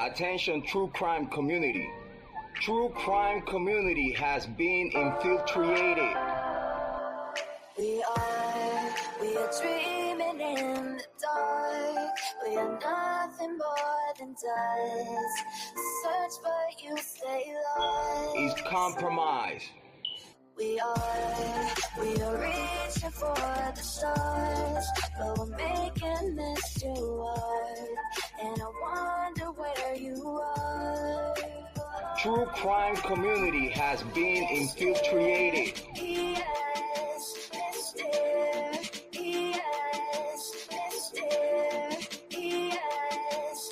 Attention, true crime community. True crime community has been infiltrated. We are dreaming in the dark. We are nothing more than dust. Search but you stay lost. Is compromised. We are reaching for the stars, but we're making this too hard. And I wonder where you are. True crime community has been infiltrated. Yes, it's there. Yes, it's there. Yes.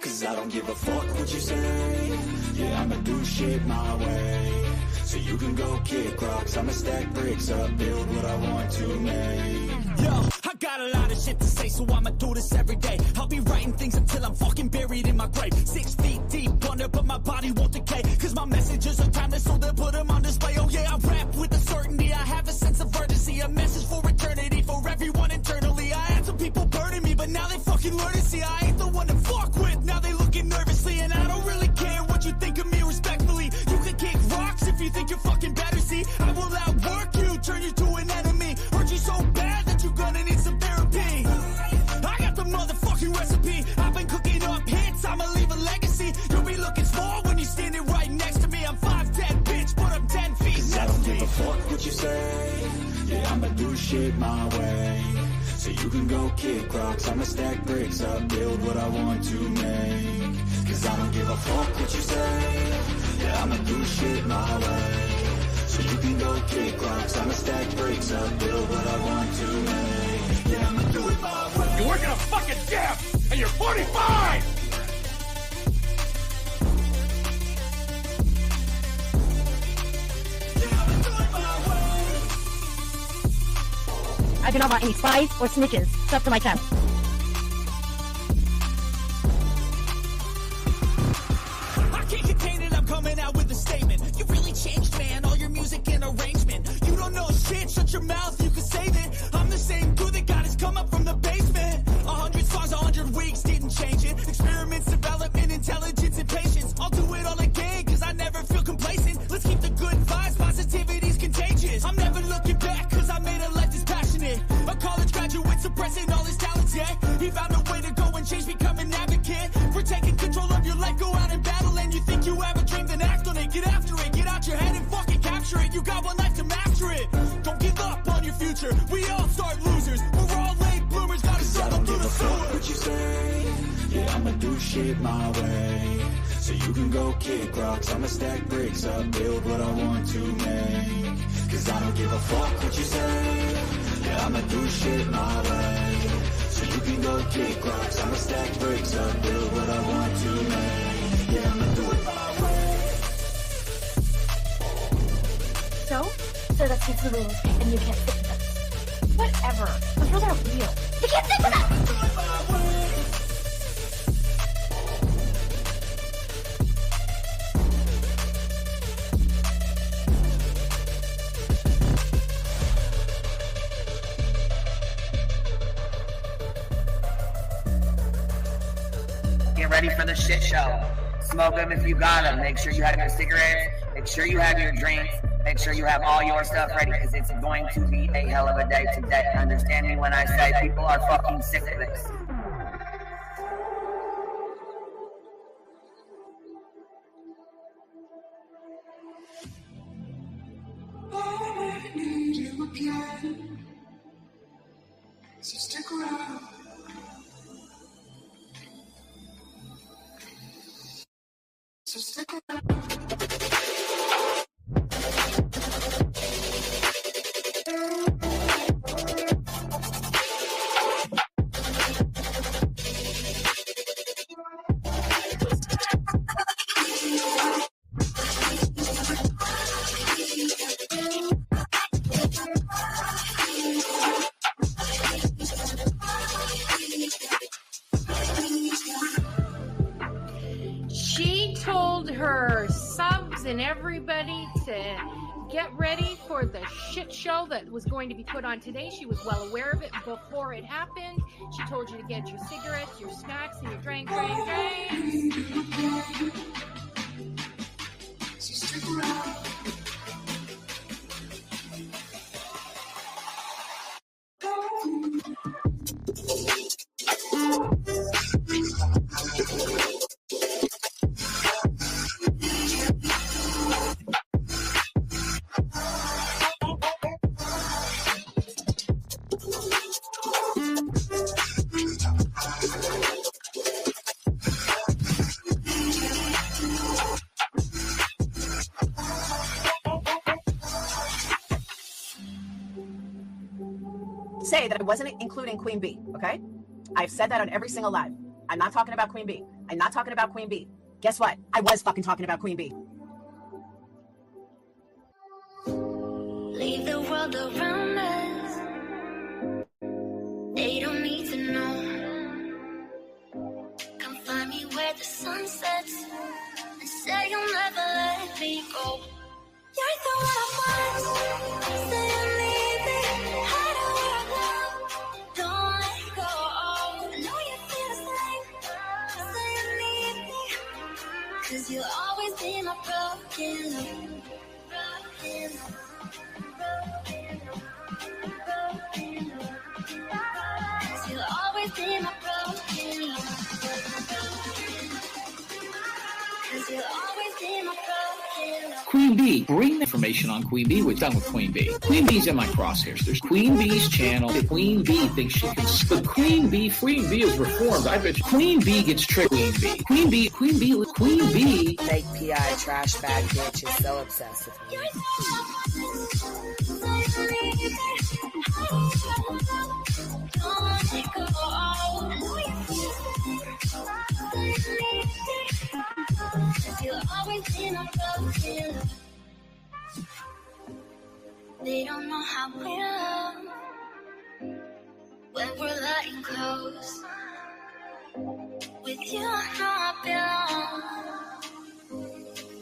Cause I don't give a fuck what you say. Yeah, I'ma do shit my way. So you can go kick rocks, I'ma stack bricks up, build what I want to make. Yo, I got a lot of shit to say, so I'ma do this every day. I'll be writing things until I'm fucking buried in my grave. 6 feet deep under, but my body won't decay. Cause my messages are timeless, so they'll put them on display. Oh yeah, I rap with a certainty, I have a sense of urgency. A message for eternity, for everyone internally. I had some people burning me, but now they fucking learn to see I ain't the one to fuck with. Now they looking nervously, and I don't really care what you think of me respectfully. You can kick rocks if you think you're fucking better, see. I will outwork you, turn you to an enemy. Hurt you so bad that you're gonna need some therapy. I got the motherfucking recipe. I've been cooking up hits, I'ma leave a legacy. You'll be looking small when you're standing right next to me. I'm 5'10", bitch, but I'm 10 feet next to me. I don't give a fuck what you say. Yeah, I'ma do shit my way. So you can go kick rocks, I'ma stack bricks up, build what I want to make. Cause I don't give a fuck what you say. Yeah, I'ma do shit my way. So you can go kick rocks, I'ma stack bricks up, build what I want to make. Yeah, I'ma do it my way. You work in a fucking gym, and you're 45! I do not want any spies or snitches stuffed to my chest. I can't contain it, I'm coming out with a statement. You really changed, man, all your music and arrangement. You don't know shit, shut your mouth, you can save it. I'm the same dude that got his come up from the basement. 100 songs, 100 weeks, didn't change it. Experiments, development, intelligence, and patience. I'll do it all again, cause I never feel complacent. Let's keep the good vibes, positivity's contagious. I'm never looking back, cause I made a life that's passionate. A college graduate suppressing all his talents, yeah. He found a way to go and change, become an advocate. For taking control of your life, go out and battle. And you think you have a dream, then act on it. Get after it, get out your head and fucking capture it. You got one life to master it. Don't give up on your future, we all start losers. We're all late bloomers, gotta struggle through the sewer. What you say? Yeah, I'ma do shit my way. So you can go kick rocks, I'ma stack bricks up, build what I want to make. Cause I don't give a fuck what you say. Yeah, I'ma do shit my way. So you can go kick rocks, I'ma stack bricks up, build what I want to make. Yeah, I'ma do it my way. So that's just the rules, and you can't stick to them. Whatever. Those rules aren't real. You can't stick to them! Get ready for the shit show. Smoke them if you got them. Make sure you have your cigarettes. Make sure you have your drinks. Make sure you have all your stuff ready, because it's going to be a hell of a day today. Understand me when I say people are fucking sick of this. I need you again, so stick around. So stick around. She told her subs and everybody to get ready for the shit show that was going to be put on today. She was well aware of it before it happened. She told you to get your cigarettes, your snacks, and your drinks. So stick around. Say that I wasn't including Queen B, okay? I've said that on every single live. I'm not talking about Queen B. I'm not talking about Queen B. Guess what? I was fucking talking about Queen B. Leave the world around us. They don't need to know. Come find me where the sun sets and say you'll never let me go. You're the one I want. Say you need me. Hide where I go. Don't let go. Know you feel the same. Say you need me. 'Cause you'll always be my broken love. Broken love. You'll always be my broken love. 'Cause you'll always be my broken love. Queen B, bring the information on Queen B. We're done with Queen B. Queen B's in my crosshairs. There's Queen B's channel. Queen B thinks she can. But Queen B is reformed. I bet you Queen B gets tricked. Queen B. Fake PI trash bag bitch is so obsessed with me. You'll always be my broken love. They don't know how we love when we're letting close. With you, I know I belong.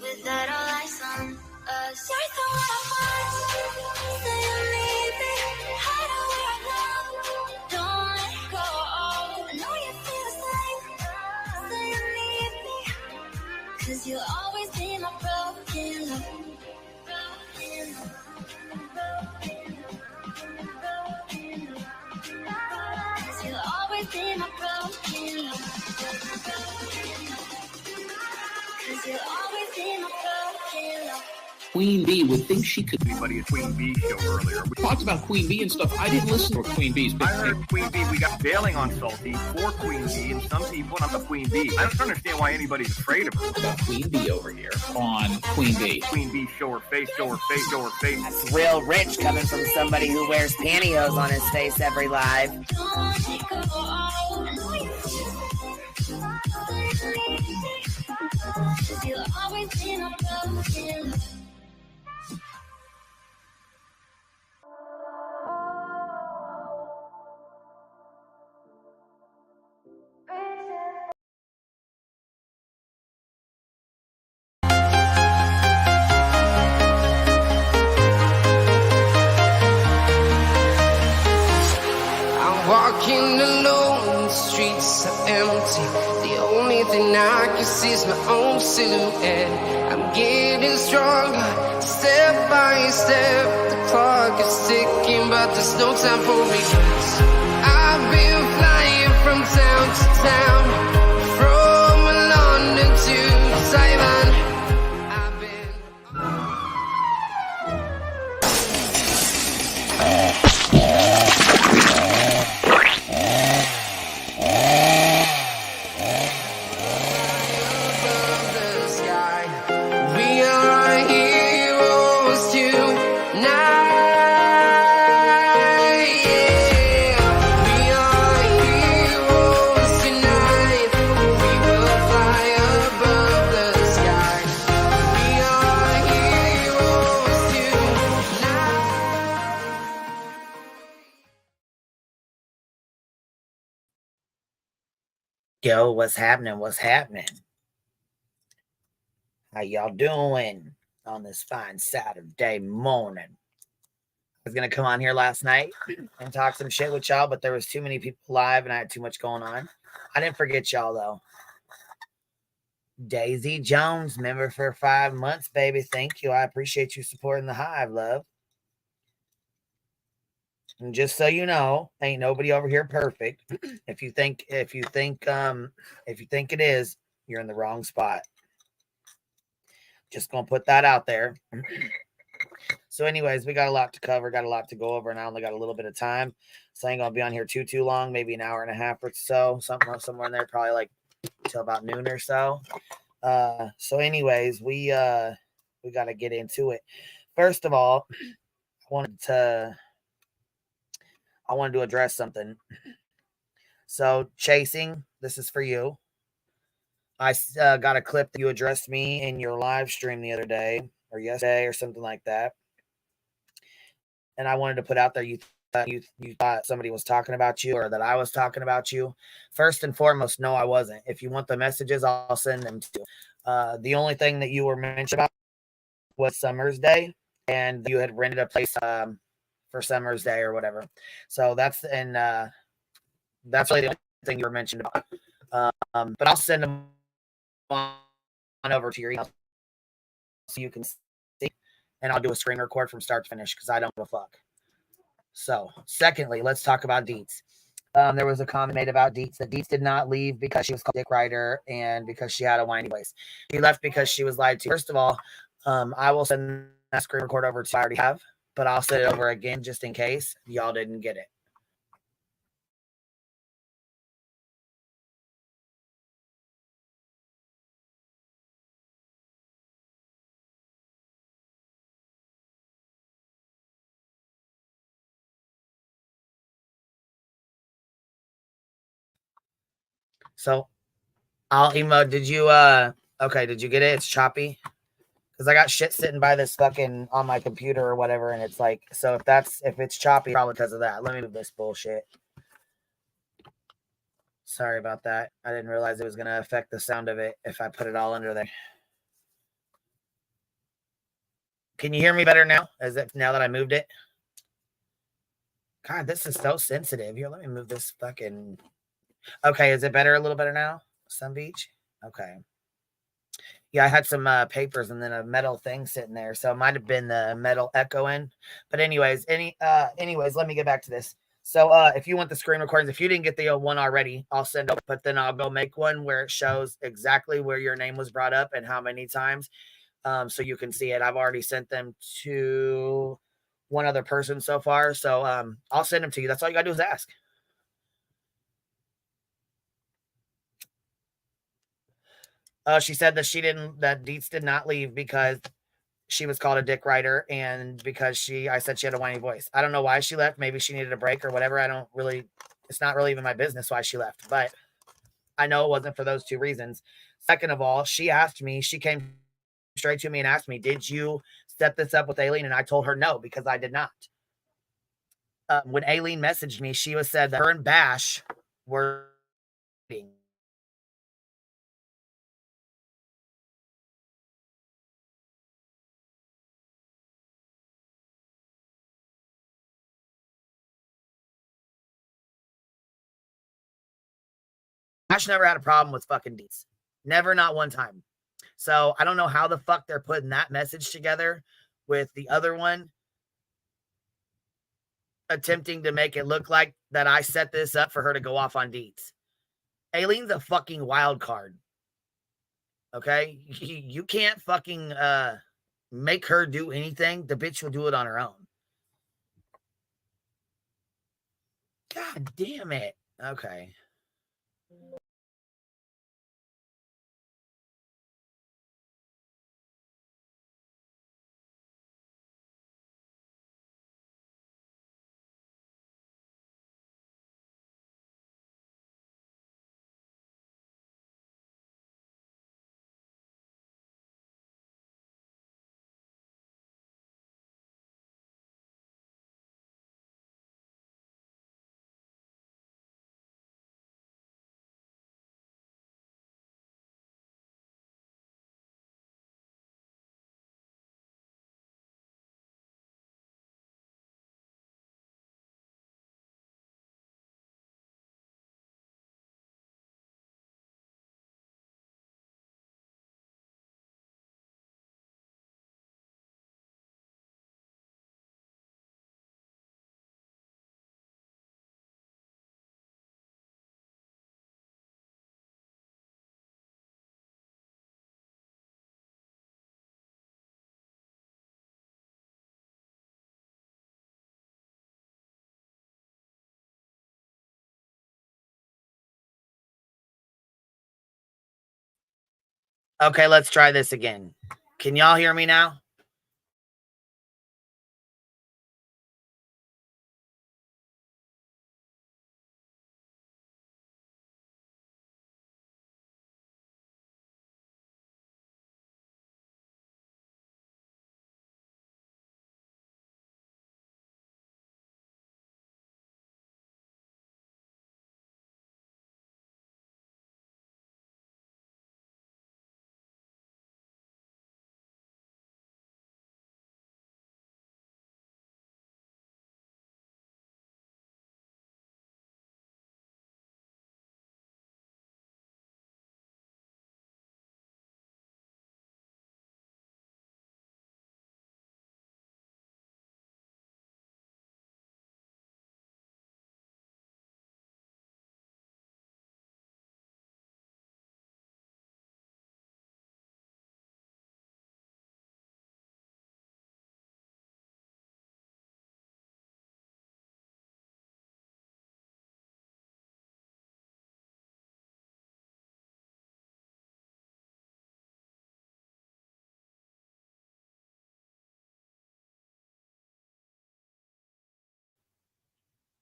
Without all eyes on us, you're the one I want. Say you need me. Hide where I go. Don't let go. Know you feel the same. Say you need me. 'Cause you'll always be my broken love. Broken love. You'll always be my broken love. 'Cause you'll always be my broken love. Queen B would think she could. Anybody at Queen B show earlier. We talked about Queen B and stuff. I didn't listen to Queen B's. I heard Queen B. We got bailing on Salty for Queen B, and some people on the Queen B. I don't understand why anybody's afraid of her. About Queen B over here on Queen B. Queen B, show her face, show her face, show her face. That's real rich coming from somebody who wears pantyhose on his face every live. Don't let go. You'll always be my broken love. Walking alone, the streets are empty. The only thing I can see is my own silhouette. I'm getting stronger, step by step. The clock is ticking, but there's no time for regrets. I've been flying from town to town, from London to Taiwan. I've been... Yo, what's happening? What's happening? How y'all doing? on this fine Saturday morning. I was going to come on here last night and talk some shit with y'all, but there was too many people live and I had too much going on. I didn't forget y'all, though. Daisy Jones, member for 5 months, baby. Thank you. I appreciate you supporting the hive, love. And just so you know, ain't nobody over here perfect. If you think it is, you're in the wrong spot. Just gonna put that out there. So, anyways, we got a lot to cover, got a lot to go over, and I only got a little bit of time. So I ain't gonna be on here too long, maybe an hour and a half or so, somewhere in there, probably like till about noon or so. So anyways, we gotta get into it. First of all, I wanted to address something. So Chasing, this is for you. I got a clip that you addressed me in your live stream the other day or yesterday or something like that, and I wanted to put out there you thought somebody was talking about you or that I was talking about you. First and foremost, no, I wasn't. If you want the messages, I'll send them to you. The only thing that you were mentioned about was Summer's Day, and you had rented a place for Summer's Day or whatever. So that's really the only thing you were mentioned about. But I'll send them on over to your email so you can see, and I'll do a screen record from start to finish because I don't give a fuck. So, secondly, let's talk about Deets. There was a comment made about Deets that Deets did not leave because she was called Dick Ryder and because she had a whiny voice. She left because she was lied to. First of all, I will send that screen record over to I already have, but I'll send it over again just in case y'all didn't get it. So I'll email. Did you did you get it? It's choppy. Because I got shit sitting by this fucking on my computer or whatever, and it's like, so if it's choppy, probably because of that. Let me move this bullshit. Sorry about that. I didn't realize it was gonna affect the sound of it if I put it all under there. Can you hear me better now? Now that I moved it? God, this is so sensitive. Here, let me move this fucking. Okay, is it better? A little better now? Sun Beach? Okay. Yeah, I had some papers and then a metal thing sitting there, so it might have been the metal echoing. But anyways, let me get back to this. So if you want the screen recordings, if you didn't get the one already, I'll send over, but then I'll go make one where it shows exactly where your name was brought up and how many times, so you can see it. I've already sent them to one other person so far, so I'll send them to you. That's all you gotta do is ask. She said that that Deets did not leave because she was called a dick writer and because I said she had a whiny voice. I don't know why she left. Maybe she needed a break or whatever. It's not really even my business why she left, but I know it wasn't for those two reasons. Second of all, she came straight to me and asked me, did you set this up with Aileen? And I told her no, because I did not. When Aileen messaged me, she said that her and Bash were dating. Ash never had a problem with fucking Deets. Never, not one time. So I don't know how the fuck they're putting that message together with the other one, attempting to make it look like that I set this up for her to go off on Deets. Aileen's a fucking wild card. Okay? You can't fucking make her do anything. The bitch will do it on her own. God damn it. Okay. Okay, let's try this again. Can y'all hear me now?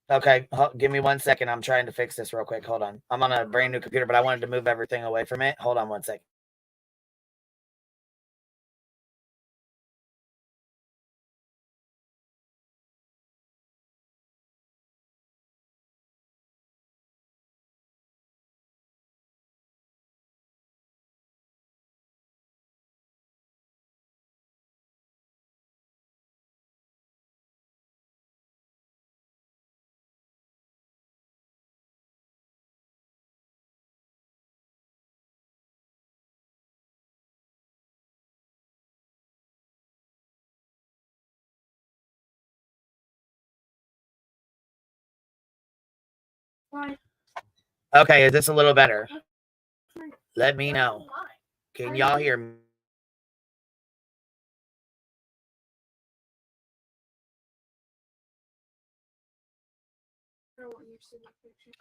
Okay, give me 1 second. I'm trying to fix this real quick. Hold on. I'm on a brand new computer, but I wanted to move everything away from it. Hold on 1 second. Okay, is this a little better? Let me know. Can y'all hear me?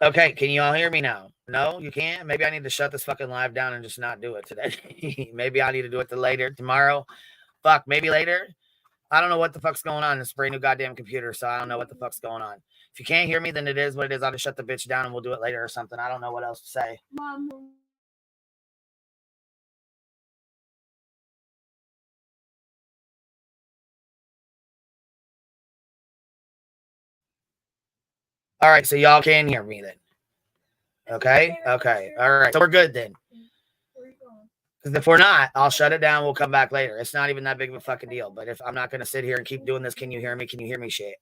Okay, can you all hear me now? No, you can't? Maybe I need to shut this fucking live down and just not do it today. Maybe I need to do it later, tomorrow. Fuck, maybe later. I don't know what the fuck's going on. It's a brand new goddamn computer, so I don't know what the fuck's going on. If you can't hear me, then it is what it is. I'll just shut the bitch down and we'll do it later or something. I don't know what else to say. Mom. All right, so y'all can hear me then. Okay? Okay. All right. So we're good then. Because if we're not, I'll shut it down. We'll come back later. It's not even that big of a fucking deal. But if I'm not going to sit here and keep doing this, can you hear me? Can you hear me? Shit.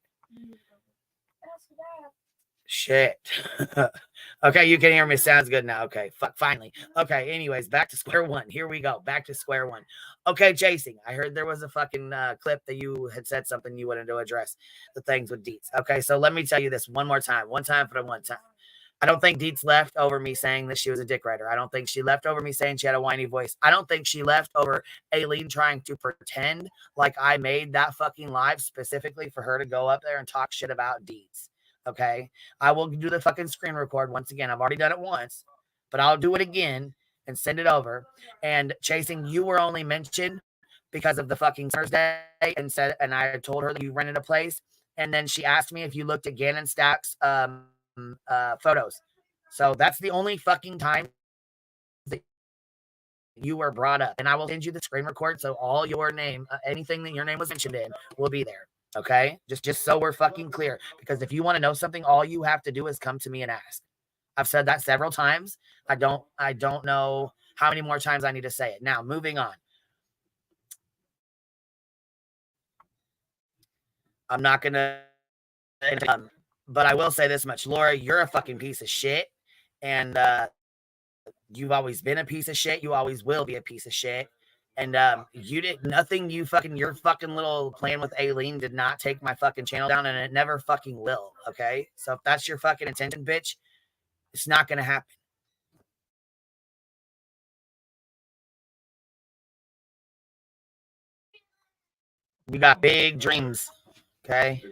Shit. Okay, you can hear me. Sounds good now. Okay, finally. Okay, anyways, back to square one. Here we go. Back to square one. Okay, chasing. I heard there was a fucking clip that you had said something you wanted to address the things with Deets. Okay, so let me tell you this one more time. One time for the one time. I don't think Deets left over me saying that she was a dick rider. I don't think she left over me saying she had a whiny voice. I don't think she left over Aileen trying to pretend like I made that fucking live specifically for her to go up there and talk shit about Deets. Okay, I will do the fucking screen record once again. I've already done it once, but I'll do it again and send it over. And chasing, you were only mentioned because of the fucking Thursday and said, and I told her that you rented a place. And then she asked me if you looked at Gannon Stack's photos. So that's the only fucking time that you were brought up. And I will send you the screen record so all your name, anything that your name was mentioned in, will be there. Okay, just so we're fucking clear. Because if you want to know something, all you have to do is come to me and ask. I've said that several times. I don't know how many more times I need to say it. Now, moving on. I'm not gonna, but I will say this much, Laura. You're a fucking piece of shit, and you've always been a piece of shit. You always will be a piece of shit. And you did nothing. Your fucking little plan with Aileen did not take my fucking channel down, and it never fucking will. Okay, so if that's your fucking intention, bitch, it's not gonna happen. We got big dreams. Okay.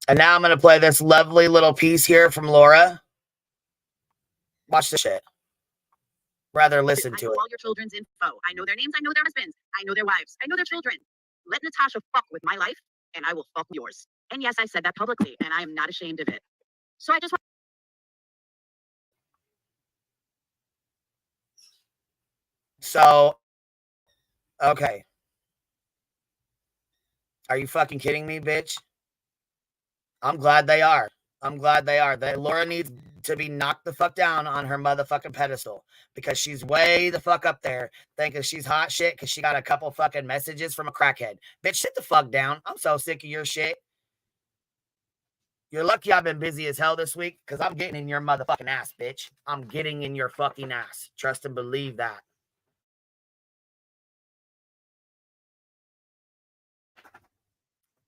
And now I'm going to play this lovely little piece here from Laura. Watch this shit. Rather listen to it. I know all your children's info. I know their names. I know their husbands. I know their wives. I know their children. Let Natasha fuck with my life, and I will fuck yours. And yes, I said that publicly, and I am not ashamed of it. So I just want. So, okay. Are you fucking kidding me, bitch? I'm glad they are. I'm glad they are. Laura needs to be knocked the fuck down on her motherfucking pedestal because she's way the fuck up there thinking she's hot shit because she got a couple fucking messages from a crackhead. Bitch, sit the fuck down. I'm so sick of your shit. You're lucky I've been busy as hell this week because I'm getting in your motherfucking ass, bitch. I'm getting in your fucking ass. Trust and believe that.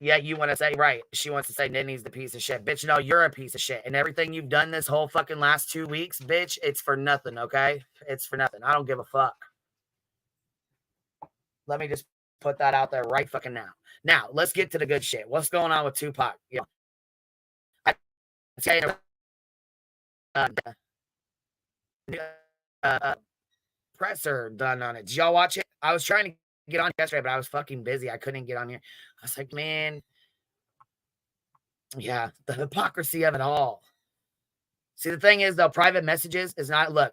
Yeah, you want to say, right. She wants to say Nini's the piece of shit. Bitch, no, you're a piece of shit. And everything you've done this whole fucking last 2 weeks, bitch, it's for nothing, okay? It's for nothing. I don't give a fuck. Let me just put that out there right fucking now. Now, let's get to the good shit. What's going on with Tupac? You know, I tell you, presser done on it. Did y'all watch it? I was trying to get on yesterday, but I was fucking busy. I couldn't get on here. I was like, man, yeah, the hypocrisy of it all. See, the thing is, though, private messages is not, look,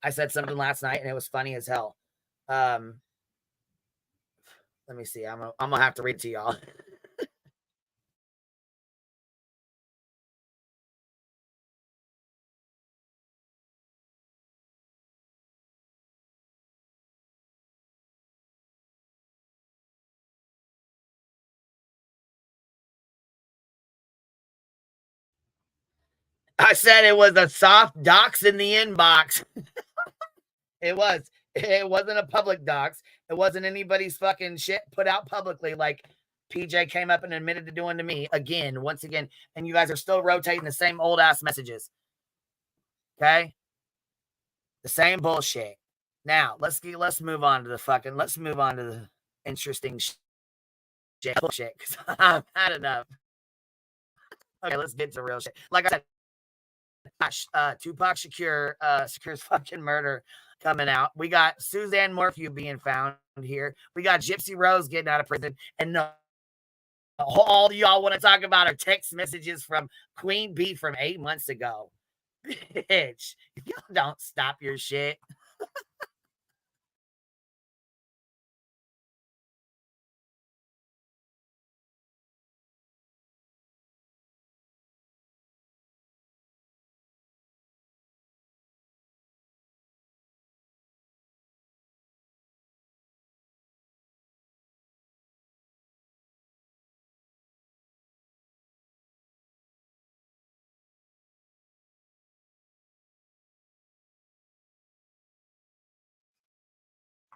I said something last night, and it was funny as hell. Let me see. I'm going to have to read it to y'all. I said it was a soft dox in the inbox. It was. It wasn't a public dox. It wasn't anybody's fucking shit put out publicly like PJ came up and admitted to doing to me again, once again. And you guys are still rotating the same old ass messages. Okay? The same bullshit. Now, let's move on to the interesting shit because I've had enough. Okay, let's get to real shit. Like I said, Tupac Shakur's fucking murder coming out. We got Suzanne Morphew being found here. We got Gypsy Rose getting out of prison. And all y'all want to talk about are text messages from Queen Bee from 8 months ago. Bitch, y'all don't stop your shit.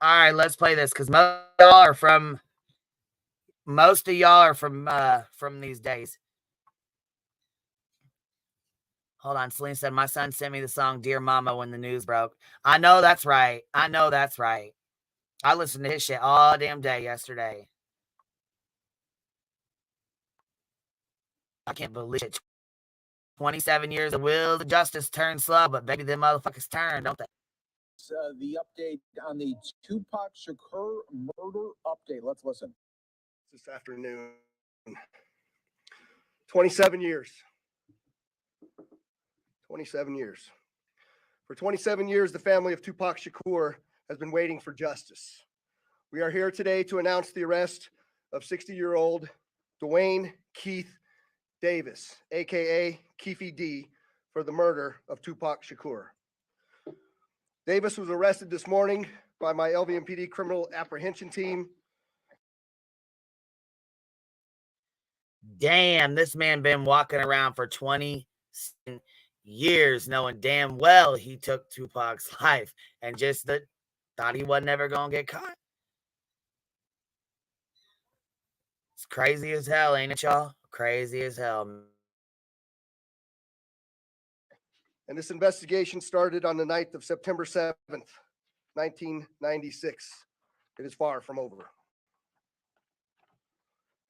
All right, let's play this because most of y'all are from these days. Hold on, Celine said, my son sent me the song Dear Mama when the news broke. I know that's right. I listened to his shit all damn day yesterday. I can't believe it. 27 years, the wheels of justice turn slow, but baby, them motherfuckers turn, don't they? The update on the Tupac Shakur murder update. Let's listen. This afternoon. 27 years. 27 years. For 27 years, the family of Tupac Shakur has been waiting for justice. We are here today to announce the arrest of 60-year-old Dwayne Keith Davis, aka Keefy D, for the murder of Tupac Shakur. Davis was arrested this morning by my LVMPD criminal apprehension team. Damn, this man been walking around for 20 years knowing damn well he took Tupac's life and just thought he wasn't ever going to get caught. It's crazy as hell, ain't it, y'all? Crazy as hell. And this investigation started on the night of September 7th, 1996. It is far from over.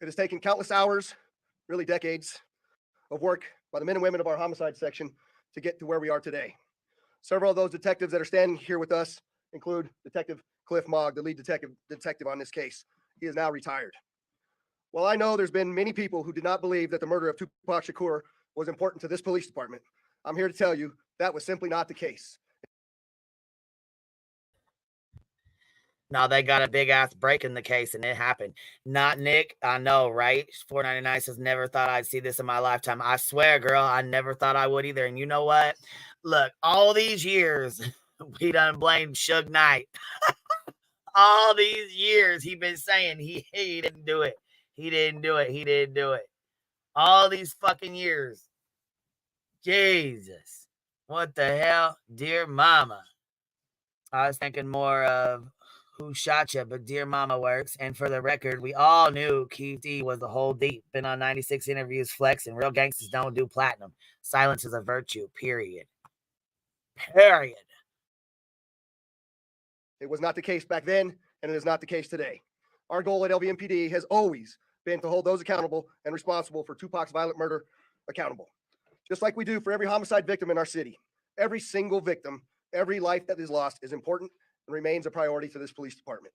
It has taken countless hours, really decades of work by the men and women of our homicide section to get to where we are today. Several of those detectives that are standing here with us include Detective Cliff Mogg, the lead detective on this case. He is now retired. While I know there's been many people who did not believe that the murder of Tupac Shakur was important to this police department, I'm here to tell you that was simply not the case. No, they got a big ass break in the case, and it happened. Not Nick. I know, right? 499 says, never thought I'd see this in my lifetime. I swear, girl, I never thought I would either. And you know what? Look, all these years, we done blamed Suge Knight. All these years, he been saying he didn't do it. He didn't do it. He didn't do it. All these fucking years. Jesus. What the hell? Dear mama. I was thinking more of Who Shot Ya, but Dear Mama works. And for the record, we all knew Keith D was the whole deep. Been on 96 interviews flexing. Real gangsters don't do platinum. Silence is a virtue, period. Period. It was not the case back then, and it is not the case today. Our goal at LVMPD has always been to hold those accountable and responsible for Tupac's violent murder accountable. Just like we do for every homicide victim in our city. Every single victim, every life that is lost is important and remains a priority to this police department.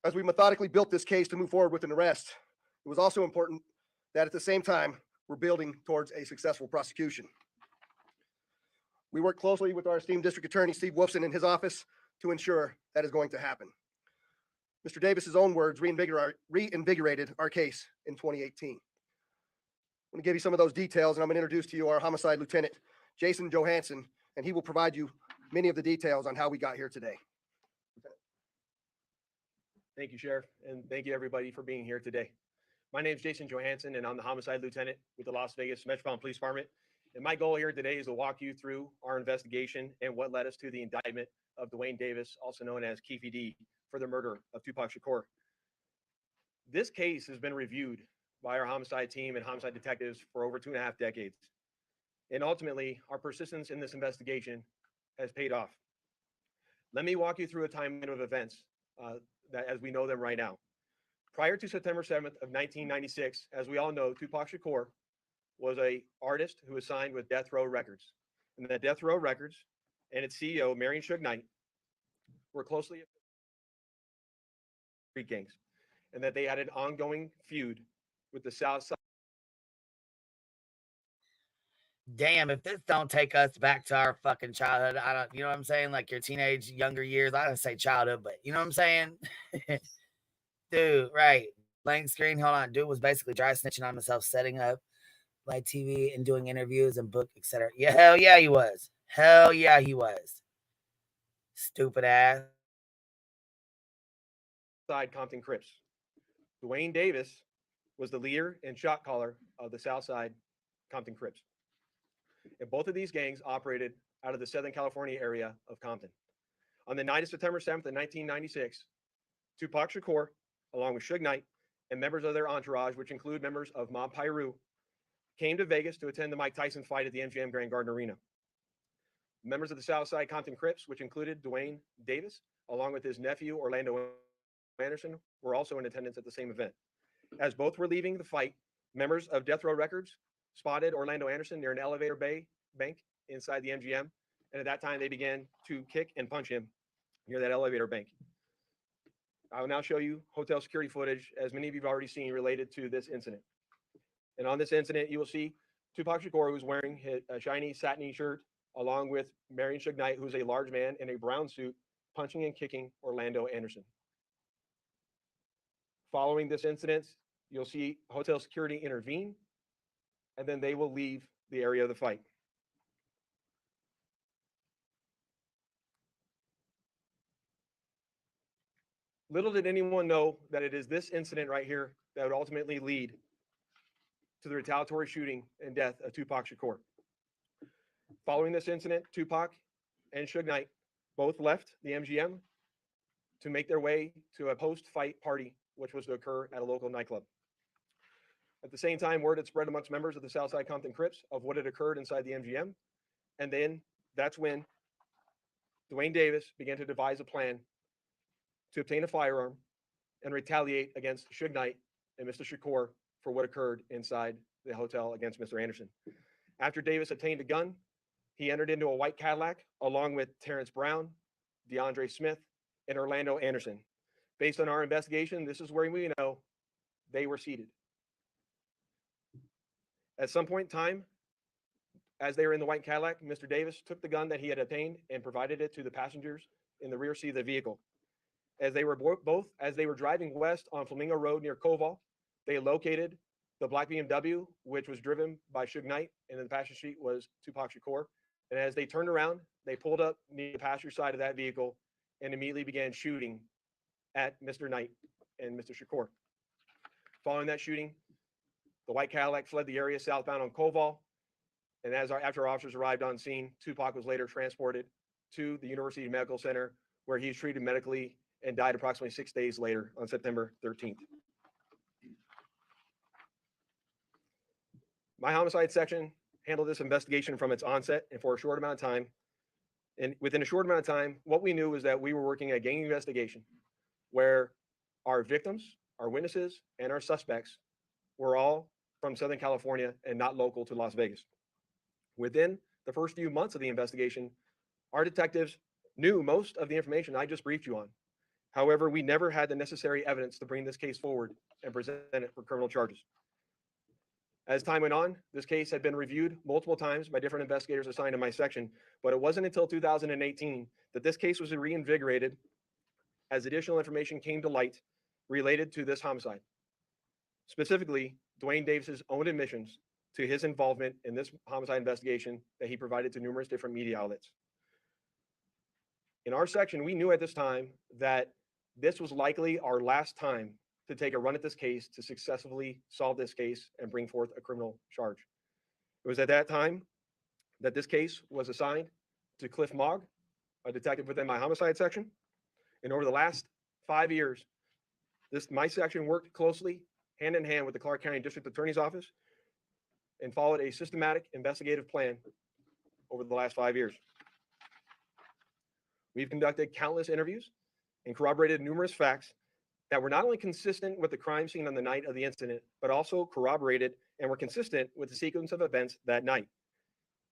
As we methodically built this case to move forward with an arrest, it was also important that at the same time, we're building towards a successful prosecution. We work closely with our esteemed district attorney, Steve Wolfson, in his office to ensure that is going to happen. Mr. Davis's own words reinvigorated our case in 2018. I'm going to give you some of those details, and I'm going to introduce to you our homicide lieutenant, Jason Johansson, and he will provide you many of the details on how we got here today. Thank you, Sheriff, and thank you everybody for being here today. My name is Jason Johansson, and I'm the homicide lieutenant with the Las Vegas Metropolitan Police Department. And my goal here today is to walk you through our investigation and what led us to the indictment of Dwayne Davis, also known as Keefy D, for the murder of Tupac Shakur. This case has been reviewed by our homicide team and homicide detectives for over 2.5 decades. And ultimately, our persistence in this investigation has paid off. Let me walk you through a timeline of events that as we know them right now. Prior to September 7th of 1996, as we all know, Tupac Shakur was an artist who was signed with Death Row Records. And that Death Row Records and its CEO, Marion Suge Knight, were closely street gangs, and that they had an ongoing feud with the South Side. Damn, if this don't take us back to our fucking childhood, I don't, you know what I'm saying? Like your teenage, younger years. I don't say childhood, but you know what I'm saying? Dude, right. Blank screen, hold on. Dude was basically dry snitching on himself, setting up live TV and doing interviews and book, etc. Yeah, hell yeah, he was. Hell yeah, he was. Stupid ass. Side Compton Crips. Dwayne Davis was the leader and shot caller of the Southside Compton Crips. And both of these gangs operated out of the Southern California area of Compton. On the night of September 7th of 1996, Tupac Shakur, along with Suge Knight and members of their entourage, which include members of Mob Piru, came to Vegas to attend the Mike Tyson fight at the MGM Grand Garden Arena. Members of the Southside Compton Crips, which included Dwayne Davis, along with his nephew Orlando Anderson, were also in attendance at the same event. As both were leaving the fight, members of Death Row Records spotted Orlando Anderson near an elevator bank inside the MGM, and at that time they began to kick and punch him near that elevator bank. I will now show you hotel security footage, as many of you have already seen, related to this incident. And on this incident, you will see Tupac Shakur, who's wearing a shiny satiny shirt, along with Marion Suge Knight, who's a large man in a brown suit, punching and kicking Orlando Anderson. Following this incident, you'll see hotel security intervene, and then they will leave the area of the fight. Little did anyone know that it is this incident right here that would ultimately lead to the retaliatory shooting and death of Tupac Shakur. Following this incident, Tupac and Suge Knight both left the MGM to make their way to a post-fight party, which was to occur at a local nightclub. At the same time, word had spread amongst members of the Southside Compton Crips of what had occurred inside the MGM. And then that's when Dwayne Davis began to devise a plan to obtain a firearm and retaliate against Suge Knight and Mr. Shakur for what occurred inside the hotel against Mr. Anderson. After Davis obtained a gun, he entered into a white Cadillac along with Terrence Brown, DeAndre Smith, and Orlando Anderson. Based on our investigation, this is where we know they were seated. At some point in time, as they were in the white Cadillac, Mr. Davis took the gun that he had obtained and provided it to the passengers in the rear seat of the vehicle. As they were driving west on Flamingo Road near Koval, they located the black BMW, which was driven by Suge Knight, and in the passenger seat was Tupac Shakur. And as they turned around, they pulled up near the passenger side of that vehicle and immediately began shooting at Mr. Knight and Mr. Shakur. Following that shooting, the white Cadillac fled the area southbound on Koval. And after officers arrived on scene, Tupac was later transported to the University Medical Center, where he was treated medically and died approximately 6 days later on September 13th. My homicide section handled this investigation from its onset and for a short amount of time. And within a short amount of time, what we knew was that we were working a gang investigation where our victims, our witnesses, and our suspects were all from Southern California and not local to Las Vegas. Within the first few months of the investigation, our detectives knew most of the information I just briefed you on. However, we never had the necessary evidence to bring this case forward and present it for criminal charges. As time went on, this case had been reviewed multiple times by different investigators assigned to my section, but it wasn't until 2018 that this case was reinvigorated as additional information came to light related to this homicide. Specifically, Dwayne Davis's own admissions to his involvement in this homicide investigation that he provided to numerous different media outlets. In our section, we knew at this time that this was likely our last time to take a run at this case to successfully solve this case and bring forth a criminal charge. It was at that time that this case was assigned to Cliff Mogg, a detective within my homicide section. And over the last 5 years, my section worked closely hand in hand with the Clark County District Attorney's Office and followed a systematic investigative plan over the last 5 years. We've conducted countless interviews and corroborated numerous facts that were not only consistent with the crime scene on the night of the incident, but also corroborated and were consistent with the sequence of events that night.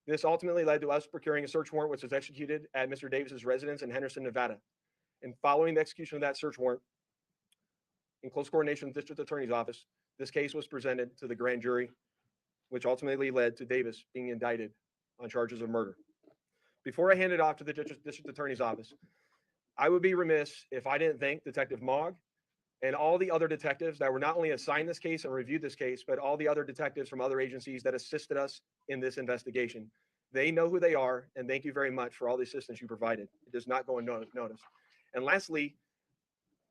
This ultimately led to us procuring a search warrant, which was executed at Mr. Davis's residence in Henderson, Nevada. And following the execution of that search warrant, in close coordination with the District Attorney's Office, this case was presented to the grand jury, which ultimately led to Davis being indicted on charges of murder. Before I hand it off to the District Attorney's Office, I would be remiss if I didn't thank Detective Mogg and all the other detectives that were not only assigned this case and reviewed this case, but all the other detectives from other agencies that assisted us in this investigation. They know who they are, and thank you very much for all the assistance you provided. It does not go unnoticed. And lastly,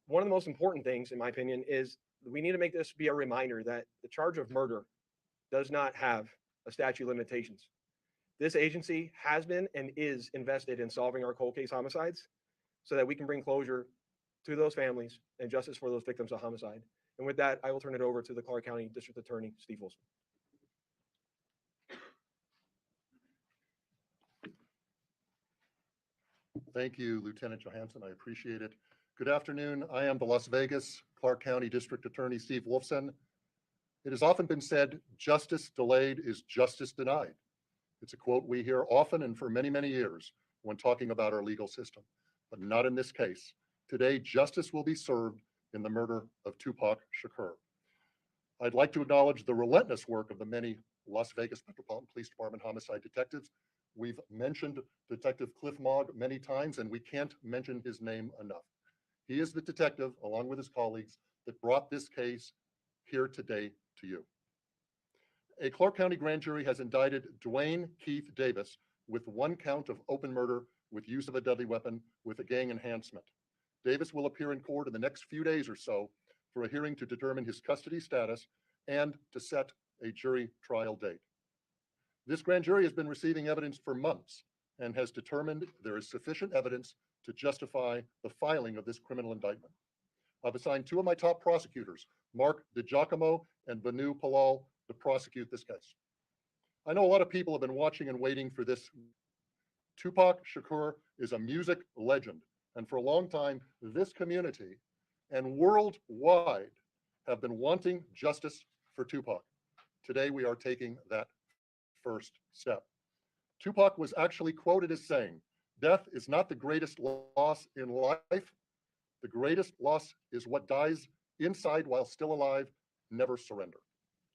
one of the most important things, in my opinion, is we need to make this be a reminder that the charge of murder does not have a statute of limitations. This agency has been and is invested in solving our cold case homicides so that we can bring closure to those families and justice for those victims of homicide. And with that, I will turn it over to the Clark County District Attorney, Steve Wilson. Thank you, Lieutenant Johansson. I appreciate it. Good afternoon. I am the Las Vegas Clark County District Attorney, Steve Wolfson. It has often been said, justice delayed is justice denied. It's a quote we hear often and for many, many years when talking about our legal system, but not in this case. Today, justice will be served in the murder of Tupac Shakur. I'd like to acknowledge the relentless work of the many Las Vegas Metropolitan Police Department homicide detectives. We've mentioned Detective Cliff Mogg many times, and we can't mention his name enough. He is the detective, along with his colleagues, that brought this case here today to you. A Clark County grand jury has indicted Dwayne Keith Davis with 1 count of open murder with use of a deadly weapon with a gang enhancement. Davis will appear in court in the next few days or so for a hearing to determine his custody status and to set a jury trial date. This grand jury has been receiving evidence for months and has determined there is sufficient evidence to justify the filing of this criminal indictment. I've assigned 2 of my top prosecutors, Mark DiGiacomo and Banu Palal, to prosecute this case. I know a lot of people have been watching and waiting for this. Tupac Shakur is a music legend, and for a long time, this community and worldwide have been wanting justice for Tupac. Today, we are taking that first step. Tupac was actually quoted as saying, "Death is not the greatest loss in life. The greatest loss is what dies inside while still alive. Never surrender."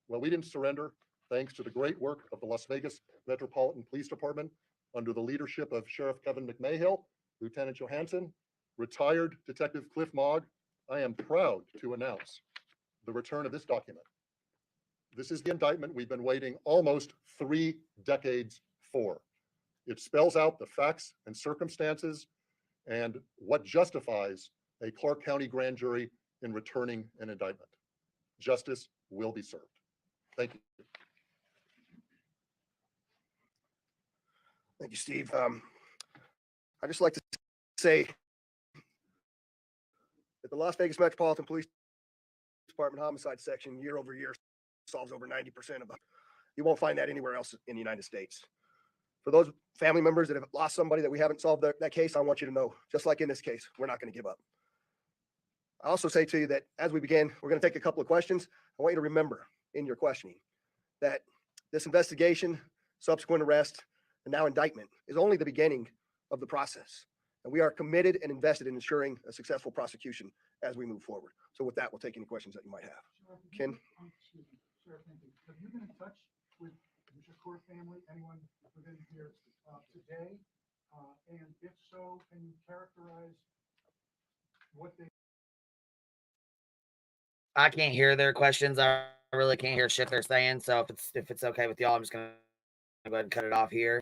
Well, we didn't surrender thanks to the great work of the Las Vegas Metropolitan Police Department under the leadership of Sheriff Kevin McMahill, Lieutenant Johansson, retired Detective Cliff Mogg. I am proud to announce the return of this document. This is the indictment we've been waiting almost 3 decades for. It spells out the facts and circumstances and what justifies a Clark County grand jury in returning an indictment. Justice will be served. Thank you. Thank you, Steve. I just like to say that the Las Vegas Metropolitan Police Department homicide section year over year solves over 90% of them. You won't find that anywhere else in the United States. For those family members that have lost somebody that we haven't solved that case, I want you to know, just like in this case, we're not going to give up. I also say to you that as we begin, we're going to take a couple of questions. I want you to remember in your questioning that this investigation, subsequent arrest, and now indictment is only the beginning of the process. And we are committed and invested in ensuring a successful prosecution as we move forward. So with that, we'll take any questions that you might have. Ken? Sure, thank you. Have you been in touch with the Shakur family, anyone within here today? And if so, can you characterize what they... I can't hear their questions. I really can't hear shit they're saying. So if it's okay with y'all, I'm just gonna go ahead and cut it off here.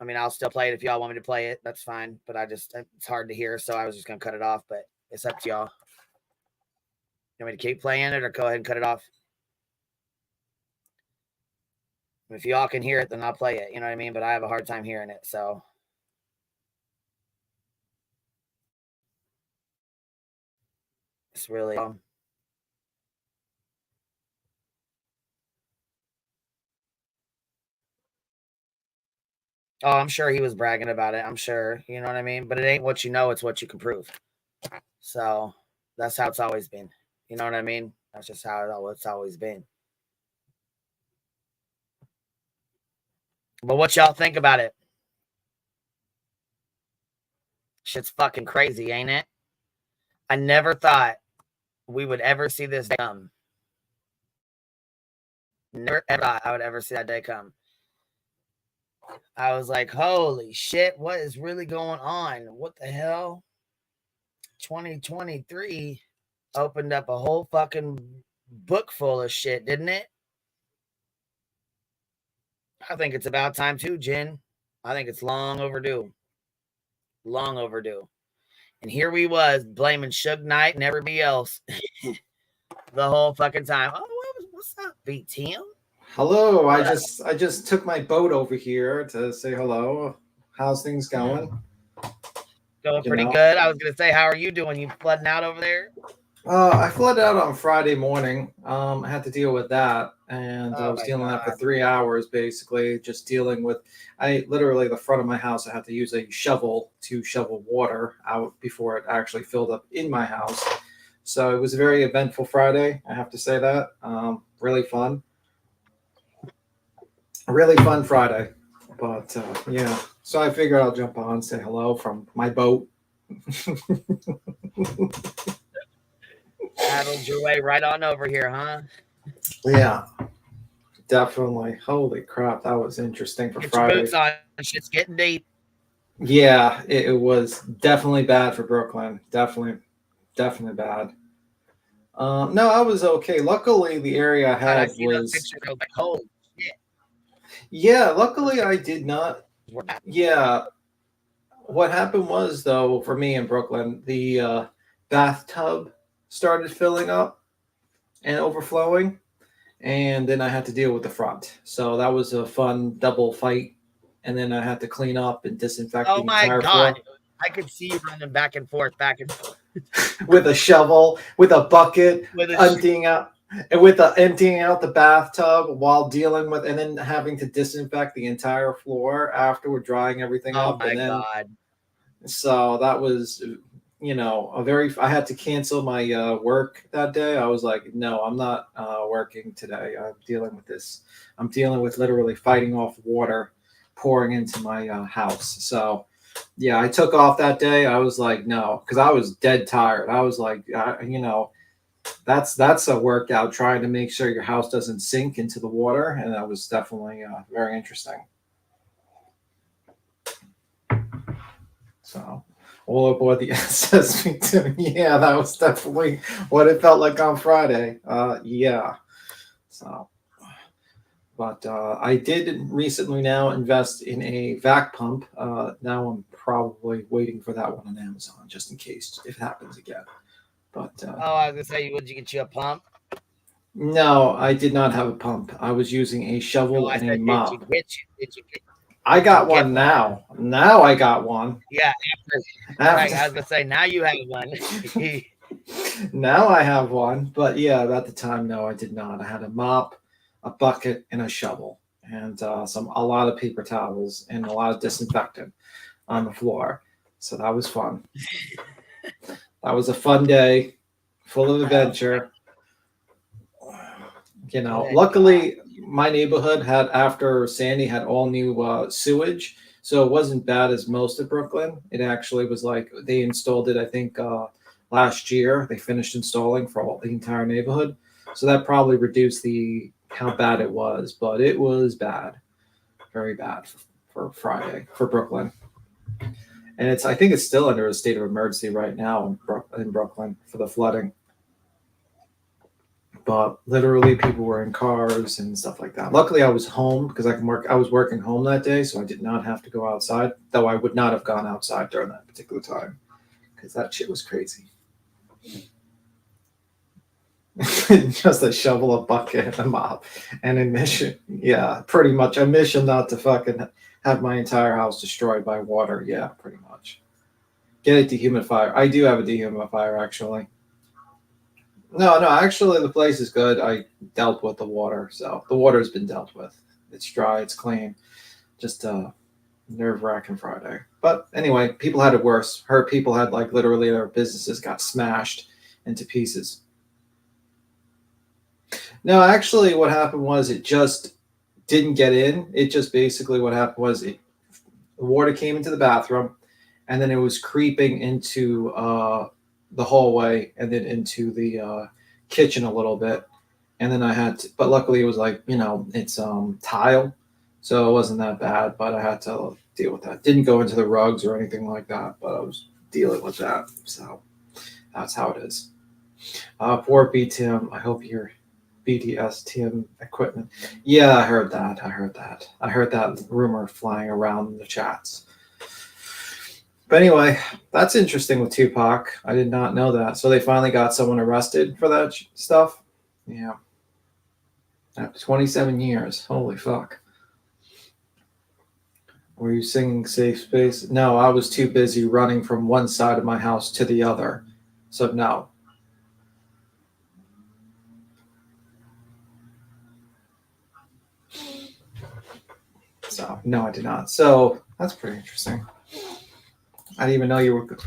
I mean, I'll still play it if y'all want me to play it. That's fine. But it's hard to hear, so I was just gonna cut it off. But it's up to y'all. You want me to keep playing it or go ahead and cut it off? If y'all can hear it, then I'll play it. You know what I mean? But I have a hard time hearing it, so. It's really Oh, I'm sure he was bragging about it. I'm sure. You know what I mean? But it ain't what you know, it's what you can prove. So that's how it's always been. You know what I mean? That's just how it's always been. But what y'all think about it? Shit's fucking crazy, ain't it? I never thought we would ever see this day come. Never ever thought I would ever see that day come. I was like, holy shit, what is really going on? What the hell? 2023 opened up a whole fucking book full of shit, didn't it? I think it's about time too, Jen. I think it's long overdue. Long overdue. And here we was blaming Suge Knight and everybody else the whole fucking time. Oh, what's up, BTM? Hello. I just took my boat over here to say hello. How's things going? Going pretty good. I was gonna say, how are you doing? You flooding out over there? I flooded out on Friday morning. I had to deal with that, and I was dealing with that for 3 hours, basically, just dealing with. Literally the front of my house. I had to use a shovel to shovel water out before it actually filled up in my house. So it was a very eventful Friday. I have to say that. Really fun. A really fun Friday, but yeah. So I figured I'll jump on, say hello from my boat. Paddled your way right on over here, huh? Yeah, definitely. Holy crap, that was interesting for Get Friday. your boots on. Shit's getting deep. Yeah, it was definitely bad for Brooklyn. Definitely bad. No, I was okay. Luckily, the area I had was. Like, holy shit. Yeah, luckily I did not. Yeah. What happened was, though, for me in Brooklyn, the bathtub started filling up and overflowing, and then I had to deal with the front. So that was a fun double fight, and then I had to clean up and disinfect the entire God. floor. I could see you running back and forth. With a shovel, with a bucket, emptying out the bathtub while dealing with, and then having to disinfect the entire floor after we're drying everything up. Oh my and then, God. So that was I had to cancel my work that day. I was like, no, I'm not working today. I'm dealing with this. I'm dealing with literally fighting off water pouring into my house. So yeah, I took off that day. I was like, no, because I was dead tired. I was like, that's a workout, trying to make sure your house doesn't sink into the water, and that was definitely very interesting. So all aboard the SSV2. Yeah, that was definitely what it felt like on Friday. Yeah. So, but I did recently now invest in a vac pump. Now I'm probably waiting for that one on Amazon just in case if it happens again. But I was gonna say, would you get you a pump? no, I did not have a pump. I was using a shovel No, I and a said, mop. Did you get? I got one now. Now I got one. Yeah, right. I was gonna say, now you have one. Now I have one, but yeah, at the time, no, I did not. I had a mop, a bucket, and a shovel, and a lot of paper towels and a lot of disinfectant on the floor. So that was fun. That was a fun day, full of adventure. Luckily, my neighborhood had, after Sandy, had all new sewage, so it wasn't bad as most of Brooklyn. It actually was like they installed it, I think, last year. They finished installing for all the entire neighborhood, so that probably reduced how bad it was, but it was bad, very bad for Friday for Brooklyn. And I think it's still under a state of emergency right now in Brooklyn for the flooding. But literally people were in cars and stuff like that. Luckily I was home because I was working home that day, so I did not have to go outside, though I would not have gone outside during that particular time because that shit was crazy. Just a shovel, a bucket, a mop, and a mission. Yeah, pretty much a mission not to fucking have my entire house destroyed by water. Yeah, pretty much. Get a dehumidifier. I do have a dehumidifier, actually. No, actually the place is good. I dealt with the water, so the water's been dealt with. It's dry, it's clean. Just nerve-wracking Friday. But anyway, people had it worse. People had literally their businesses got smashed into pieces. No, actually what happened was it just didn't get in. It just basically what happened was the water came into the bathroom and then it was creeping into the hallway and then into the kitchen a little bit. And then I had to, but luckily it was it's tile, so it wasn't that bad, but I had to deal with that. Didn't go into the rugs or anything like that, but I was dealing with that. So that's how it is. Poor B-Tim, I hope you're BDS Tim equipment. Yeah, I heard that. I heard that rumor flying around in the chats. But anyway, that's interesting with Tupac. I did not know that. So they finally got someone arrested for that stuff? Yeah. After 27 years. Holy fuck. Were you singing Safe Space? No, I was too busy running from one side of my house to the other. So no. So no, I did not. So that's pretty interesting. I didn't even know you were good.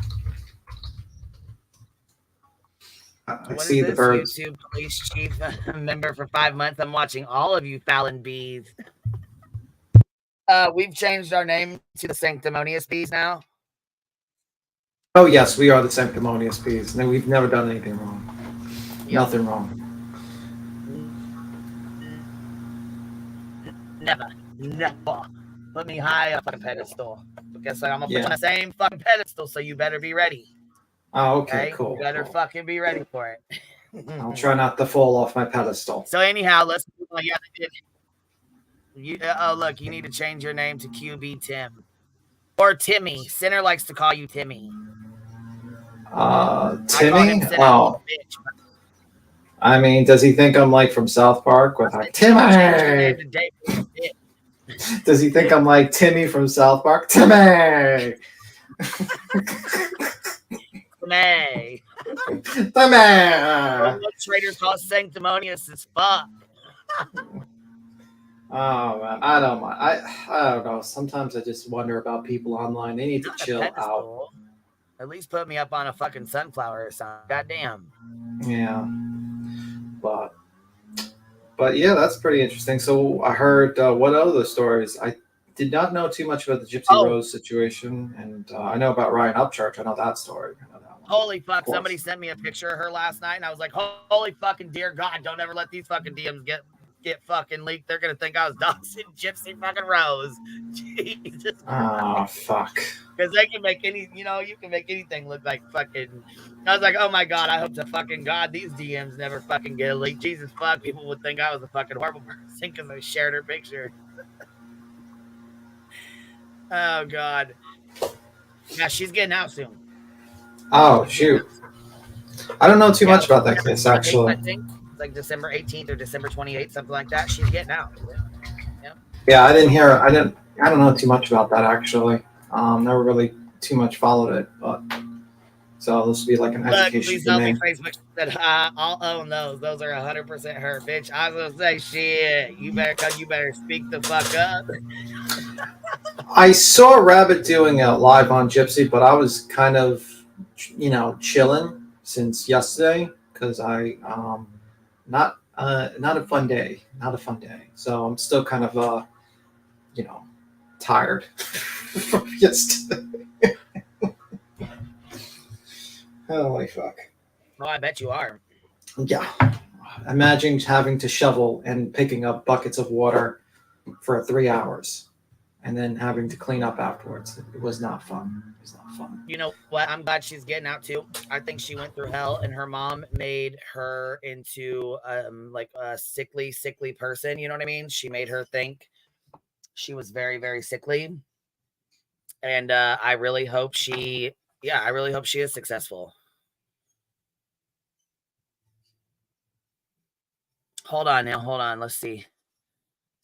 I see the birds. YouTube police chief member for 5 months. I'm watching all of you Fallon Bees. We've changed our name to the Sanctimonious Bees now. Oh yes, we are the Sanctimonious Bees. No, we've never done anything wrong. Yep. Nothing wrong. Never. Put me high up on a pedestal. But guess what? I'm gonna put you on the same fucking pedestal, so you better be ready. Oh, okay, cool. You better fucking be ready for it. I'll try not to fall off my pedestal. So anyhow, let's move on. Look, you need to change your name to QB Tim. Or Timmy. Sinner likes to call you Timmy. Timmy? Oh. I mean, does he think I'm from South Park with Timmy? Does he think I'm like Timmy from South Park? Timmy! Timmy! Traders call sanctimonious as fuck. Oh man, I don't mind. I don't know. Sometimes I just wonder about people online. They need to chill out. At least put me up on a fucking sunflower or something. Goddamn. Yeah. But yeah, that's pretty interesting. So I heard what other stories? I did not know too much about the Gypsy Oh. Rose situation, and I know about Ryan Upchurch. I know that story. I know that one. Holy fuck! Somebody sent me a picture of her last night, and I was like, "Holy fucking dear God! Don't ever let these fucking DMs get fucking leaked. They're gonna think I was doxing Gypsy fucking Rose." Jesus. Ah, fuck. Because they can make you can make anything look like fucking. I was like, oh my God, I hope to fucking God these DMs never fucking get leaked. Jesus fuck, people would think I was a fucking horrible person because I shared her picture. Oh God. Yeah, she's getting out soon. Oh shoot. I don't know too much about that case, actually. I think it's like December 18th or December 28th, something like that. She's getting out. Yeah. Yeah, I didn't hear. I don't know too much about that actually. Never really too much followed it, but so this would be like an education Please for tell me. me Facebook said I'll own those. Those are 100% her, bitch. I was gonna say shit. You better speak the fuck up. I saw Rabbit doing a live on Gypsy, but I was kind of, chilling since yesterday because I not a fun day, not a fun day. So I'm still kind of tired from yesterday. Holy fuck! Oh, I bet you are. Yeah, imagine having to shovel and picking up buckets of water for 3 hours. And then having to clean up afterwards. It was not fun. It was not fun. You know what? I'm glad she's getting out too. I think she went through hell, and her mom made her into like a sickly person. You know what I mean? She made her think she was very, very sickly. And I really hope she is successful. Hold on now. Hold on. Let's see.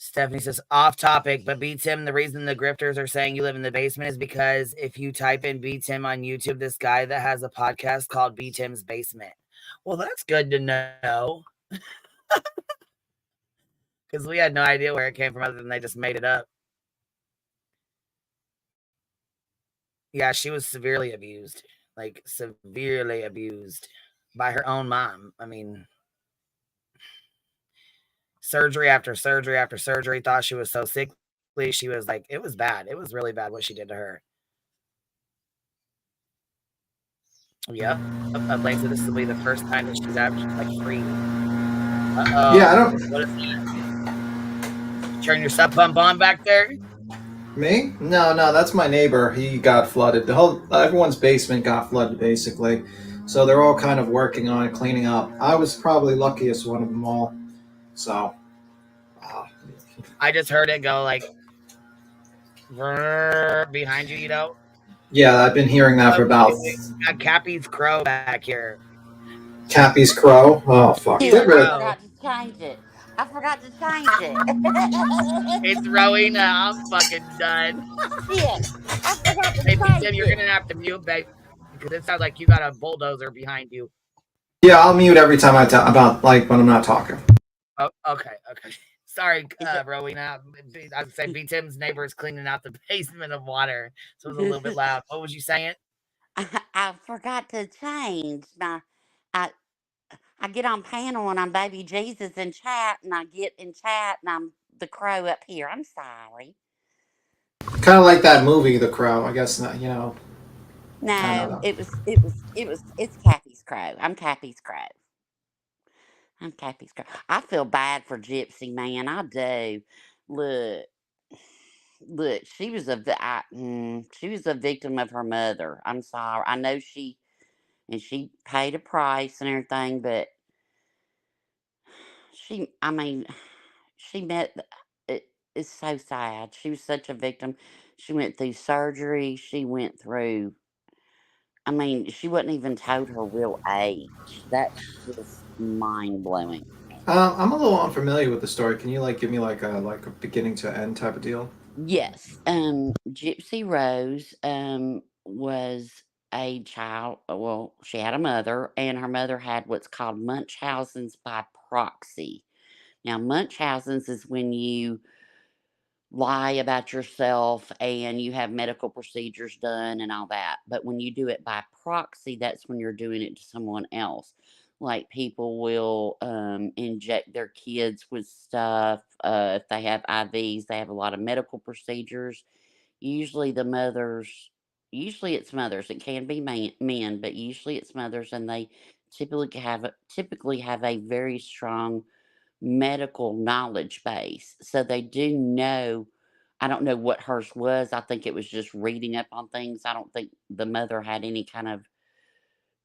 Stephanie says, off topic, but B Tim, the reason the grifters are saying you live in the basement is because if you type in B Tim on YouTube, this guy that has a podcast called B Tim's Basement. Well, that's good to know. Because we had no idea where it came from other than they just made it up. Yeah, she was severely abused. Like, severely abused by her own mom. I mean, surgery after surgery after surgery, thought she was so sickly. She was like, it was bad. It was really bad what she did to her. Yep. Like, so this will be the first time that she's actually like free. Uh-oh. Yeah, I don't. What is that? Turn your sub pump on back there? Me? No, that's my neighbor. He got flooded. Everyone's basement got flooded basically. So they're all kind of working on it, cleaning up. I was probably luckiest one of them all. So I just heard it go like behind you, you know? Yeah, I've been hearing that for about. We got Cappy's crow back here. Cappy's crow? Oh fuck! Dude, I forgot to change it. It's Rowena. I'm fucking done. Shit. I forgot to Hey, change Tim, you're it. gonna have to mute, babe, because it sounds like you got a bulldozer behind you. Yeah, I'll mute every time I talk about like when I'm not talking. Oh, okay. Sorry, Rowena. I would say B Tim's neighbor is cleaning out the basement of water, so it was a little bit loud. What was you saying? I forgot to change my. I get on panel and I'm baby Jesus in chat, and I get in chat and I'm the crow up here. I'm sorry. Kind of like that movie, The Crow. I guess not. No, it's Cappy's crow. I'm Cappy's crow. I feel bad for Gypsy, man. I do. Look, she was she was a victim of her mother. I'm sorry. I know she paid a price and everything, but she met. It's so sad. She was such a victim. She went through surgery. She went through. She wasn't even told her real age. That's just mind blowing. I'm a little unfamiliar with the story. Can you give me a beginning to end type of deal? Yes. Gypsy Rose was a child. Well, she had a mother, and her mother had what's called Munchausen's by proxy. Now, Munchausen's is when you lie about yourself and you have medical procedures done and all that. But when you do it by proxy, that's when you're doing it to someone else. Like people will inject their kids with stuff. If they have IVs, they have a lot of medical procedures. Usually the mothers, usually it's mothers. It can be men, but usually it's mothers, and they typically have a very strong medical knowledge base. So they do know. I don't know what hers was. I think it was just reading up on things. I don't think the mother had any kind of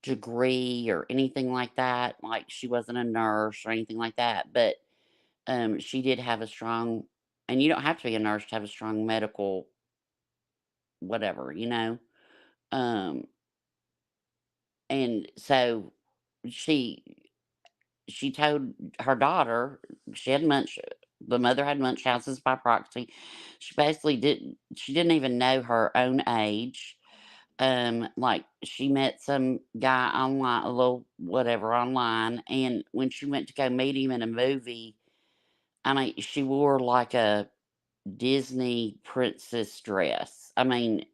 degree or anything like that. Like she wasn't a nurse or anything like that. But she did have a strong, and you don't have to be a nurse to have a strong medical whatever, you know. Um, and so she she told her daughter she had the mother had Munchausen's by proxy. She didn't even know her own age. Like she met some guy online, a little whatever online, and when she went to go meet him in a movie, I mean, she wore like a Disney princess dress. I mean,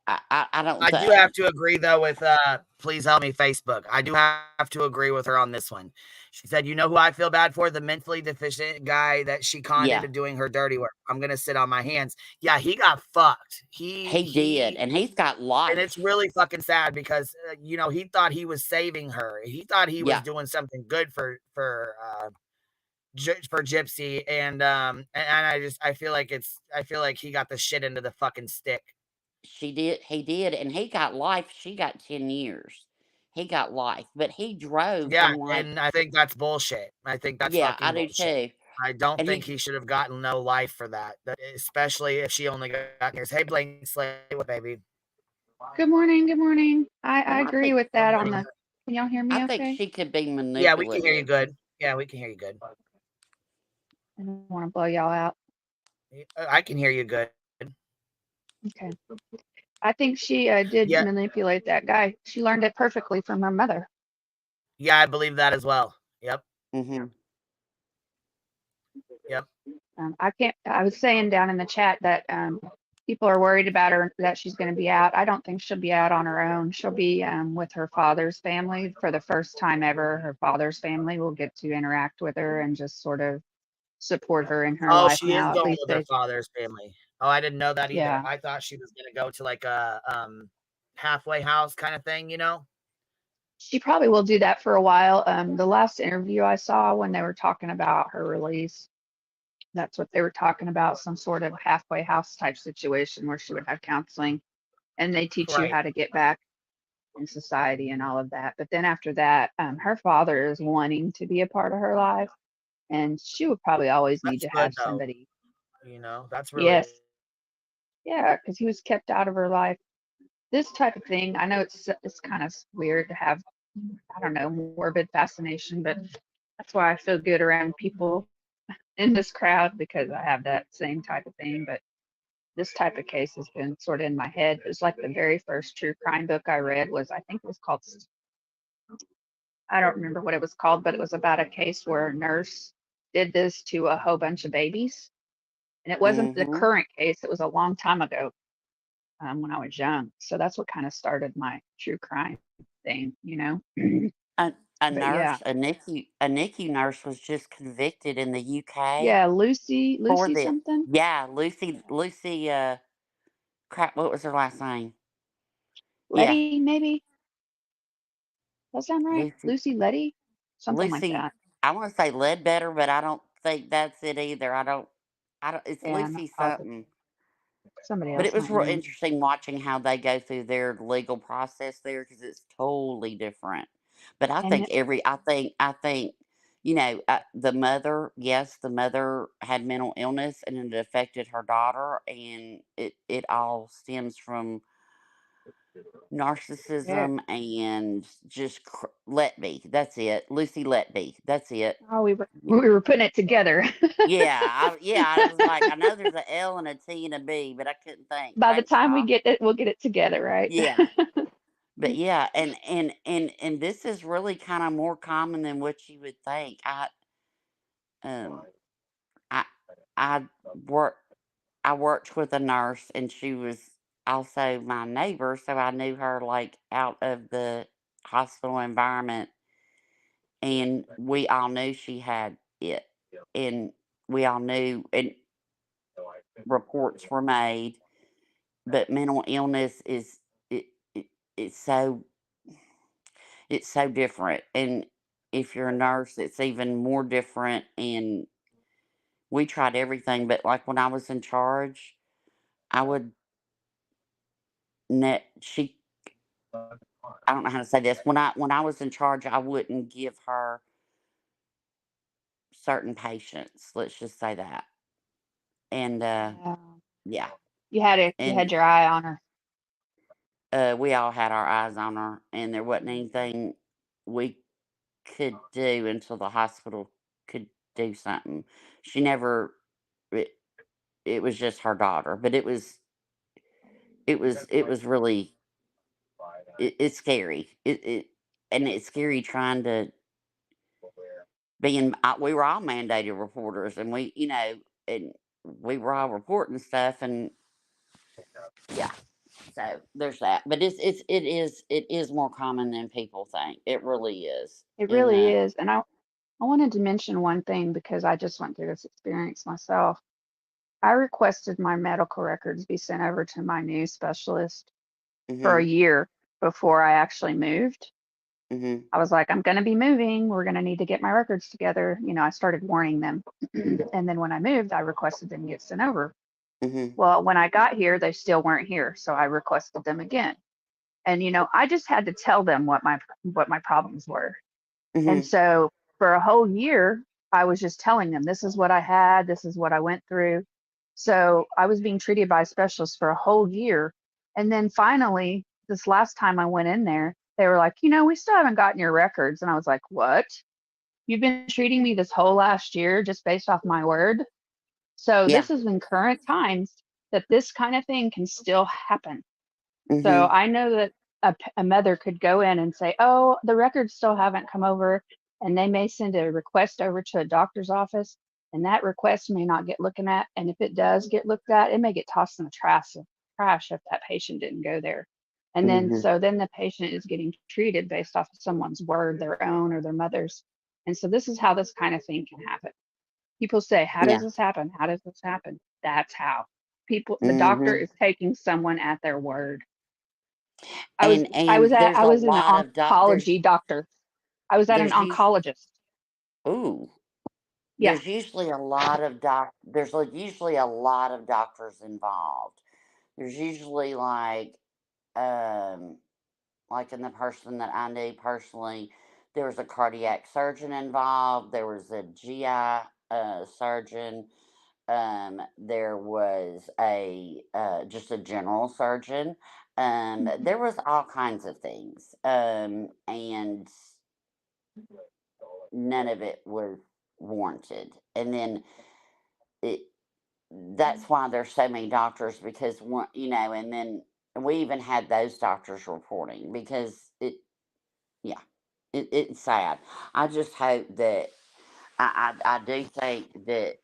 I don't I do think. have to agree though with please help me Facebook. I do have to agree with her on this one. She said, "You know who I feel bad for? The mentally deficient guy that she conned Yeah, into doing her dirty work. I'm gonna sit on my hands." Yeah, he got fucked. he did, and he's got And it's life. really fucking sad because he thought he was saving her. He thought he was Yeah, doing something good for Gypsy, and I feel like he got the shit into the fucking stick. she did. He did, and he got life. She got 10 years. He got life, but he drove Yeah, from like. and I think that's bullshit. I think that's Yeah, I fucking do bullshit. too. I don't And think he he, should have gotten no life for that, especially if she only got years. Hey, Blank Slate, what baby? Good morning. Good morning. I and I agree think with Good that on morning. the. Can y'all hear I me think okay? she could be Yeah, we can hear you manipulative. good. Yeah, we can hear you good. I don't want to blow y'all out. I can hear you good. Okay. I think she did Yeah, manipulate that guy. She learned it perfectly from her mother. yeah, I believe that as well. Yep, Hmm. yep. I can't. I was saying down in the chat that people are worried about her that she's going to be out. I don't think she'll be out on her own. She'll be with her father's family for the first time ever. Her father's family will get to interact with her and just sort of support her in her Oh, life she is now. At going least with her they, father's family. Oh, I didn't know that either. yeah. I thought she was gonna go to like a halfway house kind of thing, She probably will do that for a while. The last interview I saw when they were talking about her release, that's what they were talking about, some sort of halfway house type situation where she would have counseling and they teach you Right. how to get back in society and all of that. But then after that, her father is wanting to be a part of her life, and she would probably always need That's to good have though. somebody. That's really Yes, yeah, because he was kept out of her life. This type of thing, I know it's kind of weird to have, I don't know, morbid fascination, but that's why I feel good around people in this crowd because I have that same type of thing. But this type of case has been sort of in my head. It was like the very first true crime book I read was, I think it was called, I don't remember what it was called, but it was about a case where a nurse did this to a whole bunch of babies. And it wasn't the Hmm. current case, it was a long time ago when I was young. So that's what kind of started my true crime thing. A, a But yeah, nurse, a NICU nurse was just convicted in the UK yeah, Lucy for this. something, Yeah, Lucy. Crap. What was her last name? Yeah, Letty, maybe. That sound right? Lucy. Lucy Letty, something like Lucy. that. I want to say Ledbetter, but I don't think that's it either. I don't. I don't. It's Yeah, I'm not Lucy positive. something. Somebody But else it was might real know. interesting watching how they go through their legal process there because it's totally different. But And I think, the mother, yes, the mother had mental illness and it affected her daughter, and it all stems from yeah, narcissism and just let be. That's it. Lucy let be. That's it. oh, we were putting it together. I was like, I know there's a L and a T and a B, but I couldn't think. By the Thanks, time we Doc. get it, we'll get it together, right? Yeah. But yeah, and this is really kind of more common than what you would think. Um I work I worked with a nurse, and she was also my neighbor, so I knew her like out of the hospital environment, and we all knew she had it, and we all knew, and reports were made. But mental illness is it, it it's so it's so different, and if you're a nurse, it's even more different. And we tried everything, but like when I was in charge, I would net she I don't know how to say this. When I was in charge, I wouldn't give her certain patients. Let's just say that. And Yeah. yeah, You and had your eye on her. we all had our eyes on her, and there wasn't anything we could do until the hospital could do something. She never. It, it was just her daughter, but it was really it's scary. And it's scary trying to being we were all mandated reporters, and and we were all reporting stuff, and yeah. So there's that, but it is more common than people think. It really is. It And really is. And I wanted to mention one thing because I just went through this experience myself. I requested my medical records be sent over to my new specialist for a mhm, year before I actually moved. mhm, I was like, I'm going to be moving. We're going to need to get my records together. I started warning them. And then when I moved, I requested them get sent over. mhm, Well, when I got here, they still weren't here. So I requested them again. And I just had to tell them what my problems were. And mhm, so for a whole year, I was just telling them, this is what I had, this is what I went through. So I was being treated by a specialist for a whole year. And then finally, this last time I went in there, they were like, we still haven't gotten your records. And I was like, what? You've been treating me this whole last year just based off my word? So yeah, this is in current times that this kind of thing can still happen. So mhm, I know that a mother could go in and say, oh, the records still haven't come over, and they may send a request over to a doctor's office, and that request may not get looking at. And if it does get looked at, it may get tossed in the trash if that patient didn't go there. And then mhm, so then the patient is getting treated based off of someone's word, their own or their mother's. And so this is how this kind of thing can happen. People say, how does yeah, this happen? How does this happen? That's how. The doctor mhm. is taking someone at their word. I was I And was at there's I a was in lot an of there's oncology doctor. I was at an there's usually oncologist. ooh Yeah. there's usually a lot of usually a lot of doctors involved. There's usually um like in the person that I knew personally, there was a cardiac surgeon involved. There was a GI surgeon. There was a just a general surgeon. There was all kinds of things, and none of it was warranted. And then it that's why there's so many doctors, because and then we even had those doctors reporting because yeah, it's sad. I just hope that I do think that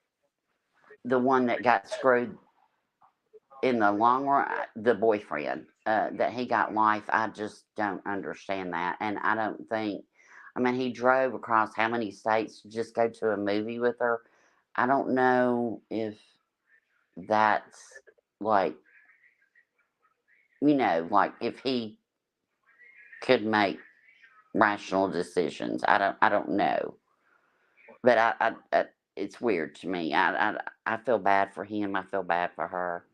the one that got screwed in the long run, the boyfriend, that he got life. I just don't understand that, and I don't think. I mean, he drove across how many states to just go to a movie with her. I don't know if that's like like if he could make rational decisions. I don't know. But it's weird to me. I feel bad for him. I feel bad for her.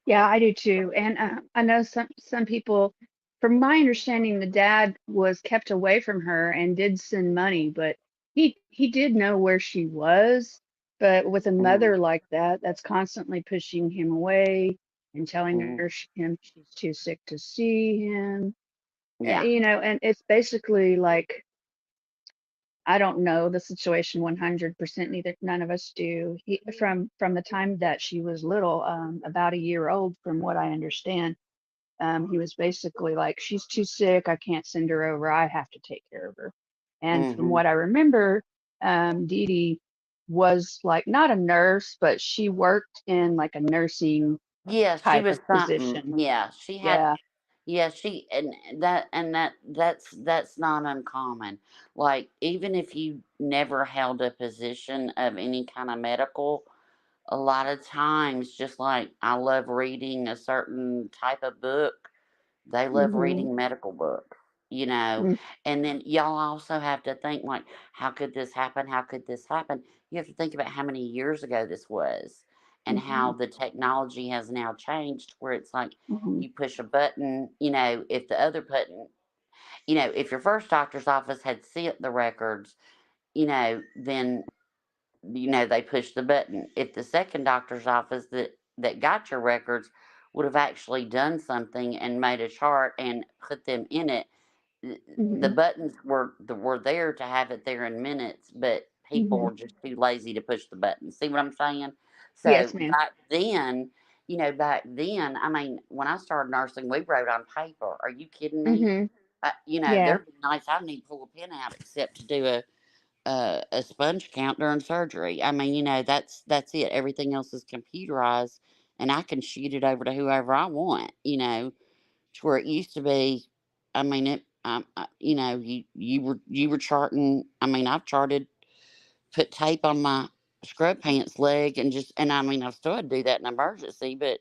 Yeah, I do too. And I know some people, from my understanding, the dad was kept away from her and did send money, but he did know where she was. But with a Mm, mother like that, that's constantly pushing him away and telling mm, her she's too sick to see him. yeah. And it's basically like, I don't know the situation 100%. None of us do. From the time that she was little, about a year old, from what I understand, he was basically like, she's too sick. I can't send her over. I have to take care of her. And from Mhm. what I remember, Dee Dee was like not a nurse, but she worked in like a nursing Yeah, she type was of something. position. Yeah, she had. Yeah. Yeah, she that's not uncommon. Like even if you never held a position of any kind of medical, a lot of times, just like I love reading a certain type of book, they love Mhm. reading medical books, you know. Mm. And then y'all also have to think like, how could this happen? How could this happen? You have to think about how many years ago this was and how Mhm. the technology has now changed where it's like Mhm. you push a button, you know, if the other button, you know, if your first doctor's office had sent the records, you know, then you know they push the button. If the second doctor's office that got your records would have actually done something and made a chart and put them in it, the Mhm. buttons were there to have it there in minutes, but people Mhm. were just too lazy to push the button. See what I'm saying? So Yes, ma'am. back then, you know, back then, I mean, when I started nursing, we wrote on paper. Are you kidding me? Mhm. You know, Yeah. there'd be nights I need to pull a pen out except to do a sponge count during surgery. I mean, you know, that's it. Everything else is computerized, and I can shoot it over to whoever I want. You know, to where it used to be. I mean, you know, you were charting. I mean, I've charted, put tape on my scrub pants leg, and I mean, I still had to do that in emergency, but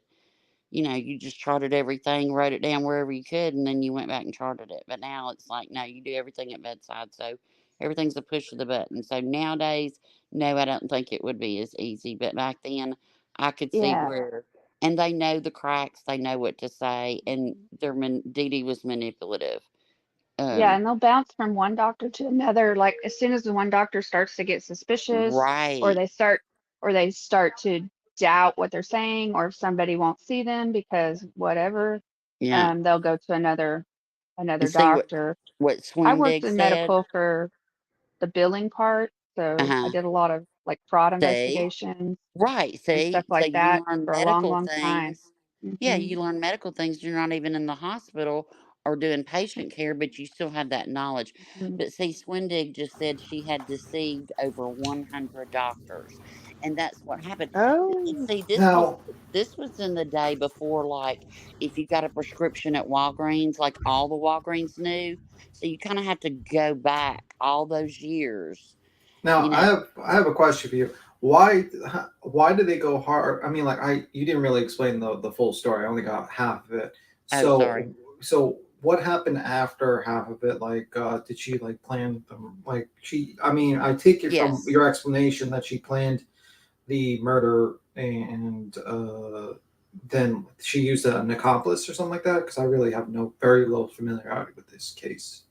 you know, you just charted everything, wrote it down wherever you could, and then you went back and charted it. But now it's like, no, you do everything at bedside. So everything's a push of the button. So nowadays, no, I don't think it would be as easy. But back then, I could see Yeah. where, and they know the cracks, they know what to say, and Dee Dee was manipulative. Yeah, Um, and they'll bounce from one doctor to another. Like as soon as the one doctor starts to get suspicious, or right. they start to doubt what they're saying, or if somebody won't see them because whatever, Yeah. they'll go to And another see doctor. what I worked Swindig in said? medical for the billing part, Uh so I huh. did a lot of like fraud See? investigations Right, and stuff see? So like you that learn for a long, medical long time. things. Yeah, Mhm. you learn medical things. You're not even in the hospital or doing patient care, but you still have that knowledge. Mhm. But see, Swindig just said she had deceived over 100 doctors, and that's what happened. And Oh. see, Now, this was in the day before, like, if you got a prescription at Walgreens, like all the Walgreens knew. So you kind of have to go back all those years, now you know. I have a question for you. Why did they go hard? I mean, like you didn't really explain the full story. I only got half of it. Oh, sorry. So what happened after half of it? Like, did she like plan them? Like she? I mean, I take it from Yes. your explanation that she planned the murder and then she used an accomplice or something like that. Because I really have very little familiarity with this case.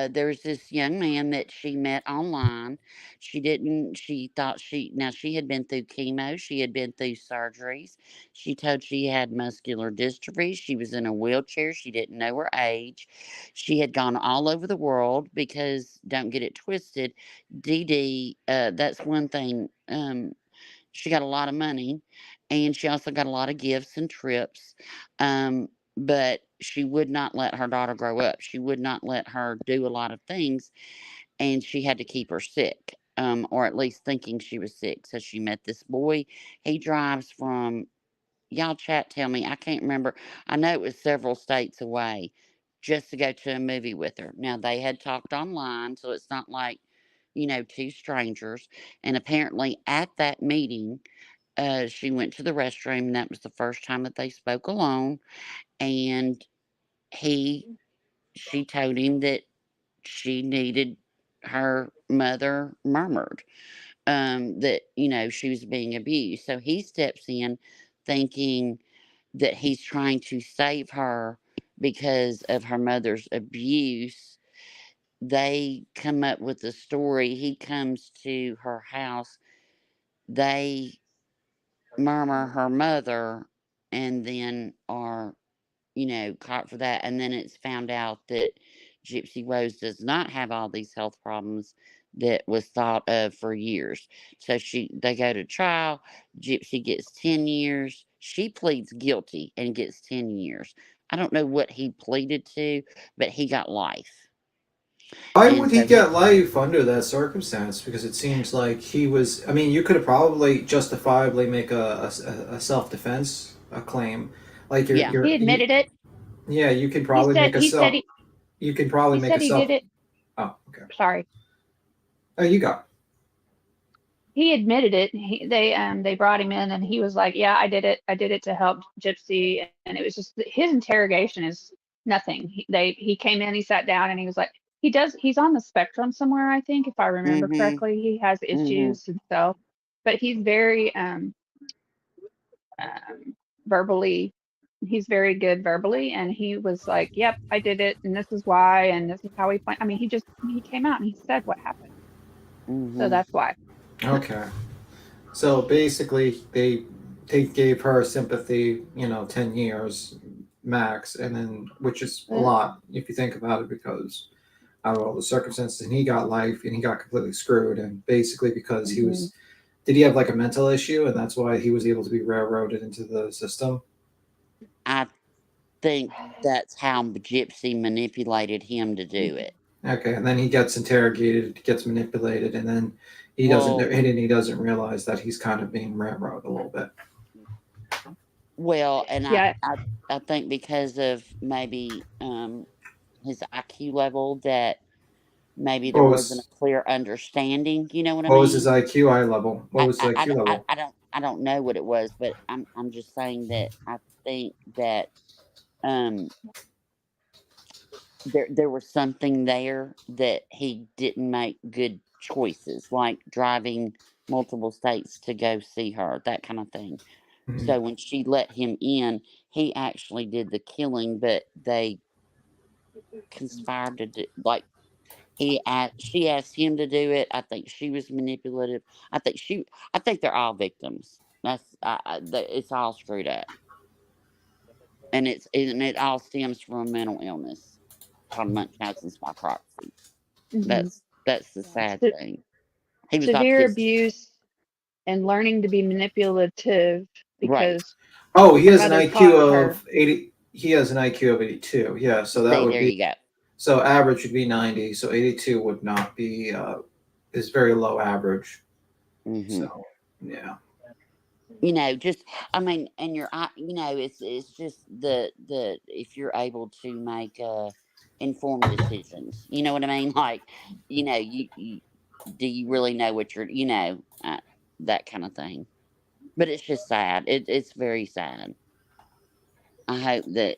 There was this young man that she met online. She thought now she had been through chemo, she had been through surgeries. She told she had muscular dystrophy. She was in a wheelchair. She didn't know her age. She had gone all over the world because don't get it twisted. Dee Dee, that's one thing. She got a lot of money and she also got a lot of gifts and trips. But she would not let her daughter grow up. She would not let her do a lot of things, and she had to keep her sick, or at least thinking she was sick. So she met this boy. He drives from, y'all chat tell me, I can't remember. I know it was several states away just to go to a movie with her. Now, they had talked online, so it's not like, you know, two strangers. And apparently, at that meeting, she went to the restroom, and that was the first time that they spoke alone. And he, she told him that she needed her mother murmured, that, you know, she was being abused. So he steps in thinking that he's trying to save her because of her mother's abuse. They come up with a story. He comes to her house. They murmur her mother and then are, you know, caught for that. And then it's found out that Gypsy Rose does not have all these health problems that was thought of for years. So they go to trial. Gypsy gets 10 years. She pleads guilty and gets 10 years. I don't know what he pleaded to, but he got life. Why And would he so he, get life under that circumstance? Because it seems like he was. I mean, you could probably justifiably make a self defense a claim, like yeah. He admitted it. yeah, you could He probably said make a he said self. he You can probably he make said a he did self. it. Oh, okay. Sorry. Oh, you got. He admitted it. They brought him in and he was like, "Yeah, I did it. I did it to help Gypsy." And it was just his interrogation is nothing. He came in, he sat down, and he was like, he's on the spectrum somewhere, I think, if I remember Mm-hmm. correctly. He has Mm-hmm. issues and so, but he's very verbally. He's very good verbally, and he was like, "Yep, I did it, and this is why, and this is how we plan." I mean, he came out and he said what happened, so Mm-hmm. that's why. Okay. So basically, they gave her sympathy, 10 years max, and then which is a lot if you think about it, because out of all the circumstances, and he got life, and he got completely screwed, and basically because he Mhm. was, did he have like a mental issue, and that's why he was able to be railroaded into the system? I think that's how Gypsy manipulated him to do it. Okay, and then he gets interrogated, gets manipulated, and then he doesn't, Well, and then he doesn't realize that he's kind of being railroaded a little bit. well, and Yeah. I think because of maybe his IQ level that maybe there What wasn't was a clear understanding. You know what I what was his mean? IQ eye level? What was his IQ level? I don't know what it was, but I'm just saying that I think that um there was something there that he didn't make good choices, like driving multiple states to go see her, that kind of thing. Mhm. So when she let him in, he actually did the killing, but they conspired to do, like she asked him to do it. I think she was manipulative. I think she I think they're all victims. It's all screwed up, and it all stems from a mental illness called Munchausen's by proxy. Mhm. That's the sad Se- thing. He was Severe autistic. abuse and learning to be manipulative Right. because Oh, he her has an mother IQ taught her. of 80. He has an IQ of 82. Yeah, so that See, would there be, you go. so average would be 90. So 82 would not be is very low average. Hmm. So yeah. Just I mean, and it's just the if you're able to make informed decisions. You know what I mean? Like, you do you really know what that kind of thing. But it's just sad. It's very sad. I hope that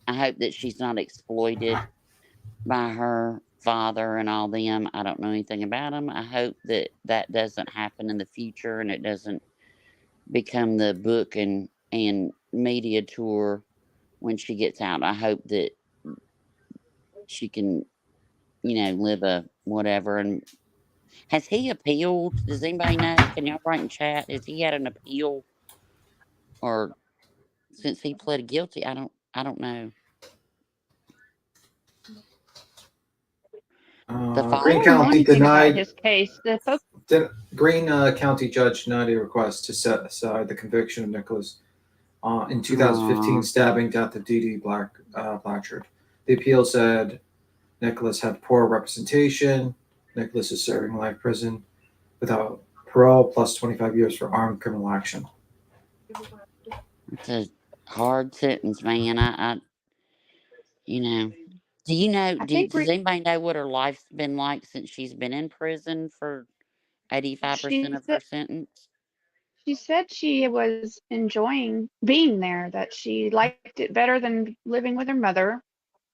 I hope that she's not exploited by her father and all them. I don't know anything about them. I hope that that doesn't happen in the future and it doesn't become the book and media tour when she gets out. I hope that she can, live a whatever. And has he appealed? Does anybody know? Can y'all write in chat? Has he had an appeal or since he pled guilty? I don't know. The I Green father don't know County anything about denied. his case. The folks. Green County judge denied a request to set aside the conviction of Nicholas in 2015 Aw. stabbing death of Dee Dee Blanchard. The appeal said Nicholas had poor representation. Nicholas is serving life prison without parole plus 25 years for armed criminal action. It's a hard sentence, man. You know. Do you know? I think Does anybody know what her life's been like since she's been in prison for 85% she of her said sentence? she said she was enjoying being there. That she liked it better than living with her mother.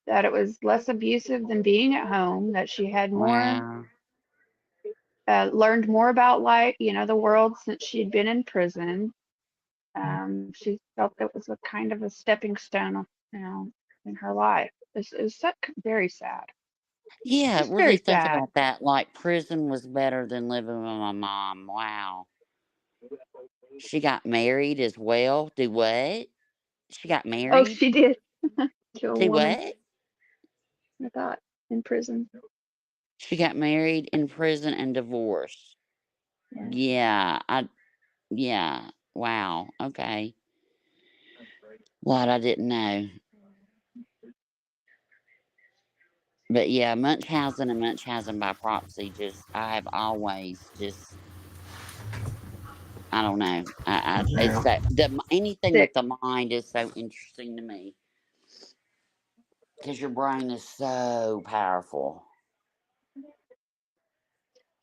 That it was less abusive than being at home. That she had more Wow. learned more about life, the world since she'd been in prison. She felt it was a kind of a stepping stone, in her life. It was very sad. Yeah, Just really very think sad. about that. Like, prison was better than living with my mom. Wow. She got married as well. Do what? She got Oh, married? she did to a To woman. what? I thought in prison. She got married in prison and divorced. Yeah. Yeah, yeah. Wow. Okay. What I didn't know. But yeah, Munchausen and Munchausen by proxy, I have always I don't know. It's Yeah. anything with the mind is so interesting to me because your brain is so powerful.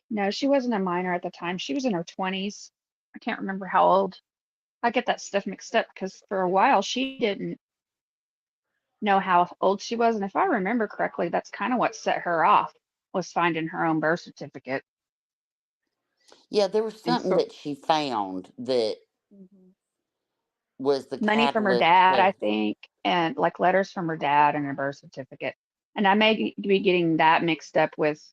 No, she wasn't a minor at the time. She was in her 20s. I can't remember how old. I get that stuff mixed up because for a while she didn't know how old she was. And if I remember correctly, that's kind of what set her off, was finding her own birth certificate. Yeah, there was And something so that she found that was the money from her catalyst dad, to. I think, and like letters from her dad and her birth certificate. And I may be getting that mixed up with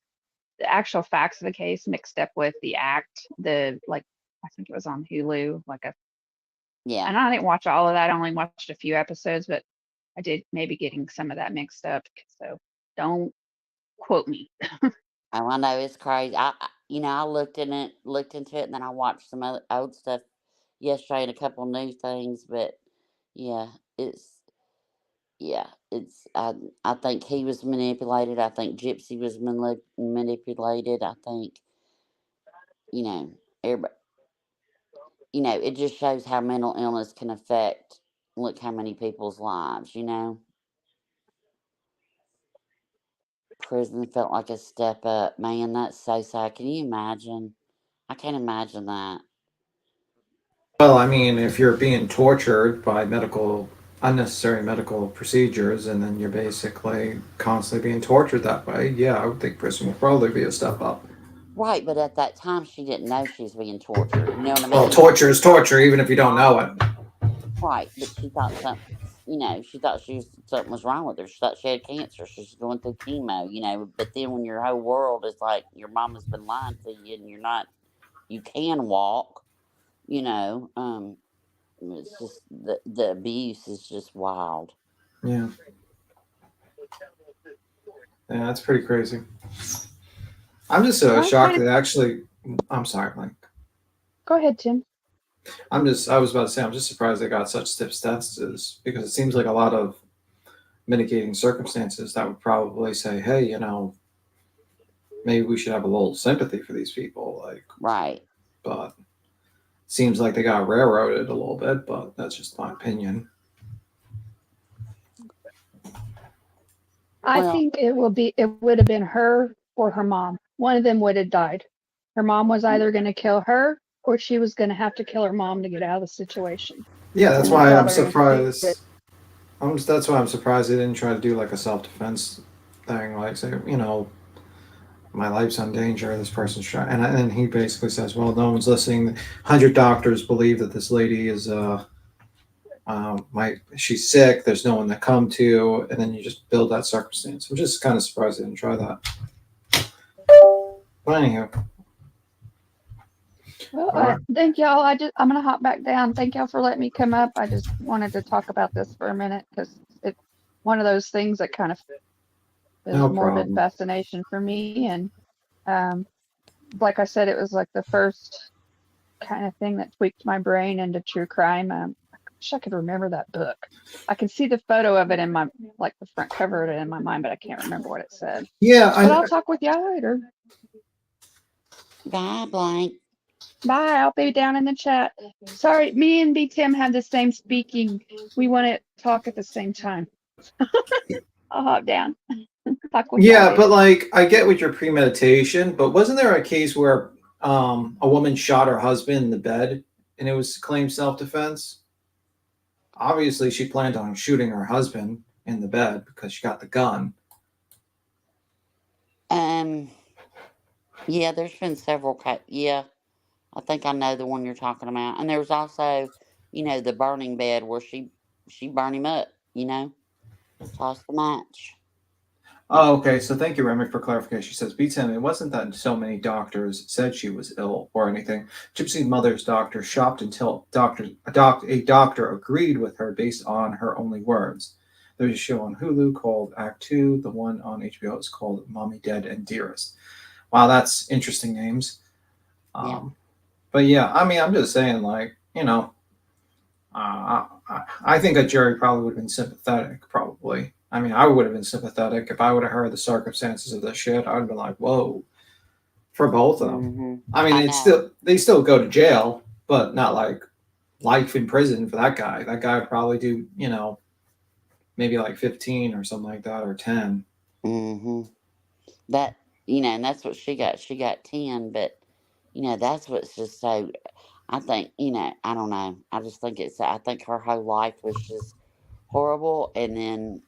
the actual facts of the case, mixed up with the act, I think it was on Hulu, Yeah. and I didn't watch all of that. I only watched a few episodes, but I did maybe getting some of that mixed up. So don't quote me. Oh, I know it's crazy. I looked into it, and then I watched some other old stuff yesterday and a couple new things. But yeah, it's it's. I think he was manipulated. I think Gypsy was manipulated. I think everybody. It just shows how mental illness can affect. Look how many people's lives. Prison felt like a step up. Man, that's so sad. Can you imagine? I can't imagine that. Well, I mean, if you're being tortured by unnecessary medical procedures, and then you're basically constantly being tortured that way, yeah, I would think prison would probably be a step up. Right, but at that time, she didn't know she was being tortured. You know what I Well, mean? torture is torture, even if you don't know it. Right, but she thought something was wrong with her. She thought she had cancer. She's going through chemo. But then when your whole world is like your mama's been lying to you, and you can walk. It's just the abuse is just wild. Yeah. Yeah, that's pretty crazy. I'm just shocked that actually. I'm sorry, Mike. Go ahead, Tim. I was about to say, I'm just surprised they got such stiff sentences, because it seems like a lot of mitigating circumstances that would probably say, hey, maybe we should have a little sympathy for these people. Right. But it seems like they got railroaded a little bit, but that's just my opinion. I think it would have been her or her mom. One of them would have died. Her mom was either going to kill her, or she was going to have to kill her mom to get out of the situation. Yeah, that's why I'm surprised. That's why I'm surprised they didn't try to do like a self-defense thing, like say, my life's in danger. This person's trying, and then he basically says, "Well, no one's listening. 100 doctors believe that this lady is she's sick. There's no one to come to," and then you just build that circumstance. I'm just kind of surprised they didn't try that. But anyhow. Well, thank y'all. I'm gonna hop back down. Thank y'all for letting me come up. I just wanted to talk about this for a minute because it's one of those things that kind of is a morbid fascination for me. And like I said, it was like the first kind of thing that tweaked my brain into true crime. I wish I could remember that book. I can see the photo of it in my the front cover of it in my mind, but I can't remember what it said. Yeah, but I'll talk with y'all later. Bye, Blank. Bye. I'll be down in the chat. Sorry, me and B Tim have the same speaking. We want to talk at the same time. I'll hop down. Talk with Yeah, but I get with your premeditation, but wasn't there a case where a woman shot her husband in the bed and it was claimed self-defense? Obviously, she planned on shooting her husband in the bed because she got the gun. Yeah, there's been several. Yeah, I think I know the one you're talking about. And there was also, the burning bed where she burned him up. Tossed the match. Oh, okay. So thank you, Remy, for clarification. She says, "BTM, it wasn't that so many doctors said she was ill or anything. Gypsy's mother's doctor shopped until a doctor agreed with her based on her only words. There's a show on Hulu called Act 2. The one on HBO is called Mommy, Dead, and Dearest." Wow, that's interesting names. Yeah. But yeah, I mean, I'm just saying, I think a jury probably would have been sympathetic, probably. I mean, I would have been sympathetic if I would have heard the circumstances of this shit. I'd been like, whoa, for both of them. Mm-hmm. I mean, they still go to jail, but not like life in prison for that guy. That guy would probably do, maybe like 15 or something like that, or 10. Mm-hmm. That, and that's what she got. She got 10, but that's what's just so. I think, I don't know. I just think I think her whole life was just horrible, and then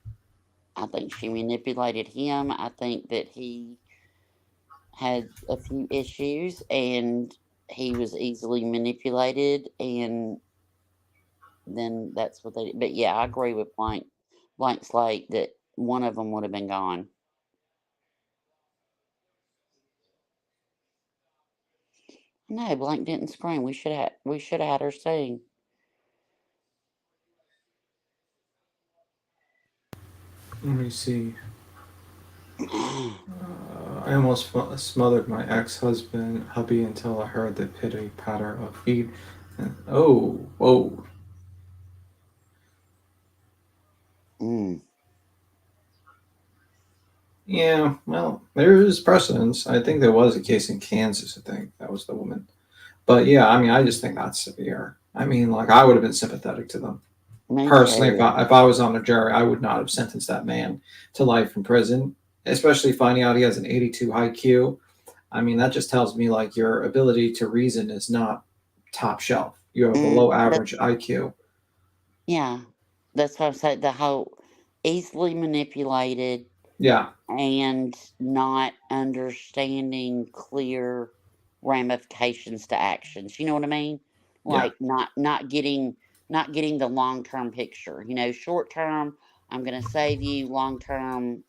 I think she manipulated him. I think that he had a few issues, and he was easily manipulated, and then that's what they did. But yeah, I agree with Blank Slate that one of them would have been gone. No, Blank didn't scream. We should have had her sing. Let me see. I almost smothered my ex-husband, hubby, until I heard the pitter patter of feet. Oh, whoa. Mm. Yeah, well, there is precedence. I think there was a case in Kansas, I think. That was the woman. But yeah, I mean, I just think that's severe. I mean, like, I would have been sympathetic to them. Me Personally, too. if I was on a jury, I would not have sentenced that man to life in prison, especially finding out he has an 82 IQ. I mean, that just tells me, like, your ability to reason is not top shelf. You have a below average IQ. Yeah, that's what I'm saying. The whole easily manipulated Yeah. and not understanding clear ramifications to actions. You know what I mean? Yeah. Like not getting the long term picture. Short term, I'm gonna save you. Long term,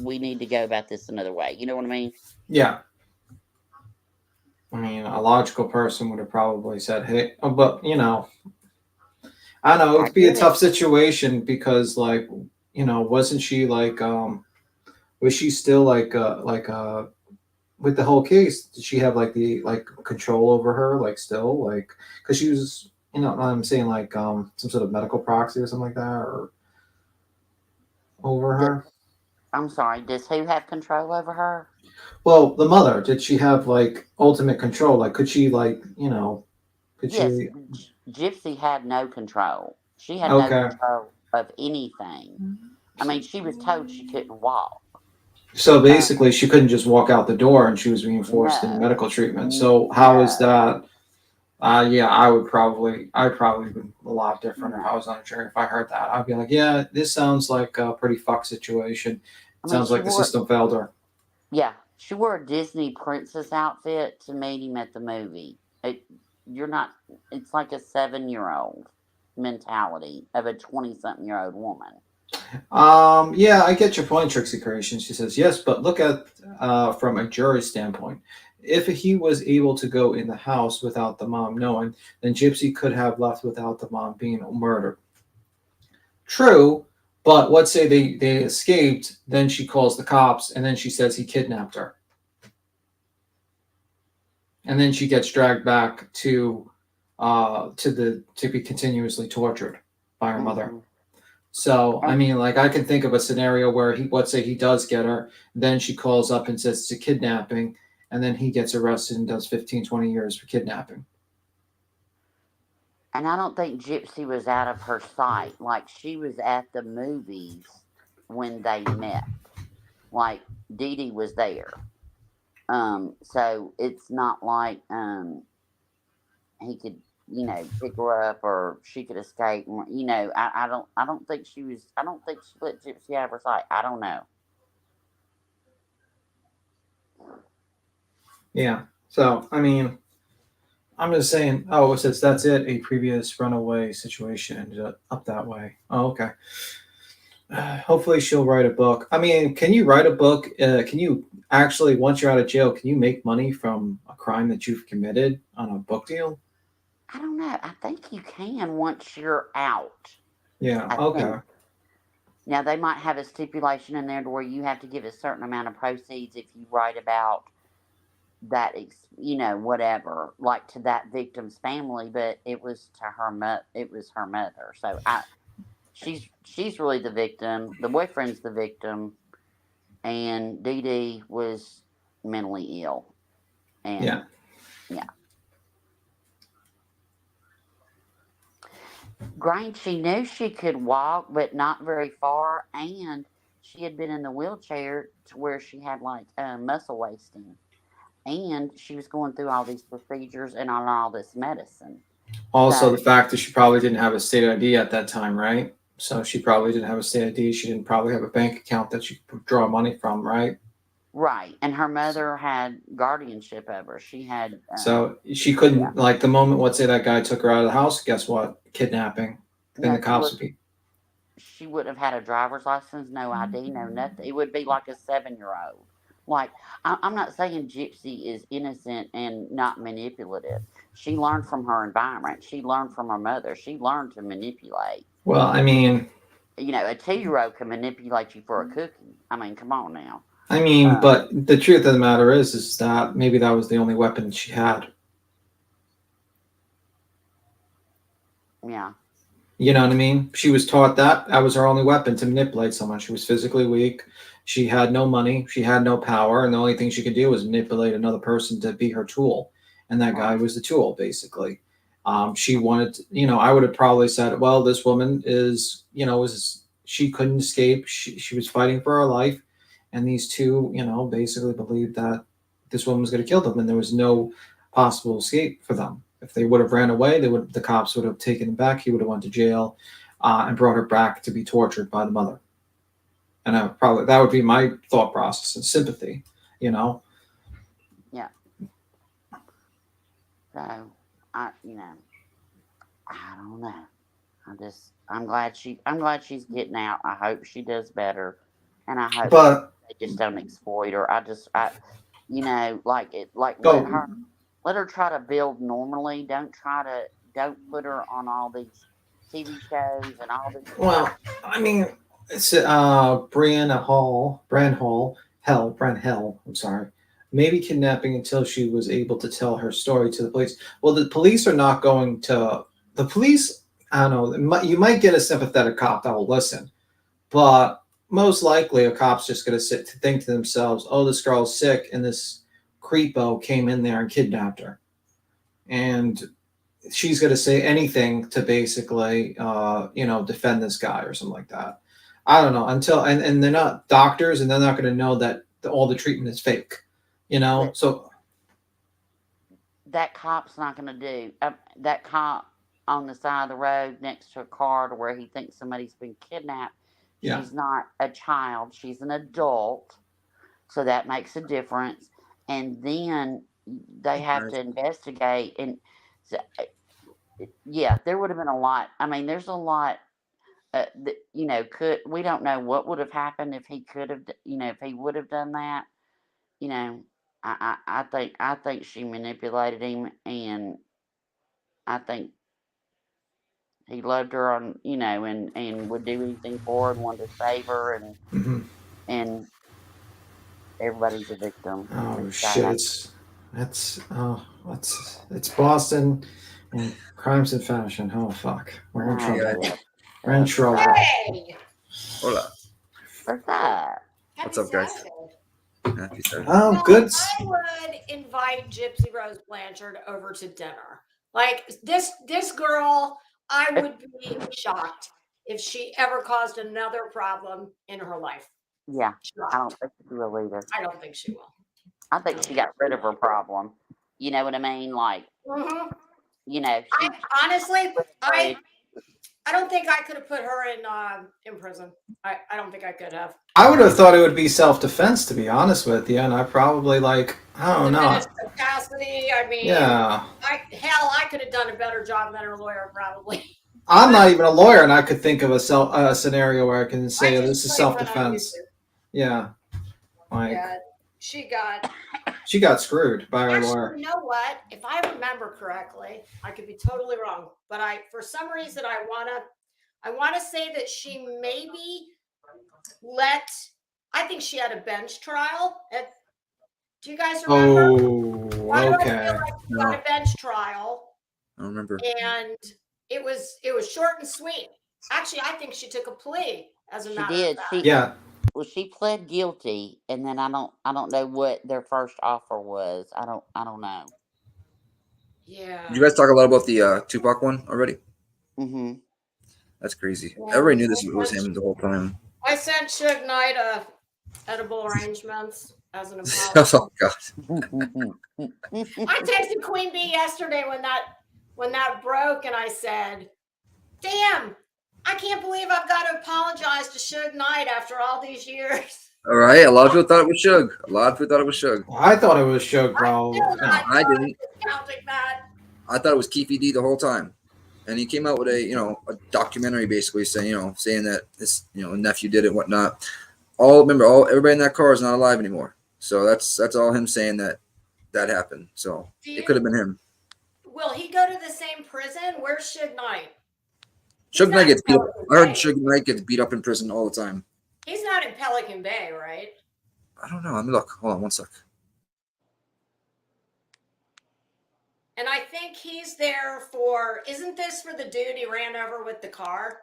we need to go about this another way. You know what I mean? Yeah. I mean, a logical person would have probably said, "Hey," but I don't know. It I could be a get it. tough situation because, like, wasn't she like, was she still with the whole case? Did she have like the control over her, like still, like, because she was, I'm saying like some sort of medical proxy or something like that, or over her. I'm sorry. Does who have control over her? Well, the mother, did she have like ultimate control? Like, could she could Yes, she? Gypsy had no control. She had no Okay. control of anything. I mean, she was told she couldn't walk. So basically, she couldn't just walk out the door, and she was being forced into No, medical treatment. So how is no, that? Yeah, I'd probably been a lot different if I was on a jury. If I heard that, I'd be like, yeah, this sounds like a pretty fucked situation. I It mean, sounds like the system failed her. she wore a Disney princess outfit to meet him at the movie. You're not. It's like a 7-year-old mentality of a 20-something-year-old woman. Yeah, I get your point, Trixie Creation. She says, yes, but look at from a jury standpoint. If he was able to go in the house without the mom knowing, then Gypsy could have left without the mom being murdered. True, but let's say they escaped, then she calls the cops, and then she says he kidnapped her. And then she gets dragged back to be continuously tortured by her mother. So, I mean, like, I can think of a scenario where let's say he does get her, then she calls up and says it's a kidnapping, and then he gets arrested and does 15, 20 years for kidnapping. And I don't think Gypsy was out of her sight. Like, she was at the movies when they met. Like, Dee Dee was there. So it's not like he could, pick her up or she could escape. I don't think she let Gypsy out of her sight. I don't know. Yeah. So, I mean, I'm just saying, it says that's it. A previous runaway situation ended up that way. Oh, okay. Hopefully she'll write a book. I mean, can you write a book? Can you actually, once you're out of jail, can you make money from a crime that you've committed on a book deal? I don't know. I think you can once you're out. Yeah. Okay. Think. Now, they might have a stipulation in there to where you have to give a certain amount of proceeds if you write about that, whatever, like to that victim's family, but it was to her it was her mother. So she's really the victim. The boyfriend's the victim, and Dee Dee was mentally ill. And Yeah. yeah. Grind, she knew she could walk, but not very far, and she had been in the wheelchair to where she had like muscle wasting, and she was going through all these procedures and on all this medicine. Also, So the fact that she probably didn't have a state ID at that time, right? So she probably didn't have a state ID. She didn't probably have a bank account that she could draw money from, right? right, and her mother had guardianship of her. She had So she couldn't, yeah. like, the moment, let's say that guy took her out of the house, guess what? Kidnapping. Then No, the cops would be. she wouldn't have had a driver's license, no ID, no nothing. It would be like a 7-year-old. Like, I'm not saying Gypsy is innocent and not manipulative. She learned from her environment. She learned from her mother. She learned to manipulate. Well, I mean, You know, a 2-year-old can manipulate you for a cookie. I mean, come on now. but the truth of the matter is that maybe that was the only weapon she had. Yeah. You know what I mean? She was taught that was her only weapon to manipulate someone. She was physically weak. She had no money. She had no power. And the only thing she could do was manipulate another person to be her tool. And that guy was the tool, basically. She wanted to, I would have probably said, well, this woman is, she couldn't escape. She was fighting for her life. And these two, basically believed that this woman was going to kill them. And there was no possible escape for them. If they would have ran away, the cops would have taken him back. He would have went to jail and brought her back to be tortured by the mother. And that would be my thought process and sympathy, Yeah. So I don't know. I'm glad she's getting out. I hope she does better, and I hope they just don't exploit her. Let her try to build normally. Don't put her on all these TV shows and all these. Well, I mean, it's Brand Hell. I'm sorry. Maybe kidnapping until she was able to tell her story to the police. Well, the police are not going to. The police, I don't know. You might get a sympathetic cop that will listen, but most likely a cop's just going to think to themselves, "Oh, this girl's sick, and this creepo came in there and kidnapped her," and she's going to say anything to basically, defend this guy or something like that. I don't know and they're not doctors and they're not going to know that all the treatment is fake, so. That cop's not going to do that cop on the side of the road next to a car to where he thinks somebody's been kidnapped. Yeah. She's not a child. She's an adult. So that makes a difference. And then they have to investigate. And there would have been a lot. I mean, there's a lot, we don't know what would have happened if he could have, if he would have done that. I think she manipulated him, and I think he loved her and would do anything for her and wanted to save her, and everybody's a victim. Oh shit! It's Boston and crimes and fashion. Oh fuck! We're in trouble. We're in trouble. Hey! Hola. What's up? What's up, guys? Happy Saturday. Oh, good. I would invite Gypsy Rose Blanchard over to dinner. Like this girl, I would be shocked if she ever caused another problem in her life. Yeah, I don't think she will either. I don't think she will. I think she got rid of her problem. You know what I mean? Like, I don't think I could have put her in prison. I don't think I could have. I would have thought it would be self-defense, to be honest with you, and I probably I don't know. Capacity. I mean, yeah. I could have done a better job than her lawyer, probably. I'm not even a lawyer, and I could think of a scenario where I can say this is self-defense. Yeah, she got screwed by her lawyer. You know what? If I remember correctly, I could be totally wrong, but for some reason I wanna say that she maybe I think she had a bench trial. Do you guys remember? Oh, okay. I feel like she got a bench trial. I don't remember. And it was short and sweet. Actually, I think she took a plea. As a She matter did. of fact. Yeah. Well, she pled guilty, and then I don't know what their first offer was. I don't know. Yeah. Did you guys talk a lot about the Tupac one already? Mm-hmm. That's crazy. Yeah, Everybody knew this was him the whole time. I sent Suge Knight edible arrangements as an apology. Oh God. I texted Queen Bee yesterday when that broke, and I said, "Damn, I can't believe I've got to apologize to Suge Knight after all these years." All right. A lot of people thought it was Suge. A lot of people thought it was Suge. I thought it was Suge, bro. I didn't. Counting that. I thought it was Keefy D the whole time. And he came out with a documentary basically saying that this nephew did it and whatnot. Everybody in that car is not alive anymore. So that's all him saying that happened. So it could have been him. Will he go to the same prison? Where's Suge Knight? Suge Knight gets beat up. I heard Suge Knight gets beat up in prison all the time. He's not in Pelican Bay, right? I don't know. Let me look. Hold on one sec. And I think he's there for, isn't this for the dude he ran over with the car?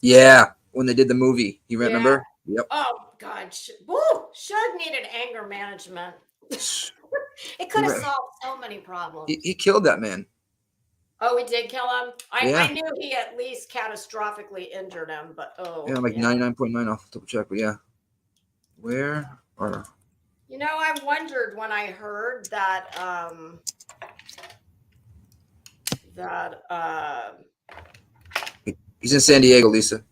Yeah, when they did the movie, you remember? Yep. Oh God, woo! Suge needed anger management. It could have Right. solved so many problems. He killed that man. Oh, he did kill him. I Yeah. knew he at least catastrophically injured him, but Yeah, like 99.9. I'll double check, but yeah. Where are? You know, I wondered when I heard that He's in San Diego, Lisa.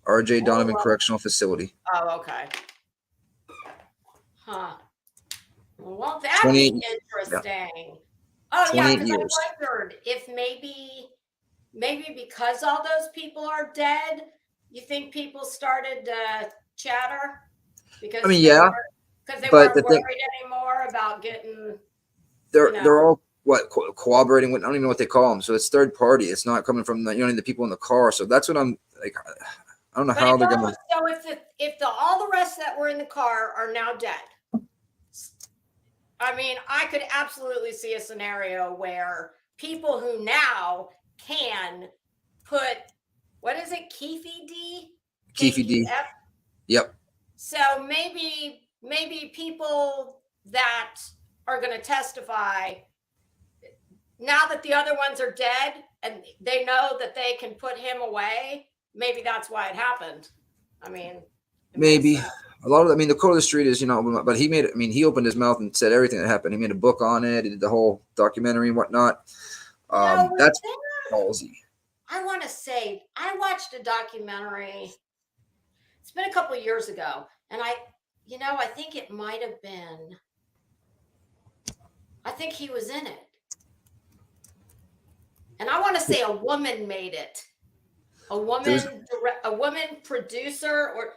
R.J. Donovan Correctional Facility. Oh, okay. Huh. Well, that'd be 28 interesting. Oh, yeah, 28 because years. I wondered if maybe because all those people are dead, you think people started to chatter? Because I mean, yeah, because they but weren't the thing- worried anymore about getting. They're all cooperating with. I don't even know what they call them. So it's third party. It's not coming from the people in the car. So that's what I'm like. I don't know how they're gonna. So if all the rest that were in the car are now dead, I mean, I could absolutely see a scenario where people who now can put, what is it, Keefy D? Keefy D. KEF? Yep. So maybe people that are going to testify now that the other ones are dead and they know that they can put him away. Maybe that's why it happened. I mean, Maybe a lot of. I mean, the code of the street is but he made it. I mean, he opened his mouth and said everything that happened. He made a book on it. He did the whole documentary and whatnot. That's ballsy. I want to say I watched a documentary. It's been a couple of years ago, and I think it might have been. I think he was in it, and I want to say a woman made it. A woman producer, or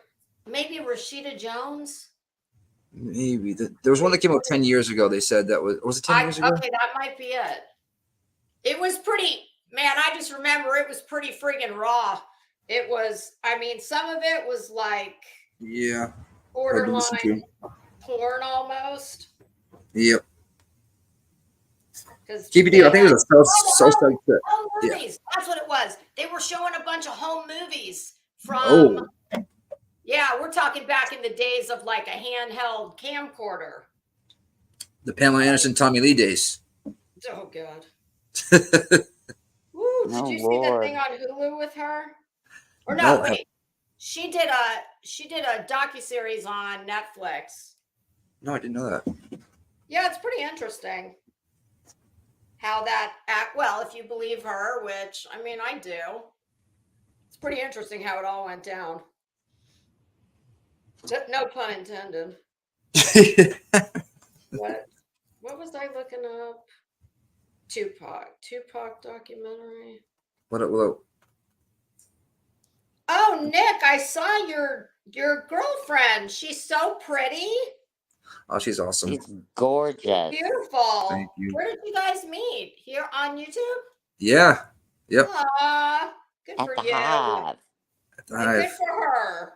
maybe Rashida Jones. Maybe there was one that came out 10 years ago. They said that was it 10 years ago? Okay, that might be it. It was pretty, man. I just remember it was pretty friggin' raw. It was. I mean, some of it was like Yeah. borderline porn almost. Yep. KPD, I think it was a Southside clip. Home Yeah. movies. That's what it was. They were showing a bunch of home movies from. Oh. Yeah, we're talking back in the days of like a handheld camcorder. The Pamela Anderson, Tommy Lee days. Oh God. Woo, did you see that Lord. thing on Hulu with her? Or No, no, wait. She did a docuseries on Netflix. No, I didn't know that. Yeah, it's pretty interesting. How that well, if you believe her, which I mean I do. It's pretty interesting how it all went down. No pun intended. What was I looking up? Tupac documentary. What? Oh, Nick, I saw your girlfriend. She's so pretty. Oh, she's awesome. She's gorgeous. Beautiful. Thank you. Where did you guys meet? Here on YouTube? Yeah. Yep. Aw, good At for the you. Hive. And good for her.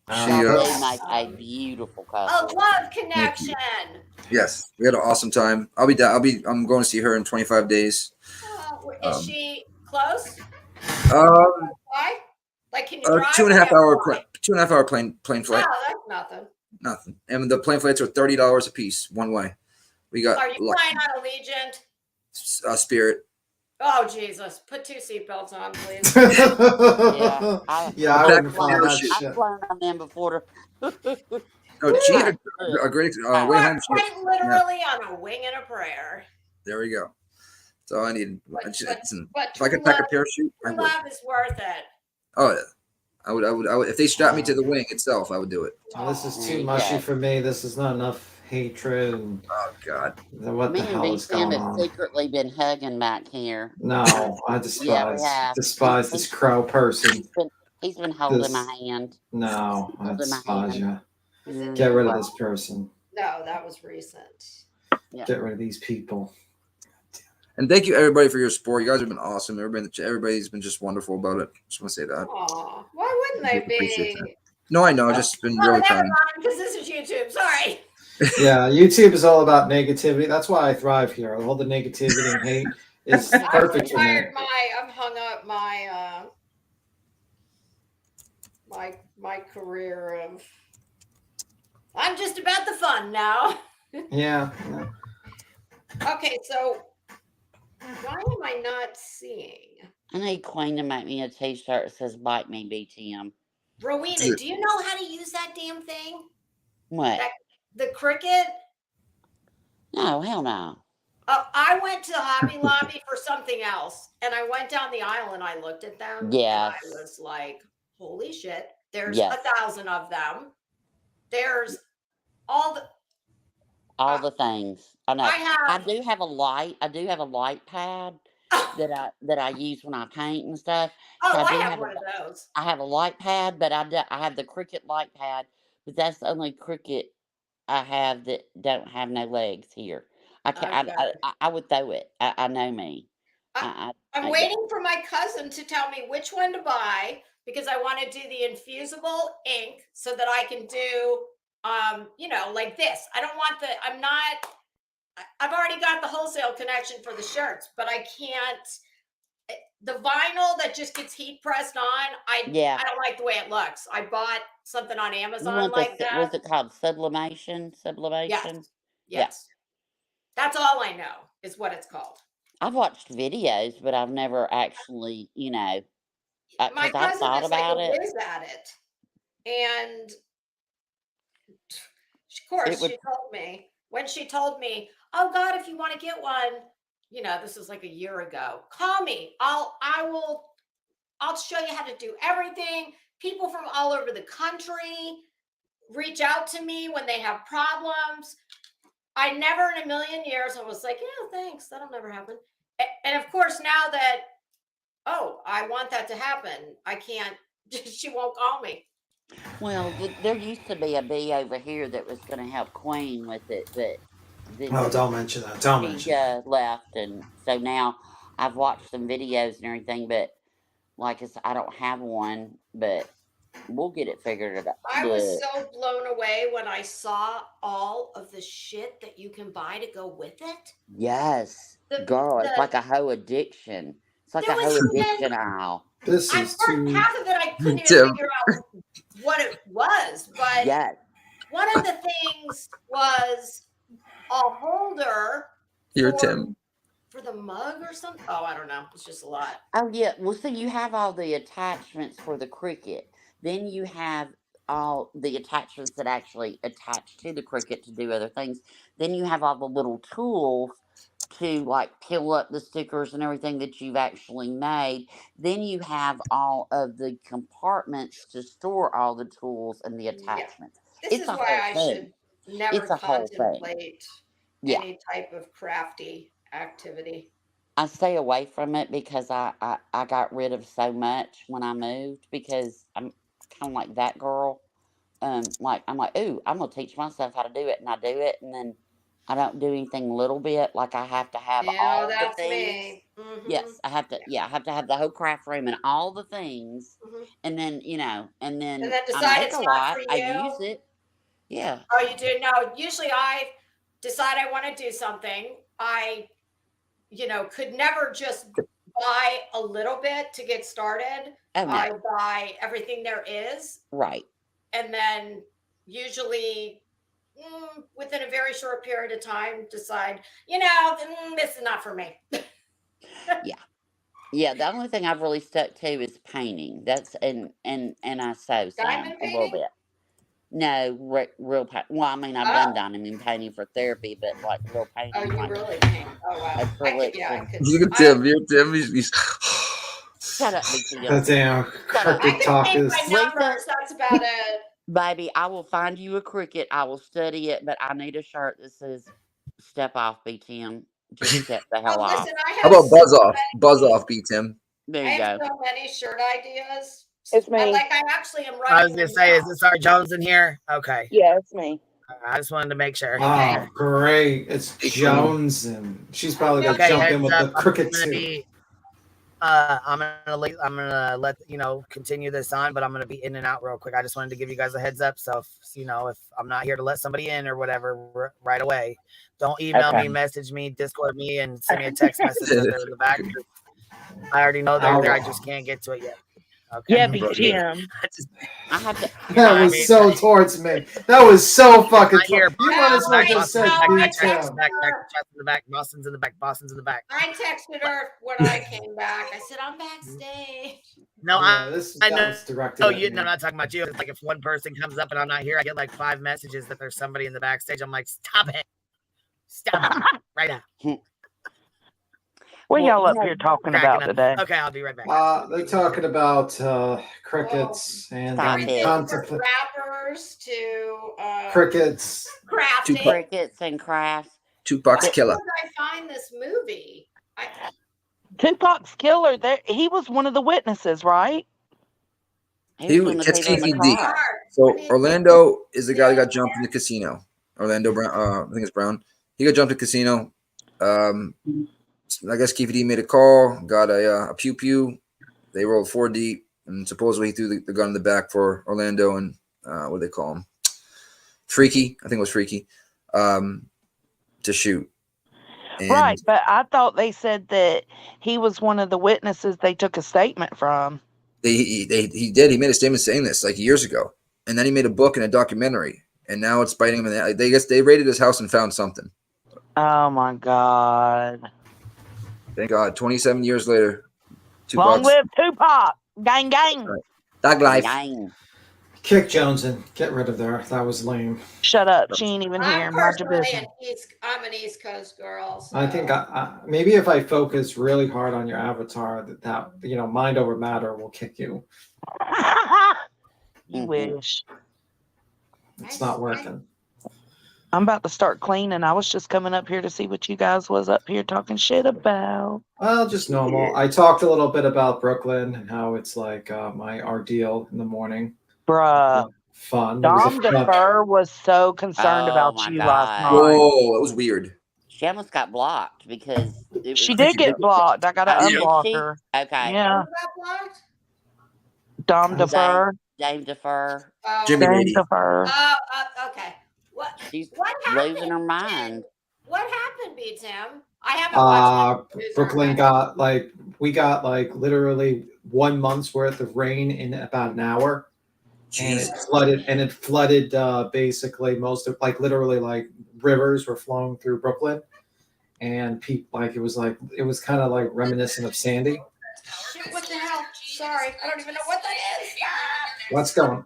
She, They make a beautiful A couple. love connection. yes, we had an awesome time. I'm going to see her in 25 days. Is she Close? Um, Why? Like, can you drive? 2.5 or hour fly? 2.5 hour plane flight. Oh, that's nothing. Nothing. And the plane flights are $30 a piece one way. We got Are you flying on Allegiant? Spirit. Oh, Jesus. Put 2 seatbelts on, please. Yeah, I wouldn't fly that Parachute. shit. I've flown on them before. Oh, she had a great way home. Quite literally on a wing and a prayer. There we go. That's all I needed. But If I could pack a parachute, I true would. love is worth it. Oh yeah, I would. If they strapped me to the wing itself, I would do it. Oh, this is too mushy for me. This is not enough hatred. And oh God. What Me the and hell is BTM going have on? secretly been hugging back here. No, I Yeah, we have. despise this crow person. He's been holding This- my hand. No, I Holding my despise hand. you. Get rid of this person. No, that was recent. Yeah. Get rid of these people. And thank you everybody for your support. You guys have been awesome. Everybody's been just wonderful about it. Just want to say that. Aw, why wouldn't they Appreciate that. be? No, I know. I've just been really Never kind. mind, because this is YouTube. Sorry. Yeah, YouTube is all about negativity. That's why I thrive here. All the negativity and hate is perfect for me. I've hung up my career of. I'm just about the fun now. Yeah. Okay, so why am I not seeing? I need Queen to make me a t-shirt that says "Bite Me, BTM." Rowena, do you know how to use that damn thing? What? The Cricut? No, hell no. I went to Hobby Lobby for something else, and I went down the aisle and I looked at them. Yes. And I was like, holy shit, there's Yes. 1,000 of them. There's all the things. I know. I I do have a light. I do have a light pad that I use when I paint and stuff. Oh, So I do have one of those. I have a light pad, but I have the Cricut light pad, but that's the only Cricut I have that don't have no legs here. I can't. Okay. I would throw it. I know me. I'm waiting for my cousin to tell me which one to buy because I want to do the infusible ink so that I can do, like this. I don't want I've already got the wholesale connection for the shirts, but I can't. The vinyl that just gets heat pressed on, I don't like the way it looks. I bought something on Amazon like that. What's it called? Sublimation? Yes. Yeah. That's all I know is what it's called. I've watched videos, but I've never actually, My because I cousin thought is like about a it. whiz at it. And of course, she told me, when she told me, oh God, if you want to get one, this was like a year ago, call me. I'll show you how to do everything. People from all over the country reach out to me when they have problems. I never in a million years, I was like, yeah, thanks. That'll never happen. And of course, now that, I want that to happen, I can't, she won't call me. Well, there used to be a bee over here that was going to help Queen with it, but Oh, don't mention that. Don't mention she left, and so now I've watched some videos and everything, but like I said, I don't have one, but we'll get it figured out. I was so blown away when I saw all of the shit that you can buy to go with it. Yes, girl, it's like a hoe addiction. It's like a hoe addiction aisle. This is half of it I couldn't even figure out what it was, but one of the things was a holder for the mug or something. Oh, I don't know. It's just a lot. Oh yeah. Well, so you have all the attachments for the Cricut. Then you have all the attachments that actually attach to the Cricut to do other things. Then you have all the little tools to like peel up the stickers and everything that you've actually made. Then you have all of the compartments to store all the tools and the attachments. This is why I should never contemplate any type of crafty activity. I stay away from it because I got rid of so much when I moved because I'm kind of like that girl. I'm like, ooh, I'm gonna teach myself how to do it, and I do it, and then I don't do anything a little bit. Like I have to have all the things. Me. Mm-hmm. Yes, I have to. Yeah, I have to have the whole craft room and all the things, and then and then decide I make it's a not lot. for you. I use it. Yeah. Oh, you do? No, usually I decide I want to do something. I, could never just buy a little bit to get started. Oh, no. I buy everything there is, Right. and then usually within a very short period of time decide, this is not for me. Yeah. Yeah, the only thing I've really stuck to is painting. That's and I sew some Diamond a little painting? bit. No, real paint. Well, I mean, I've done diamond painting for therapy, but like real Oh, painting, you like really paint. Oh wow. I could, acrylics yeah, I and. could. Look at Tim. You're Tim. He's Shut up, BTM. The damn Shut up. I cricket can talk paint is. my numbers. That's about it. Baby, I will find you a cricket. I will study it, but I need a shirt that says "Step off, BTM." Just step the hell off. Listen, I How have about buzz off? Buzz off, beat Tim. There I you have go. so many shirt ideas. It's me. I actually am I writing was gonna them say, down. is this our Jones in here? Okay. Yeah, it's me. I just wanted to make sure. Oh, great. It's Jones, and she's probably going to Okay, jump heads in with up. the cricket I'm gonna too. be. I'm gonna let continue this on, but I'm gonna be in and out real quick. I just wanted to give you guys a heads up. So if I'm not here to let somebody in or whatever right away, don't email me, message me, Discord me, and send me a text message that they're in the back. I already know they're there. I just can't get to it yet. Okay. Yeah, BTM. I have to. That was so towards me. That was so fucking. Here, You might as well just said Boston's BTM. in the back. Boston's in the back. Boston's in the back. I texted her when I came back. I said, I'm backstage. No, Yeah, I know. was directed Oh, at me. I'm not talking about you. It's like if one person comes up and I'm not here, I get like 5 messages that there's somebody in the backstage. I'm like, stop it. Stop it right now. What y'all up here talking about today? Okay, I'll be right back. They're talking about crickets and From rappers to crickets. crafting. Crickets and crafts. Tupac's killer. Where did I find this movie? Tupac's killer. There, he was one of the witnesses, right? He gets KVD. So Orlando is the guy that got jumped in the casino. Orlando Brown, I think it's Brown. He got jumped in the casino. I guess KVD made a call, got a pew pew. They rolled 4 deep, and supposedly he threw the gun in the back for Orlando and what do they call him? Freaky. I think it was Freaky. To shoot. And right, but I thought they said that he was one of the witnesses they took a statement from. he did. He made a statement saying this like years ago, and then he made a book and a documentary, and now it's biting him in the. They raided his house and found something. Oh my God! Thank God. 27 years later. Long live Tupac! Gang gang! Right. Thug life. Gang. Kick Jones and get rid of her. That was lame. Shut up. She ain't even here. Mind your business. I'm an East Coast girl. So. I think maybe if I focus really hard on your avatar, that mind over matter will kick you. You wish. It's not working. I'm about to start cleaning. I was just coming up here to see what you guys was up here talking shit about. Well, just normal. I talked a little bit about Brooklyn and how it's like my ordeal in the morning. Bruh. Fun. Dom DeFur was so concerned about you last night. Whoa, that was weird. She almost got blocked because she did get blocked. I gotta unblock her. Okay. Yeah. Dom DeFur. Dame DeFur. Dame DeFur. Okay. She's what happened? losing her mind. What happened, B-Tim? I haven't watched Brooklyn we got literally 1 month's worth of rain in about an hour. Jesus. And it flooded basically most of literally rivers were flowing through Brooklyn, and people it was kind of like reminiscent of Sandy. Shit, what the hell? Sorry, I don't even know what that is. What's going?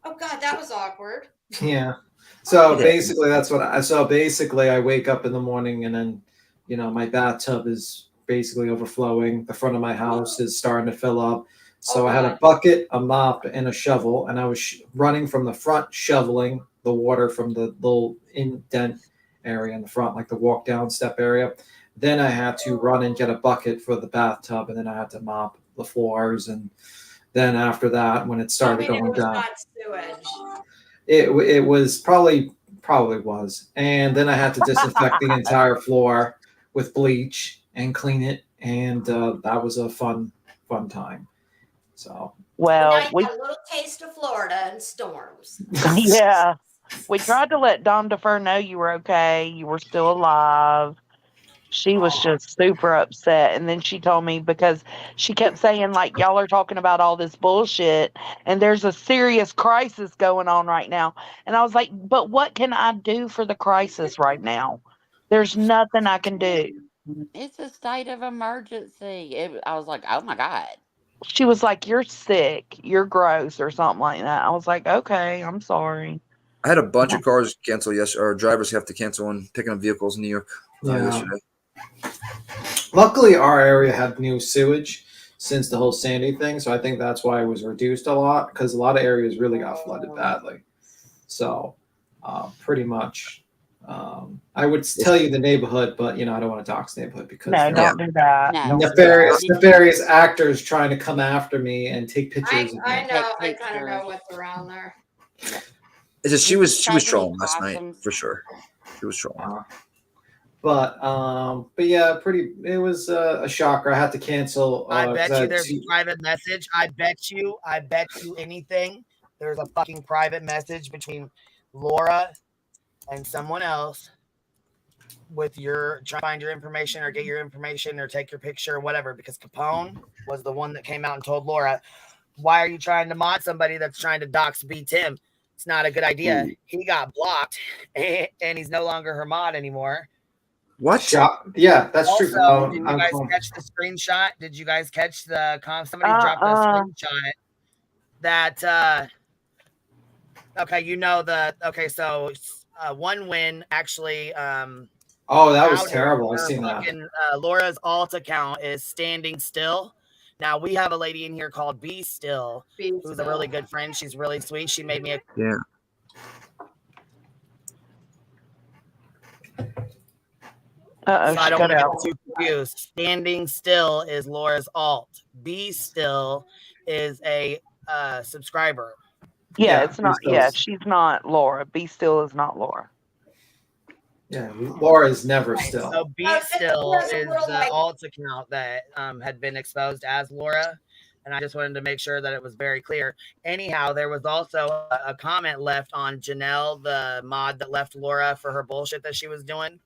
Oh God, that was awkward. Yeah. So basically I wake up in the morning and then my bathtub is basically overflowing. The front of my house is starting to fill up. So I had a bucket, a mop, and a shovel, and I was running from the front, shoveling the water from the little indent area in the front, like the walk down step area. Then I had to run and get a bucket for the bathtub, and then I had to mop the floors. And then after that, when it started going down, not sewage. it was probably was. And then I had to disinfect the entire floor with bleach and clean it, and that was a fun time. So now you got a little taste of Florida and storms. Yeah, we tried to let Dom DeFur know you were okay, you were still alive. She was just super upset. And then she told me because she kept saying, like, y'all are talking about all this bullshit and there's a serious crisis going on right now. And I was like, but what can I do for the crisis right now? There's nothing I can do. It's a state of emergency. I was like, oh my God. She was like, you're sick. You're gross or something like that. I was like, okay, I'm sorry. I had a bunch of cars cancel yesterday, or drivers have to cancel when picking up vehicles in New York yesterday. Luckily, our area had new sewage since the whole Sandy thing, so I think that's why it was reduced a lot because a lot of areas really got flooded badly. So, pretty much, I would tell you the neighborhood, but I don't want to dox the neighborhood because No, don't do that. No. nefarious actors trying to come after me and take pictures. of me. I know. I kind of know what's around there. It's just she was so many trolling last night possums. for sure. She was trolling. But yeah, it was a shocker. I had to cancel. I bet you had there's two- a private message. I bet you anything. There's a fucking private message between Laura and someone else with your trying to find your information or get your information or take your picture or whatever, because Capone was the one that came out and told Laura, why are you trying to mod somebody that's trying to dox B Tim? It's not a good idea. He got blocked and he's no longer her mod anymore. What? Yeah, that's also, true. Did you guys catch the screenshot? Did you guys catch the somebody dropped a screenshot that okay, so One Win actually oh, that was terrible. I seen that. Laura's alt account is standing still. Now we have a lady in here called Be Still, who's a really good friend. She's really sweet. She made me a So I don't want to get too confused. Standing Still is Laura's alt. Be Still is a subscriber. Yeah, it's not. Yeah, she's not Laura. Be Still is not Laura. Yeah, Laura is never still. So Be Still is the alt account that had been exposed as Laura. And I just wanted to make sure that it was very clear. Anyhow, there was also a comment left on Janelle, the mod that left Laura for her bullshit that she was doing.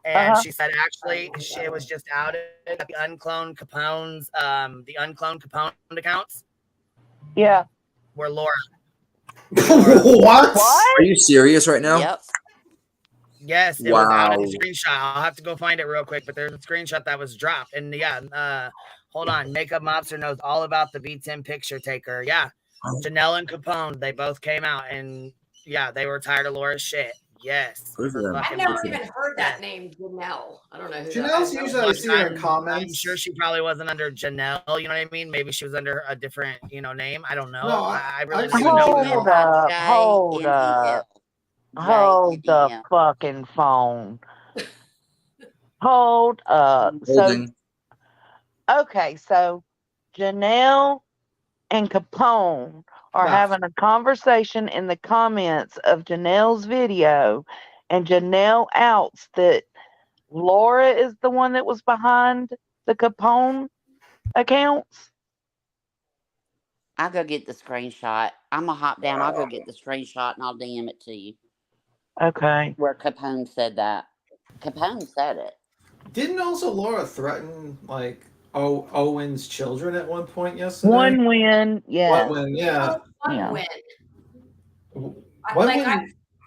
And she said, actually, it was just outed the uncloned Capone's, the uncloned Capone accounts. Yeah. Were Laura. What? Are you serious right now? Yep. Yes, it was out of the screenshot. I'll have to go find it real quick, but there's a screenshot that was dropped. And yeah, hold on. Makeup Mobster knows all about the B10 picture taker. Yeah. Janelle and Capone, they both came out and yeah, they were tired of Laura's shit. Yes. I've never even heard that name, Janelle. I don't know who Janelle's that is. usually I see her in comments. I'm sure she probably wasn't under Janelle, you know what I mean? Maybe she was under a different, name. I don't know. No, I really don't even know. Hold up. Hold the fucking phone. Hold up. Holding. Okay, so Janelle and Capone are having a conversation in the comments of Janelle's video, and Janelle outs that Laura is the one that was behind the Capone accounts. I'll go get the screenshot. I'm going to hop down. I'll go get the screenshot and I'll DM it to you. Okay. Where Capone said that. Capone said it. Didn't also Laura threaten like Owen's children at one point yesterday? One Win, yeah. One Win, yeah. One Win. I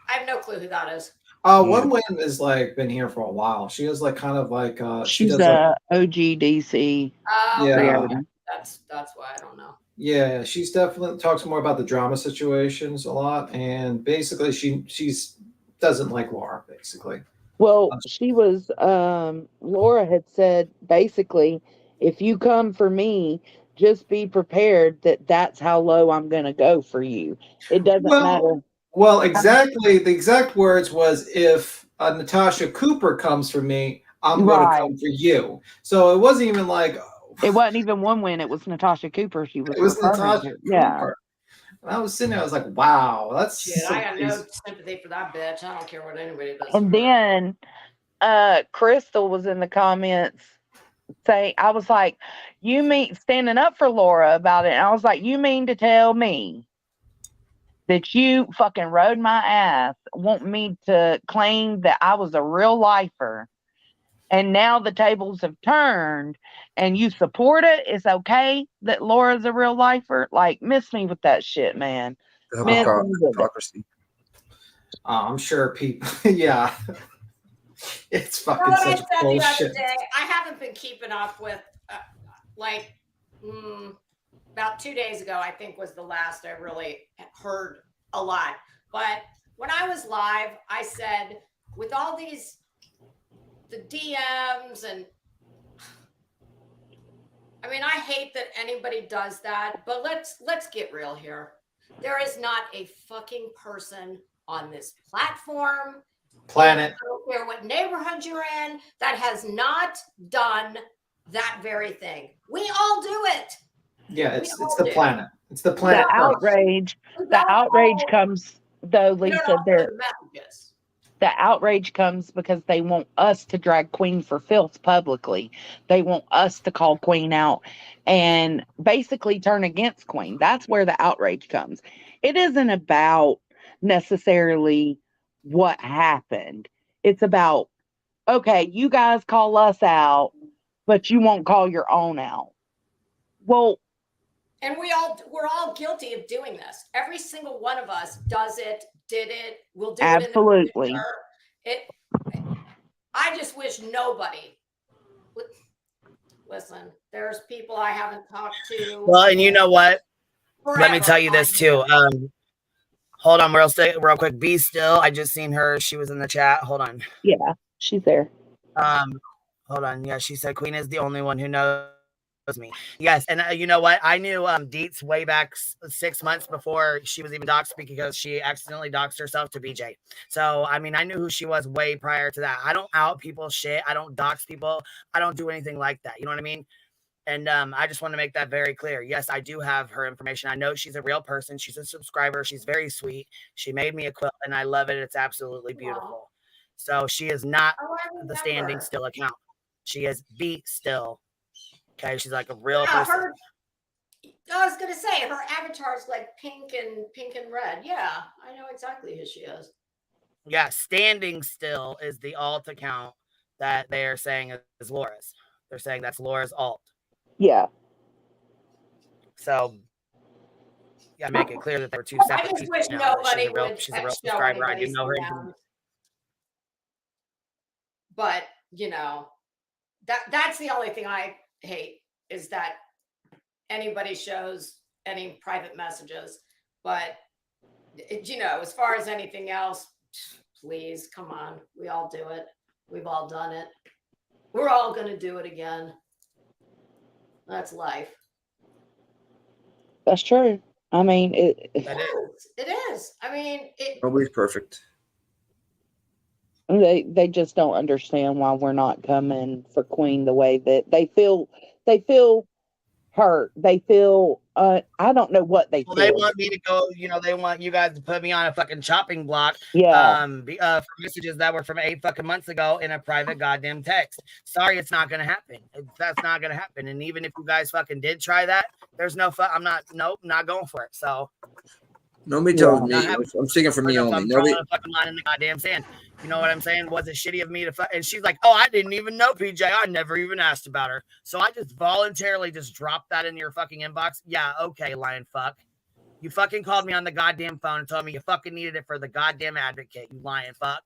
have no clue who that is. One Win is like been here for a while. She is like kind of like she's a OGDC. Yeah. That's why I don't know. Yeah, she's definitely talks more about the drama situations a lot, and basically she's doesn't like Laura basically. Well, she was Laura had said basically, if you come for me, just be prepared that that's how low I'm going to go for you. It doesn't matter. Well, exactly. The exact words was, if Natasha Cooper comes for me, I'm going to come for you. So it wasn't even like. It wasn't even One Win. It was Natasha Cooper. She was. It was Natasha Cooper. Yeah. And I was sitting there. I was like, "Wow, that's." Shit, I got no sympathy for that bitch. I don't care what anybody does. And then, Crystal was in the comments saying, "I was like, you mean standing up for Laura about it?" And I was like, "You mean to tell me that you fucking rode my ass, want me to claim that I was a real lifer, and now the tables have turned and you support it, it's okay that Laura's a real lifer. Like, miss me with that shit, man. The Miss me with it. hypocrisy. I'm sure people, yeah. It's You know fucking what I such said the bullshit. other day? I haven't been keeping up with, about 2 days ago, I think was the last I really heard a lot. But when I was live, I said, with all the DMs and I mean, I hate that anybody does that, but let's get real here. There is not a fucking person on this platform, planet, I don't care what neighborhood you're in, that has not done that very thing. We all do it. Yeah, it's the planet. It's the The planet. outrage. The outrage comes though, We don't Lisa. all There. do messages. The outrage comes because they want us to drag Queen for filth publicly. They want us to call Queen out and basically turn against Queen. That's where the outrage comes. It isn't about necessarily what happened. It's about, okay, you guys call us out, but you won't call your own out. Well, and we're all guilty of doing this. Every single one of us does it, did it, will do it in the future. I just wish nobody would listen. There's people I haven't talked to. Well, and you know what? Let me Forever. tell you this too. Hold on, real quick. Be still. I just seen her. She was in the chat. Hold on. Yeah, she's there. Hold on. Yeah, she said Queen is the only one who knows me. Yes, and you know what? I knew Deets way back 6 months before she was even doxxed because she accidentally doxed herself to BJ. So I mean, I knew who she was way prior to that. I don't out people's shit. I don't dox people. I don't do anything like that. You know what I mean? And I just want to make that very clear. Yes, I do have her information. I know she's a real person. She's a subscriber. She's very sweet. She made me a quilt, and I love it. It's absolutely beautiful. So she is not the standing still account. She is Be Still. Okay, she's like a real person. I was gonna say her avatar is like pink and red. Yeah, I know exactly who she is. Yeah, Standing Still is the alt account that they are saying is Laura's. They're saying that's Laura's alt. Yeah. So, yeah, make it clear that they were two separate people. I just wish nobody would she's a real subscriber. I didn't know her. But you know, that's the only thing I hate is that anybody shows any private messages. But you know, as far as anything else, please come on. We all do it. We've all done it. We're all gonna do it again. That's life. That's true. I mean, it is. I mean, nobody's perfect. They just don't understand why we're not coming for Queen the way that they feel. They feel hurt. They feel I don't know what they feel. They want me to go, you know, they want you guys to put me on a fucking chopping block. Yeah. For messages that were from 8 fucking months ago in a private goddamn text. Sorry, it's not gonna happen. That's not gonna happen. And even if you guys fucking did try that, there's no I'm not going for it. So nobody tells me. I'm speaking for me only. Nobody a fucking line in the goddamn sand. You know what I'm saying? Was it shitty of me to and she's like, oh, I didn't even know PJ. I never even asked about her. So I just voluntarily just dropped that in your fucking inbox. Yeah, okay, lion fuck. You fucking called me on the goddamn phone and told me you fucking needed it for the goddamn advocate, you lion fuck.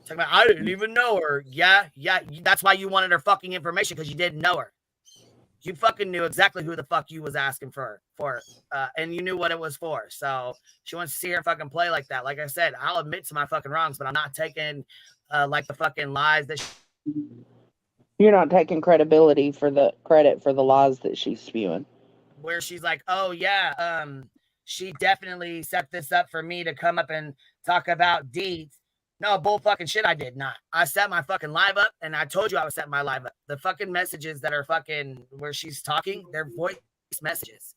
Talking about, I didn't even know her. Yeah, that's why you wanted her fucking information, because you didn't know her. You fucking knew exactly who the fuck you was asking for, and you knew what it was for. So she wants to see her fucking play like that. Like I said, I'll admit to my fucking wrongs, but I'm not taking like the fucking lies that you're not taking credit for the lies that she's spewing. Where she's like, oh yeah, she definitely set this up for me to come up and talk about deeds. No, bull fucking shit, I did not. I set my fucking live up, and I told you I was setting my live up. The fucking messages that are fucking where she's talking, they're voice messages.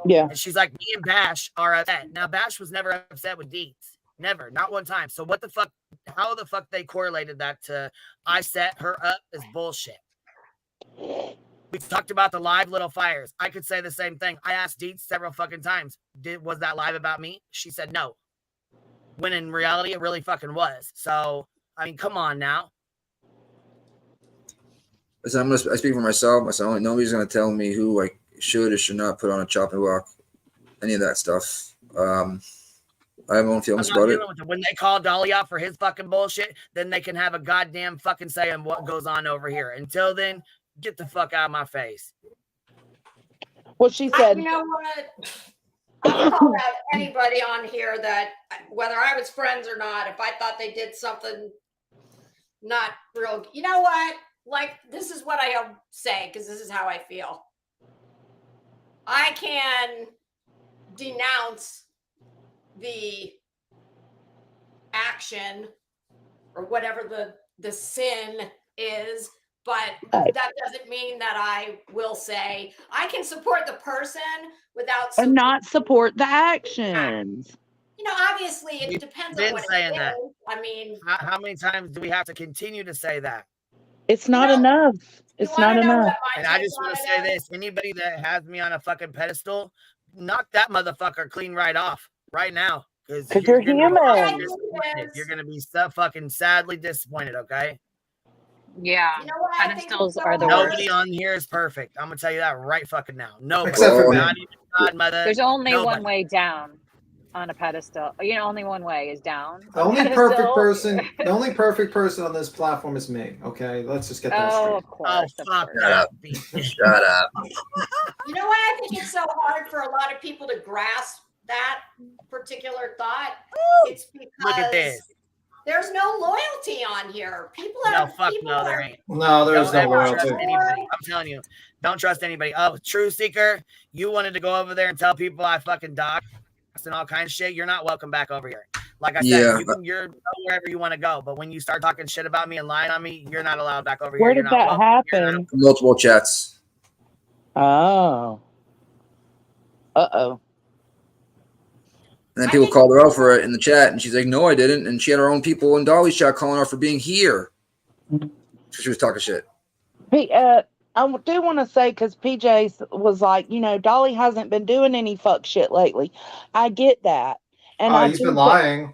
Yeah. And she's like, me and Bash are upset. Now, Bash was never upset with Deeds. Never. Not one time. So what the fuck, how the fuck they correlated that to I set her up is bullshit. We talked about the live little fires. I could say the same thing. I asked Deeds several fucking times, was that live about me? She said no. When in reality, it really fucking was. So I mean, come on now. Listen, I speak for myself. Nobody's gonna tell me who I should or should not put on a chopping block. Any of that stuff. I have my own feelings about it. When they call Dolly out for his fucking bullshit, then they can have a goddamn fucking say on what goes on over here. Until then, get the fuck out of my face. Well, she said, You know what? I'll call out anybody on here that, whether I was friends or not, if I thought they did something not real, you know what? Like, this is what I say, because this is how I feel. I can denounce the action or whatever the sin is, but that doesn't mean that I will say I can support the person without and not support the actions. You know, obviously it depends on what saying it that. is. I mean, How many times do we have to continue to say that? It's not enough. It's not enough. And I just want to say this: anybody that has me on a fucking pedestal, knock that motherfucker clean right off right now, because you're human. You're gonna be so fucking sadly disappointed. Okay. Yeah. You know what? Pedestals are the Nobody worst. on here is perfect. I'm gonna tell you that right fucking now. Nobody. Except for me. Not even Godmother. There's only nobody. one way down on a pedestal. You know, only one way is down. The only perfect person on this platform is me. Okay, let's just get that straight. Of course. Fuck Shut up. Shut up. You know what? I think it's so hard for a lot of people to grasp that particular thought. It's because Look at this. there's no loyalty on here. People are There ain't. No, there's Don't no ever trust loyalty. anybody. I'm telling you, don't trust anybody. Oh, True Seeker, you wanted to go over there and tell people I fucking doxed and all kinds of shit. You're not welcome back over here. Like I said, Yeah. you're wherever you want to go. But when you start talking shit about me and lying on me, you're not allowed back over Where here. did that happen? Multiple chats. Oh. Uh-oh. And then people called her out for it in the chat, and she's like, "No, I didn't." And she had her own people in Dolly's chat calling her for being here. So she was talking shit. I do want to say, because PJ was like, you know, Dolly hasn't been doing any fuck shit lately. I get that. And He's been lying.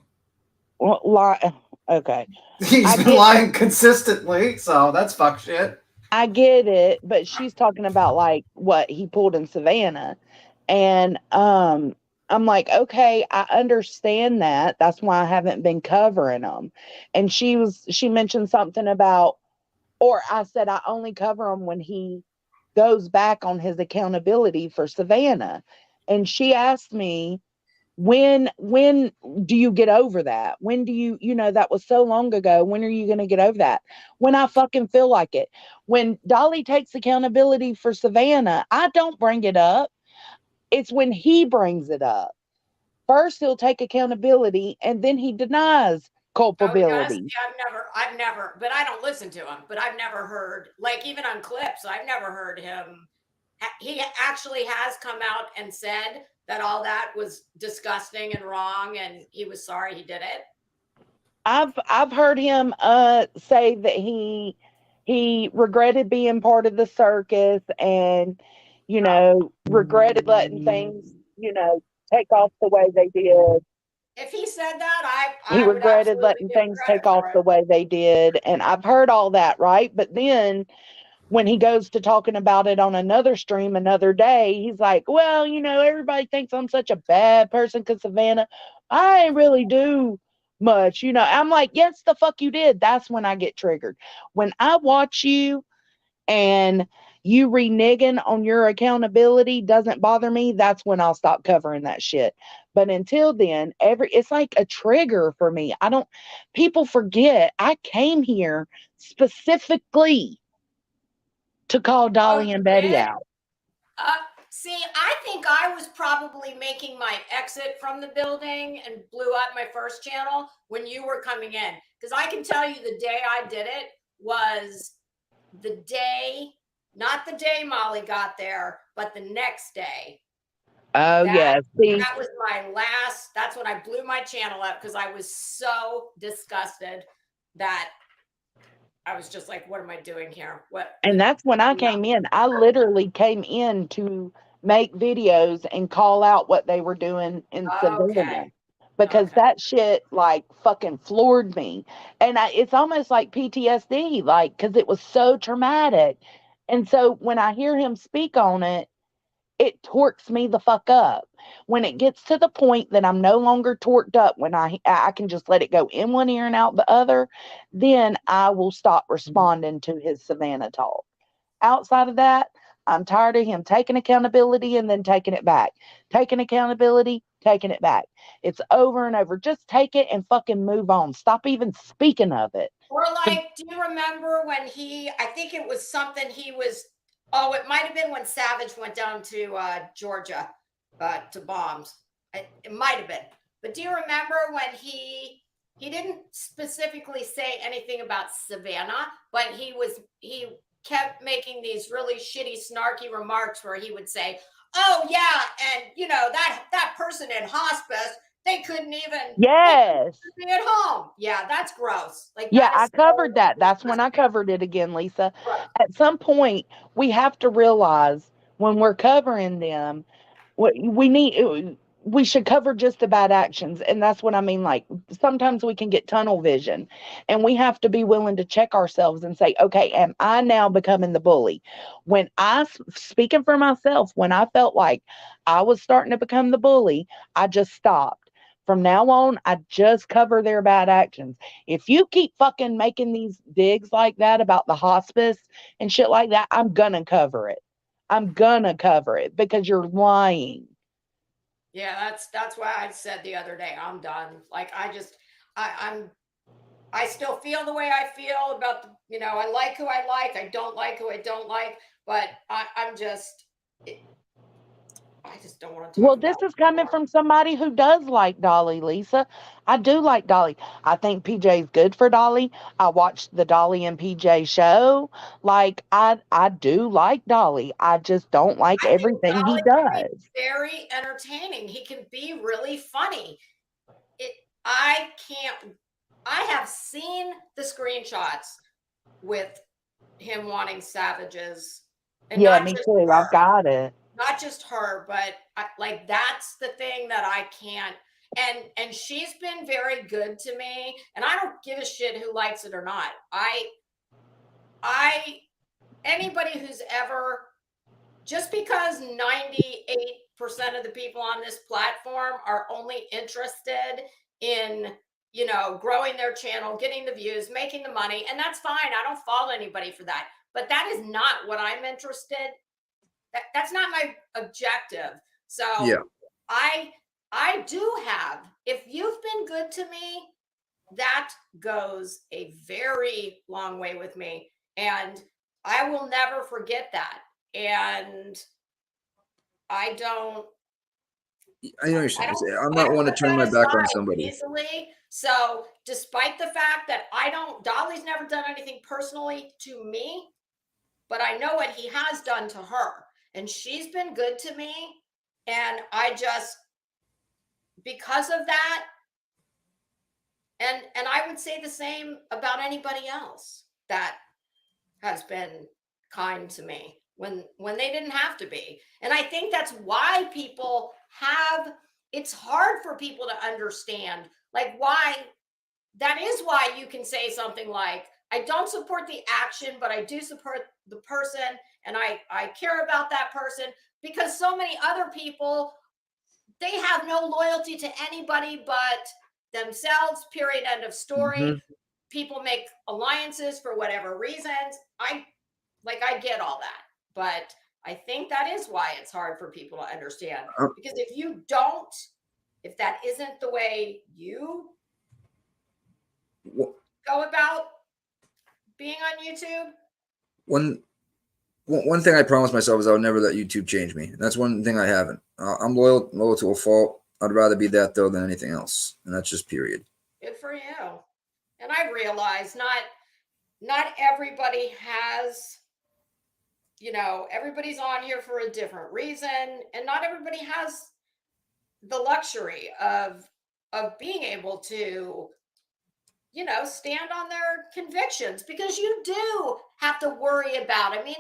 Okay. He's been lying consistently, so that's fuck shit. I get it, but she's talking about like what he pulled in Savannah. And I'm like, okay, I understand that. That's why I haven't been covering them. And she mentioned something about, or I said, I only cover him when he goes back on his accountability for Savannah. And she asked me, when do you get over that? When do you know, that was so long ago. When are you going to get over that? When I fucking feel like it. When Dolly takes accountability for Savannah, I don't bring it up. It's when he brings it up. First, he'll take accountability and then he denies culpability. I've never, but I don't listen to him, but I've never heard, like, even on clips, I've never heard him. He actually has come out and said that all that was disgusting and wrong, and he was sorry he did it. I've heard him say that he regretted being part of the circus, and you know, regretted letting things, you know, take off the way they did. If he said that, He regretted letting things take off the way they did, and I've heard all that, right? But then when he goes to talking about it on another stream another day, he's like, well, you know, everybody thinks I'm such a bad person because Savannah, I ain't really do much, you know. I'm like, yes, the fuck you did. That's when I get triggered. When I watch you and you reneging on your accountability doesn't bother me, that's when I'll stop covering that shit. But until then, it's like a trigger for me. People forget I came here specifically to call Dolly and Betty out. See, I think I was probably making my exit from the building and blew up my first channel when you were coming in. Because I can tell you the day I did it was the day, not the day Molly got there, but the next day. Oh, yeah. See, that was my last, that's when I blew my channel up because I was so disgusted that I was just like, what am I doing here? And that's when I came in. I literally came in to make videos and call out what they were doing in Savannah. because that shit like fucking floored me. And it's almost like PTSD, like, because it was so traumatic. And so when I hear him speak on it, it torques me the fuck up. When it gets to the point that I'm no longer torqued up, when I can just let it go in one ear and out the other, then I will stop responding to his Savannah talk. Outside of that, I'm tired of him taking accountability and then taking it back. Taking accountability, taking it back. It's over and over. Just take it and fucking move on. Stop even speaking of it. Or like, do you remember when I think it was something he was, oh, it might have been when Savage went down to Georgia to bombs. It might have been. But do you remember when he didn't specifically say anything about Savannah, but he kept making these really shitty, snarky remarks where he would say, oh yeah, and you know, that person in hospice, they couldn't even be at home. Yeah, that's gross. Like, Yeah, that I is covered that. That's when I covered it again, Lisa. At some point, we have to realize when we're covering them, we should cover just the bad actions. And that's what I mean. Like, sometimes we can get tunnel vision, and we have to be willing to check ourselves and say, okay, am I now becoming the bully? When speaking for myself, when I felt like I was starting to become the bully, I just stopped. From now on, I just cover their bad actions. If you keep fucking making these digs like that about the hospice and shit like that, I'm gonna cover it. I'm gonna cover it because you're lying. Yeah, that's why I said the other day, I'm done. Like, I still feel the way I feel about you know, I like who I like, I don't like who I don't like, but I just don't want to talk Well, about this it is coming anymore. from somebody who does like Dolly, Lisa. I do like Dolly. I think PJ's good for Dolly. I watched the Dolly and PJ show. Like, I do like Dolly. I just don't like I think everything he Dolly can be does. very entertaining. He can be really funny. I have seen the screenshots with him wanting Savages, and Yeah, not me just too. I've her, got it. not just her, but like, that's the thing that I can't. And she's been very good to me, and I don't give a shit who likes it or not. Anybody who's ever, just because 98% of the people on this platform are only interested in, you know, growing their channel, getting the views, making the money, and that's fine. I don't fault anybody for that. But that is not what I'm interested. That's not my objective. So Yeah. I do have, if you've been good to me, that goes a very long way with me, and I will never forget that. And I don't I know you're saying. I'm I not don't one to put turn that my back on aside somebody. easily. So despite the fact that Dolly's never done anything personally to me, but I know what he has done to her, and she's been good to me. And I just, because of that, and I would say the same about anybody else that has been kind to me when they didn't have to be. And I think that's why it's hard for people to understand, like, that is why you can say something like, I don't support the action, but I do support the person, and I care about that person, because so many other people, they have no loyalty to anybody but themselves, period, end of story. People make alliances for whatever reasons. I get all that, but I think that is why it's hard for people to understand, because if that isn't the way you go about being on YouTube. One thing I promised myself is I would never let YouTube change me. That's one thing I haven't. I'm loyal to a fault. I'd rather be that though than anything else, and that's just period. Good for you. And I realize not everybody has, you know, everybody's on here for a different reason, and not everybody has the luxury of being able to, you know, stand on their convictions, because you do have to worry about, I mean,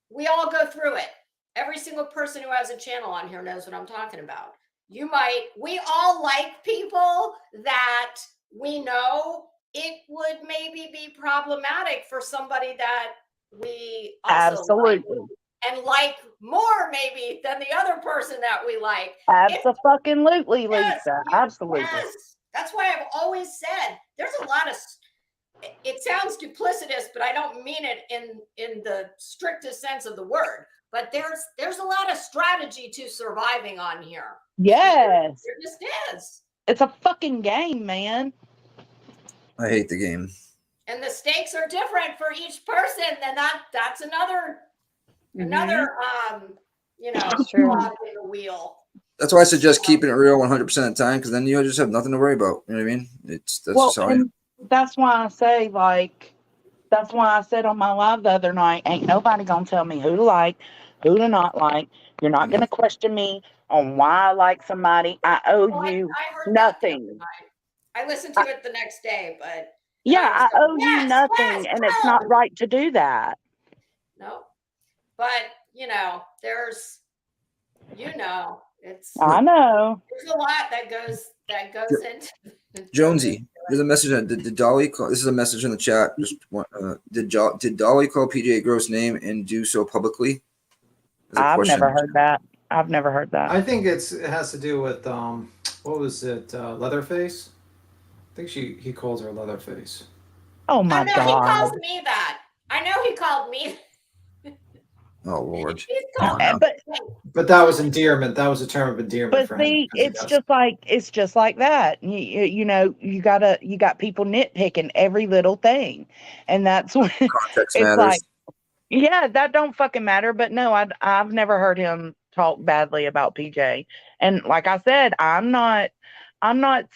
we all go through it. Every single person who has a channel on here knows what I'm talking about. we all like people that we know. It would maybe be problematic for somebody that we also Absolutely. like and like more maybe than the other person that we like. Absolutely, Lisa. Absolutely. Yes. That's why I've always said there's a lot of, it sounds duplicitous, but I don't mean it in the strictest sense of the word. But there's a lot of strategy to surviving on here. Yes. There just is. It's a fucking game, man. I hate the game. And the stakes are different for each person, and that's another you know, cog in the wheel. That's why I suggest keeping it real 100% of the time, because then you just have nothing to worry about. You know what I mean? That's just how I am. That's why I say, like, that's why I said on my live the other night, ain't nobody gonna tell me who to like, who to not like. You're not gonna question me on why I like somebody. I owe you nothing. I listened to it the next day, but yeah, I owe you nothing, and it's not right to do that. No, but you know, it's I know there's a lot that goes into Jonesy, there's a message. Did Dolly call? This is a message in the chat. Just did Dolly call PJ a gross name and do so publicly? I've never heard that. I've never heard that. I think it has to do with what was it? Leatherface. I think he calls her Leatherface. Oh my God! He calls me that. I know he called me. Oh Lord. But that was endearment. That was a term of endearment. But see, it's just like that. You know, you got people nitpicking every little thing, and that's when context it's matters. like, yeah, that don't fucking matter. But no, I've never heard him talk badly about PJ. And like I said, I'm not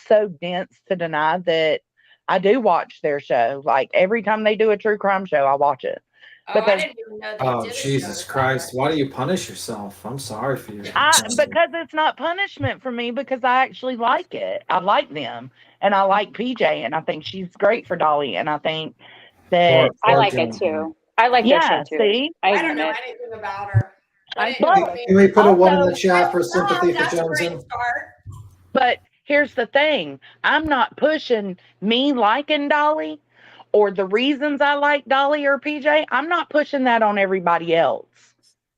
so dense to deny that I do watch their show. Like every time they do a true crime show, I watch it. I didn't even know they Oh did Jesus Christ! Why do you punish yourself? I'm sorry for you. Because it's not punishment for me, because I actually like it. I like them, and I like PJ, and I think she's great for Dolly, and I think that I like it too. I like their show too. See? I don't know anything about her. Can we put a one in the chat for sympathy for Johnson? But here's the thing. I'm not pushing me liking Dolly or the reasons I like Dolly or PJ. I'm not pushing that on everybody else.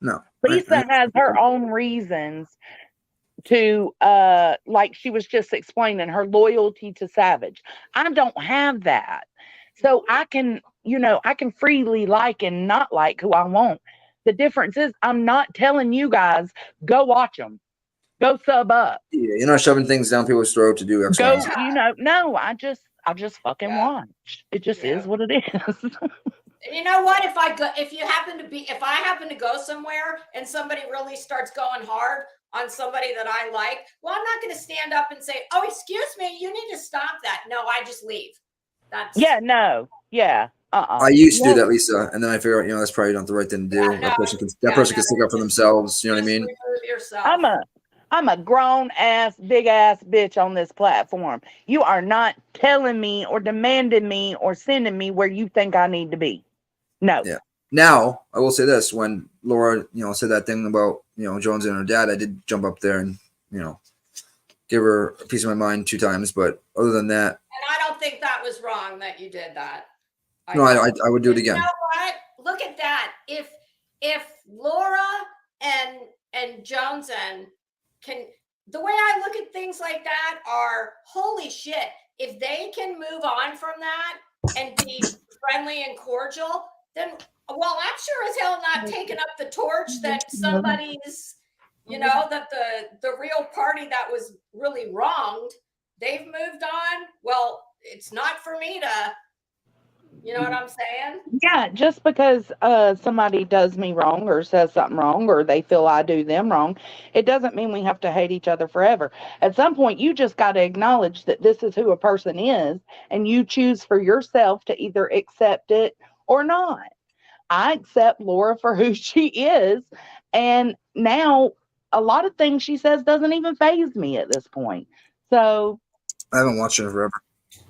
No. Lisa has her own reasons to, like she was just explaining, her loyalty to Savage. I don't have that. So I can freely like and not like who I want. The difference is I'm not telling you guys, go watch them. Go sub up. Yeah, you're not shoving things down people's throat to do X, Y, and Z. No, I just fucking watch. It just is what it is. You know what? If I happen to go somewhere and somebody really starts going hard on somebody that I like, well, I'm not going to stand up and say, "Oh, excuse me, you need to stop that." No, I just leave. That's I used to do that, Lisa, and then I figure out, that's probably not the right thing to do. That person can stick up for themselves. You know what I mean? I'm a grown ass, big ass bitch on this platform. You are not telling me or demanding me or sending me where you think I need to be. No. Yeah. Now I will say this: when Laura, said that thing about Jones and her dad, I did jump up there and give her a piece of my mind 2 times. But other than that, and I don't think that was wrong that you did that. I would do it again. You know what? Look at that. If Laura and Joneson can, the way I look at things like that are, holy shit, if they can move on from that and be friendly and cordial, then, well, I'm sure as hell not taking up the torch that somebody's, that the real party that was really wronged, they've moved on. Well, it's not for me to, you know what I'm saying? Yeah, just because somebody does me wrong or says something wrong or they feel I do them wrong, it doesn't mean we have to hate each other forever. At some point, you just got to acknowledge that this is who a person is, and you choose for yourself to either accept it or not. I accept Laura for who she is, and now a lot of things she says doesn't even faze me at this point. So I haven't watched her forever.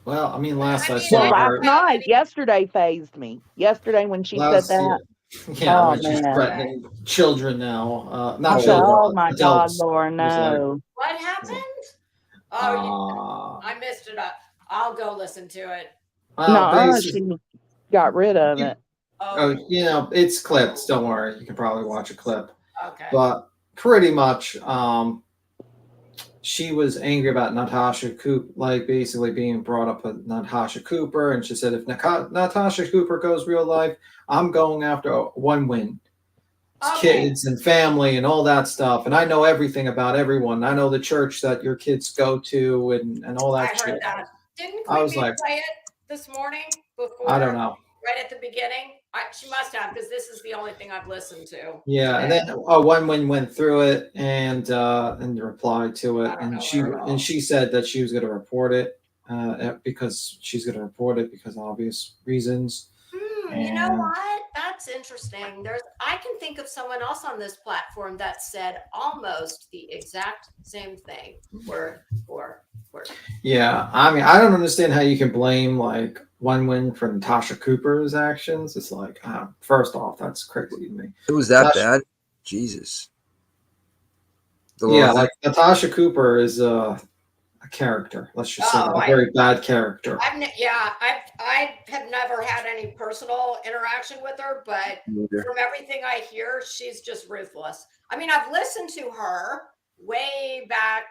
Well, I mean, last night, yesterday phased me. Yesterday when she said that. Yeah, Oh, when she's man. threatening children now. Not I said, children, oh but my God, adults. Laura, It was like, no. What happened? Oh, I missed it. I'll go listen to it. well, No, basically, she got rid of it. oh, you know, it's clips. Don't worry, you can probably watch a clip. Okay. But pretty much, she was angry about Natasha Cooper, like basically being brought up with Natasha Cooper, and she said, if Natasha Cooper goes real life, I'm going after one win. It's kids and family and all that stuff. And I know everything about everyone. I know the church that your kids go to and all that I shit. heard that. Didn't I Queen was Bee like, play it this morning before? I don't know. Right at the beginning? She must have, because this is the only thing I've listened to. Yeah, and today. then one win went through it and replied to it, and she said that she was going to report it because she's going to report it because obvious reasons. You know what? That's interesting. I can think of someone else on this platform that said almost the exact same thing, word for word. Yeah, I mean, I don't understand how you can blame like one win for Natasha Cooper's actions. It's like, first off, that's crazy to me. It was that bad? Jesus. Yeah, like Natasha Cooper is a character. Let's just say that, a very bad character. I have never had any personal interaction with her, but from everything I hear, she's just ruthless. I mean, I've listened to her way back.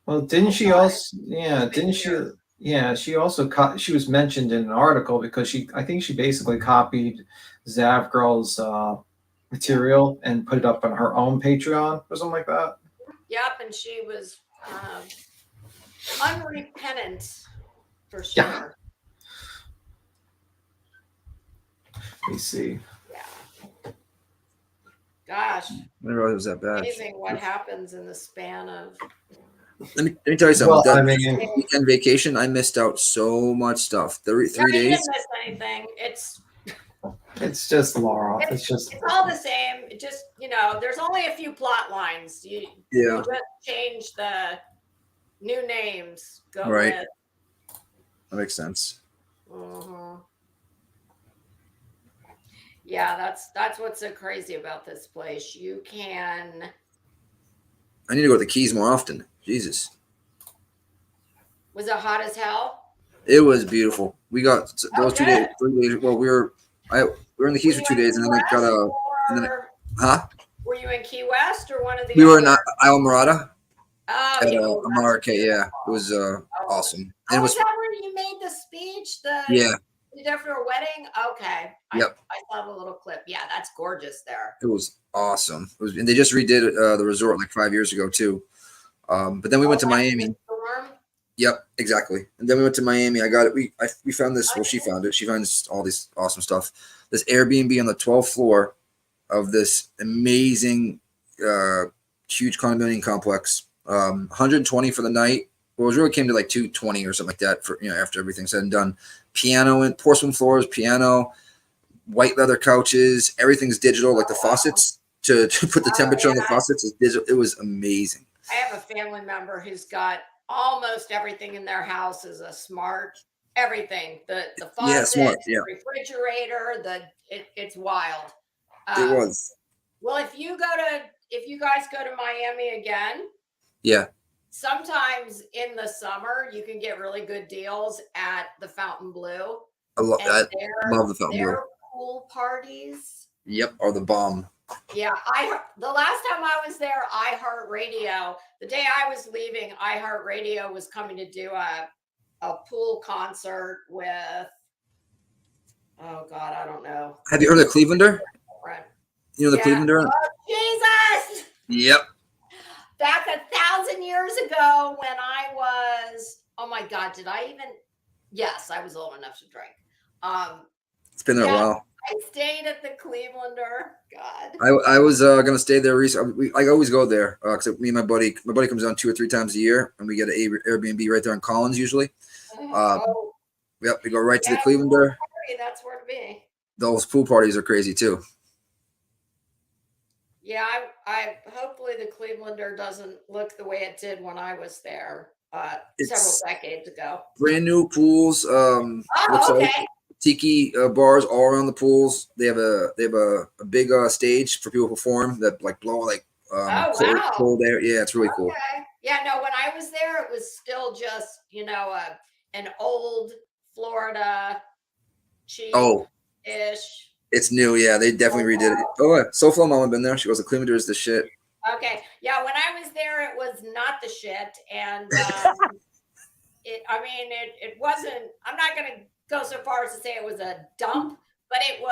Well, didn't she also? Yeah, didn't she? Yeah, she also she was mentioned in an article because I think she basically copied Zav Girl's material and put it up on her own Patreon or something like that. Yep, and she was unrepentant for sure. Yeah. Let me see. Yeah. Gosh. I didn't realize it was that bad. Amazing what happens in the span of. Let me tell you something. Well, I that mean, weekend vacation, I missed out so much stuff. Three You days. didn't miss anything. It's just Laura. It's just it's all the same. It just, there's only a few plot lines. You just change the new names. Go Right. with. That makes sense. Mm-hmm. Yeah, that's what's so crazy about this place. You can. I need to go to the Keys more often. Jesus. Was it hot as hell? It was beautiful. We got those 2 days, 3 days. Well, we were in the Keys for 2 days, and then I got Were you in Key West or one of the? We were in Isle Morada. Oh, at Marque, yeah, it was awesome. And it was was that where you made the speech? Yeah. You there for a wedding? Okay. Yep. I saw the little clip. Yeah, that's gorgeous there. It was awesome. And they just redid the resort like 5 years ago too. But then we went to Miami. Yep, exactly. And then we went to Miami. I got it. We found this. Well, she found it. She found all this awesome stuff. This Airbnb on the 12th floor of this amazing, huge condominium complex. 120 for the night. Well, it really came to like 220 or something like that for after everything's said and done. Piano and porcelain floors, piano, white leather couches. Everything's digital. Like the faucets to put the temperature on the faucets is digital. It was amazing. I have a family member who's got almost everything in their house is a smart everything. The faucet, smart, the refrigerator, it's wild. It was. Well, if you guys go to Miami again, yeah. Sometimes in the summer you can get really good deals at the Fontainebleau. I love the Fontainebleau. Their pool parties. Yep, or the bomb. Yeah, the last time I was there, iHeartRadio, the day I was leaving, iHeartRadio was coming to do a pool concert with, oh God, I don't know. Have you heard of Clevelander? You know the Clevelander? Oh, Jesus! Yep. Back 1,000 years ago when I was, oh my God, yes, I was old enough to drink. It's been there a while. I stayed at the Clevelander. God. I was gonna stay there recently. I always go there because me and my buddy comes down 2 or 3 times a year, and we get an Airbnb right there in Collins usually. Yep, we go right to the Clevelander. That's where to be. Those pool parties are crazy too. Yeah, I hopefully the Clevelander doesn't look the way it did when I was there several decades ago. Brand new pools. Okay. tiki bars all around the pools. They have a big stage for people to perform that like blow like Oh, cold, wow. cold air. Yeah, it's really cool. Okay. Yeah, no, when I was there, it was still just, an old Florida Oh, cheap-ish. it's new. Yeah, they definitely redid it. Oh, Soulflow Mama been there. She goes, the Cleveland is the shit. Okay. Yeah, when I was there, it was not the shit. And it wasn't, I'm not going to go so far as to say it was a dump, but it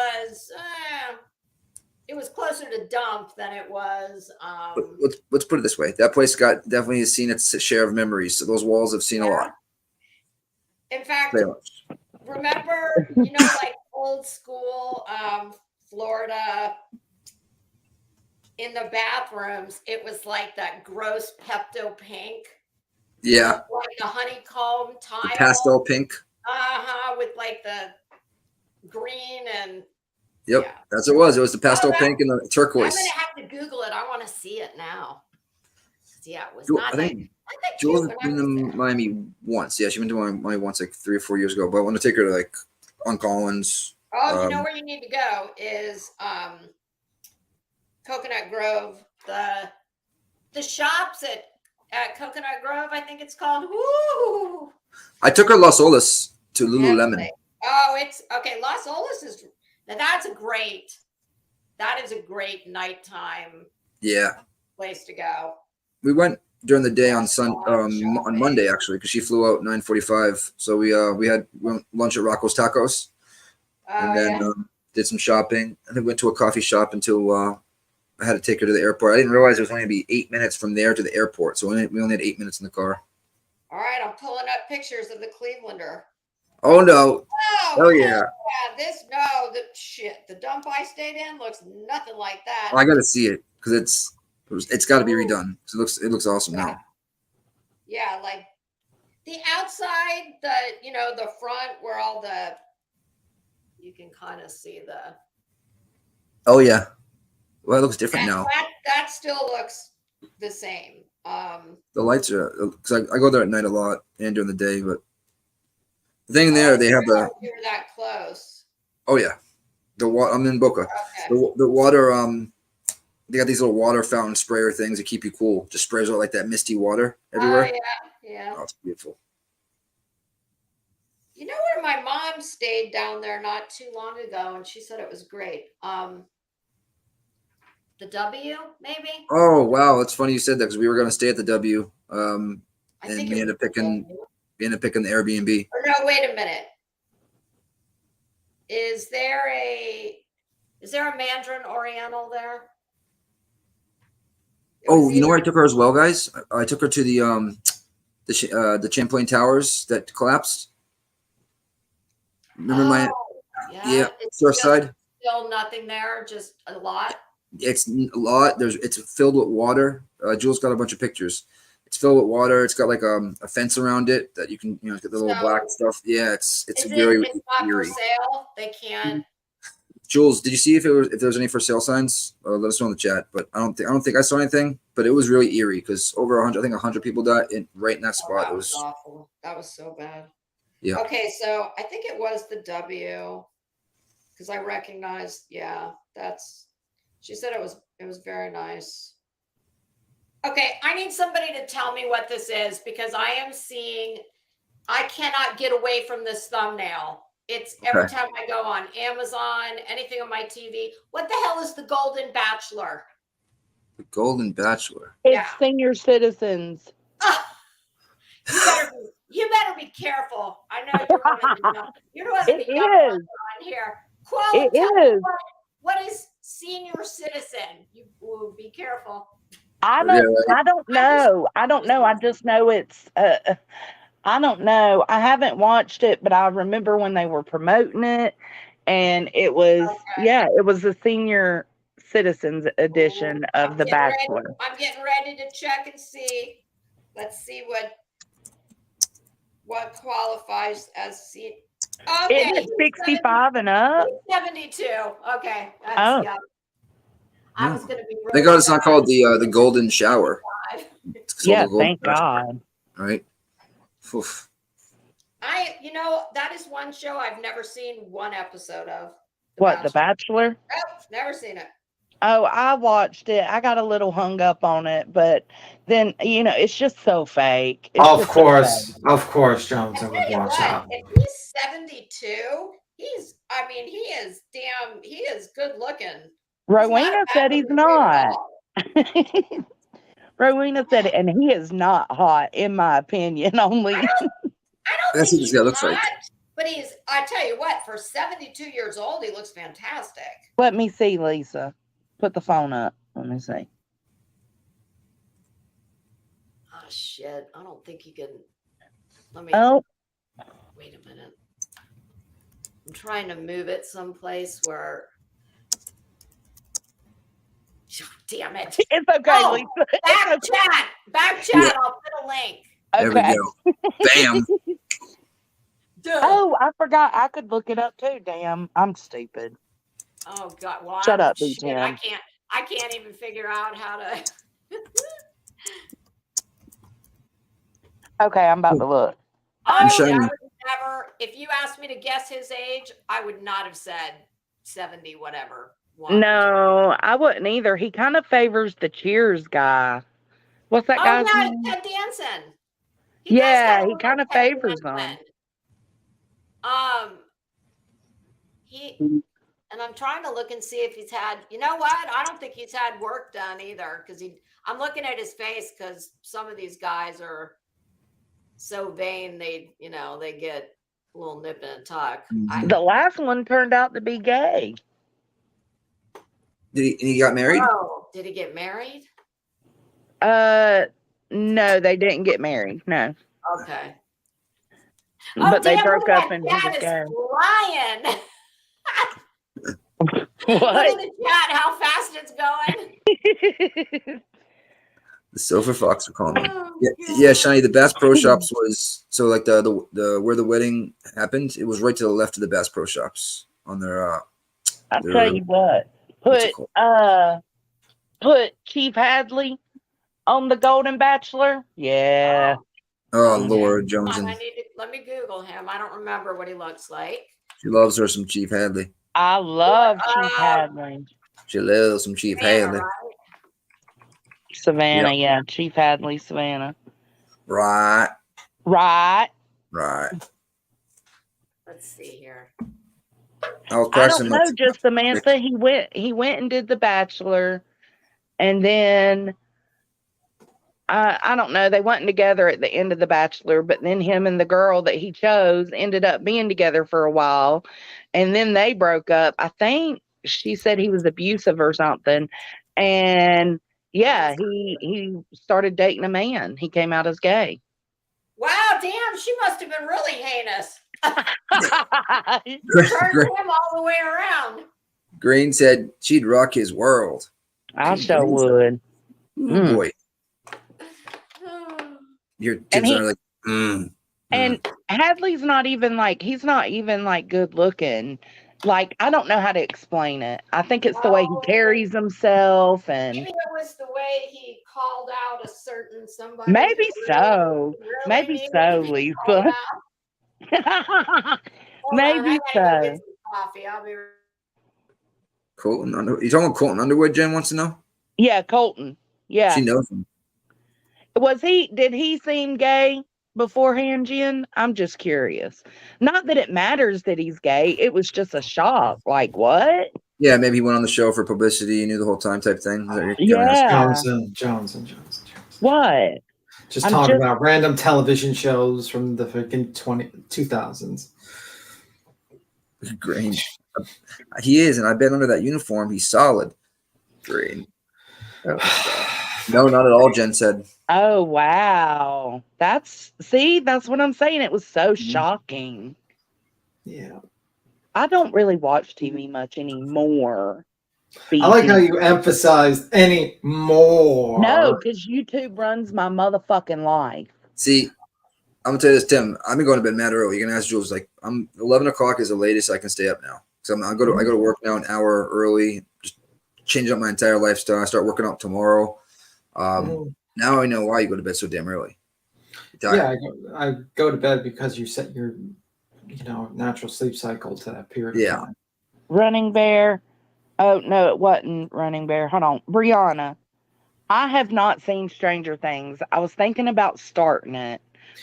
was closer to dump than it was. Let's put it this way. That place definitely has seen its share of memories. So those walls have seen a lot. In fact, Very much. remember, like old school Florida, in the bathrooms, it was like that gross Pepto pink. Yeah. Like the honeycomb tile. The pastel pink. With like the green and. Yep, that's what it was. It was the pastel Oh, pink and the turquoise. I'm gonna have to Google it. I want to see it now. Yeah, it was Jewel, not. I think Jules has been to Miami once. Yeah, she went to Miami once like 3 or 4 years ago. But I want to take her to like on Collins. Oh, you know where you need to go is Coconut Grove. The shops at Coconut Grove, I think it's called. Woo! I took her Las Olas to Lululemon. Oh, it's okay. Las Olas is now that is a great nighttime place to go. We went during the day on Monday actually because she flew out 9:45. So we went lunch at Rocco's Tacos, and then did some shopping, and then went to a coffee shop until I had to take her to the airport. I didn't realize it was only going to be 8 minutes from there to the airport, so we only had 8 minutes in the car. All right, I'm pulling up pictures of the Clevelander. Oh no! Oh yeah! The dump I stayed in looks nothing like that. I got to see it because it's got to be redone. So it looks awesome now. Yeah, like the outside, the front where all you can kind of see the. Oh yeah, well it looks different now. That still looks the same. The lights are because I go there at night a lot and during the day, but the thing there they have the. You're that close. Oh yeah, I'm in Boca. Okay. The water they got these little water fountain sprayer things that keep you cool. Just sprays out like that misty water everywhere. Oh yeah. Oh, it's beautiful. You know where my mom stayed down there not too long ago, and she said it was great. The W, maybe. Oh wow, it's funny you said that because we were going to stay at the W, and we ended up picking the Airbnb. Or no, wait a minute. Is there a Mandarin Oriental there? Oh, you know where I took her as well, guys? I took her to the Champlain Towers that collapsed. Remember Surfside? Still nothing there, just a lot. It's a lot. It's filled with water. Jules got a bunch of pictures. It's filled with water. It's got like a fence around it that you can, it's got the little black stuff. Yeah, it's very it's not eerie. for sale. They can't. Jules, did you see if there was any for sale signs? Let us know in the chat. But I don't think I saw anything. But it was really eerie because over 100, I think 100 people died right in that spot. That was awful. That was so bad. Yeah. Okay, so I think it was the W because I recognized. Yeah, she said it was very nice. Okay, I need somebody to tell me what this is because I cannot get away from this thumbnail. It's every time I go on Amazon, anything on my TV. What the hell is the Golden Bachelor? The Golden Bachelor. It's senior citizens. You better be careful. I know you're one of the young ones on here. Quality, it is. What is senior citizen? You will be careful. I don't know. I just know it's. I don't know. I haven't watched it, but I remember when they were promoting it, and it was it was the senior citizens edition of The Bachelor. I'm getting ready to check and see. Let's see what qualifies as senior. Okay, Isn't it 65 and up? 72. Okay. I was going to be. Thank God it's not called the Golden Shower. Yeah, thank God. All right. Oof. That is one show I've never seen one episode of. What, The Bachelor? Nope, never seen it. Oh, I watched it. I got a little hung up on it, but then it's just so fake. It's Of just so fake. course, Jones, I would watch that. If he's 72, he is good looking. Rowena said he's not. Rowena said it, and he is not hot, in my opinion, only. I don't That's think what this he's guy looks like. hot, but I tell you what, for 72 years old, he looks fantastic. Let me see, Lisa. Put the phone up. Let me see. Oh, shit. I don't think you can. Let me. Oh. Wait a minute. I'm trying to move it someplace where. Oh, damn it. It's okay, Lisa. Back chat. I'll put a link. There we go. Bam. Oh, I forgot. I could look it up too. Damn, I'm stupid. Oh God! Well, Shut up, shit, B10. I can't even figure out how to. Okay, I'm about to look. I would never. If you asked me to guess his age, I would not have said 70, whatever. No, I wouldn't either. He kind of favors the Cheers guy. What's that guy's name? Ted Danson. He kind of favors them. And I'm trying to look and see if he's had. You know what? I don't think he's had work done either. Because I'm looking at his face because some of these guys are so vain. They get a little nip and tuck. The last one turned out to be gay. Did he got married? Oh, did he get married? No, they didn't get married. No. Okay. But they broke up and he was That gay. is flying. What? Look at the chat, how fast it's going. The Silver Fox, we're calling it. Yeah, Shiny. The Bass Pro Shops was like the where the wedding happened. It was right to the left of the Bass Pro Shops on their. I'll tell you what. Put Chief Hadley on the Golden Bachelor. Yeah. Oh Lord, Jones. Let me Google him. I don't remember what he looks like. She loves her some Chief Hadley. I love Chief Hadley. She loves some Chief Hadley. Savannah, Yep. yeah. Chief Hadley, Savannah. Right. Right. Let's see here. I don't know, just Samantha. He went and did The Bachelor, and then I don't know. They weren't together at the end of The Bachelor, but then him and the girl that he chose ended up being together for a while, and then they broke up. I think she said he was abusive or something, and yeah, he started dating a man. He came out as gay. Wow, damn, she must have been really heinous. Turned him all the way around. Green said she'd rock his world. I sure would. Oh, boy. Your kids are like, And Hadley's not even like, he's not even like good looking. Like, I don't know how to explain it. I think it's the way he carries himself, and Maybe it was the way he called out a certain somebody. maybe so. Maybe so, Lisa. Maybe so. Coffee. I'll be. Colton Underwood. You talking about Colton Underwood? Jen wants to know. Yeah, Colton. Yeah. She knows him. Did he seem gay beforehand, Jen? I'm just curious. Not that it matters that he's gay. It was just a shock. Like, what? Yeah, maybe he went on the show for publicity. You knew the whole time type thing. Johnson. What? Just talking about random television shows from the freaking 2000s. Green. He is, and I bet under that uniform, he's solid. Green. No, not at all, Jen said. Oh, wow. That's what I'm saying. It was so shocking. Yeah. I don't really watch TV much anymore. I like how you emphasized anymore. No, because YouTube runs my motherfucking life. See, I'm gonna tell you this, Tim. I've been going to bed mad early. You're gonna ask Jules, like, 11 o'clock is the latest I can stay up now. So I go to work now an hour early. Just change up my entire lifestyle. I start working out tomorrow. Now I know why you go to bed so damn early. Yeah, I go to bed because you set your, natural sleep cycle to that period of time. Running Bear. Oh, no, it wasn't Running Bear. Hold on. Brianna. I have not seen Stranger Things. I was thinking about starting it,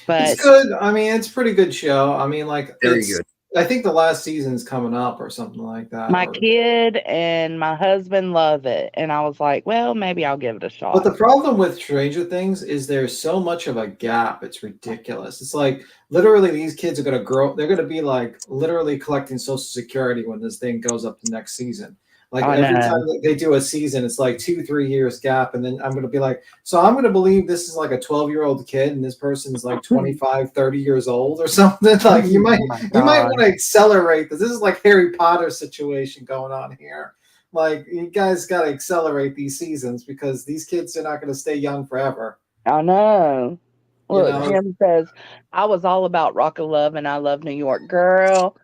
but It's good. I mean, it's a pretty good show. I mean, like, Very it's good. I think the last season's coming up or something like that. my kid and my husband love it. And I was like, well, maybe I'll give it a But shot. the problem with Stranger Things is there's so much of a gap. It's ridiculous. It's like literally these kids are going to grow. They're going to be like literally collecting Social Security when this thing goes up the next season. Like I every know. time that they do a season, it's like 2-3 years gap. And then I'm going to be like, so I'm going to believe this is like a 12-year-old kid and this person is like 25, 30 years old or something. Like you might want to accelerate this. This is like Harry Potter situation going on here. Like you guys got to accelerate these seasons because these kids are not going to stay young forever. I know. You Look, know? Jim says, I was all about Rock of Love and I Love New York. Girl,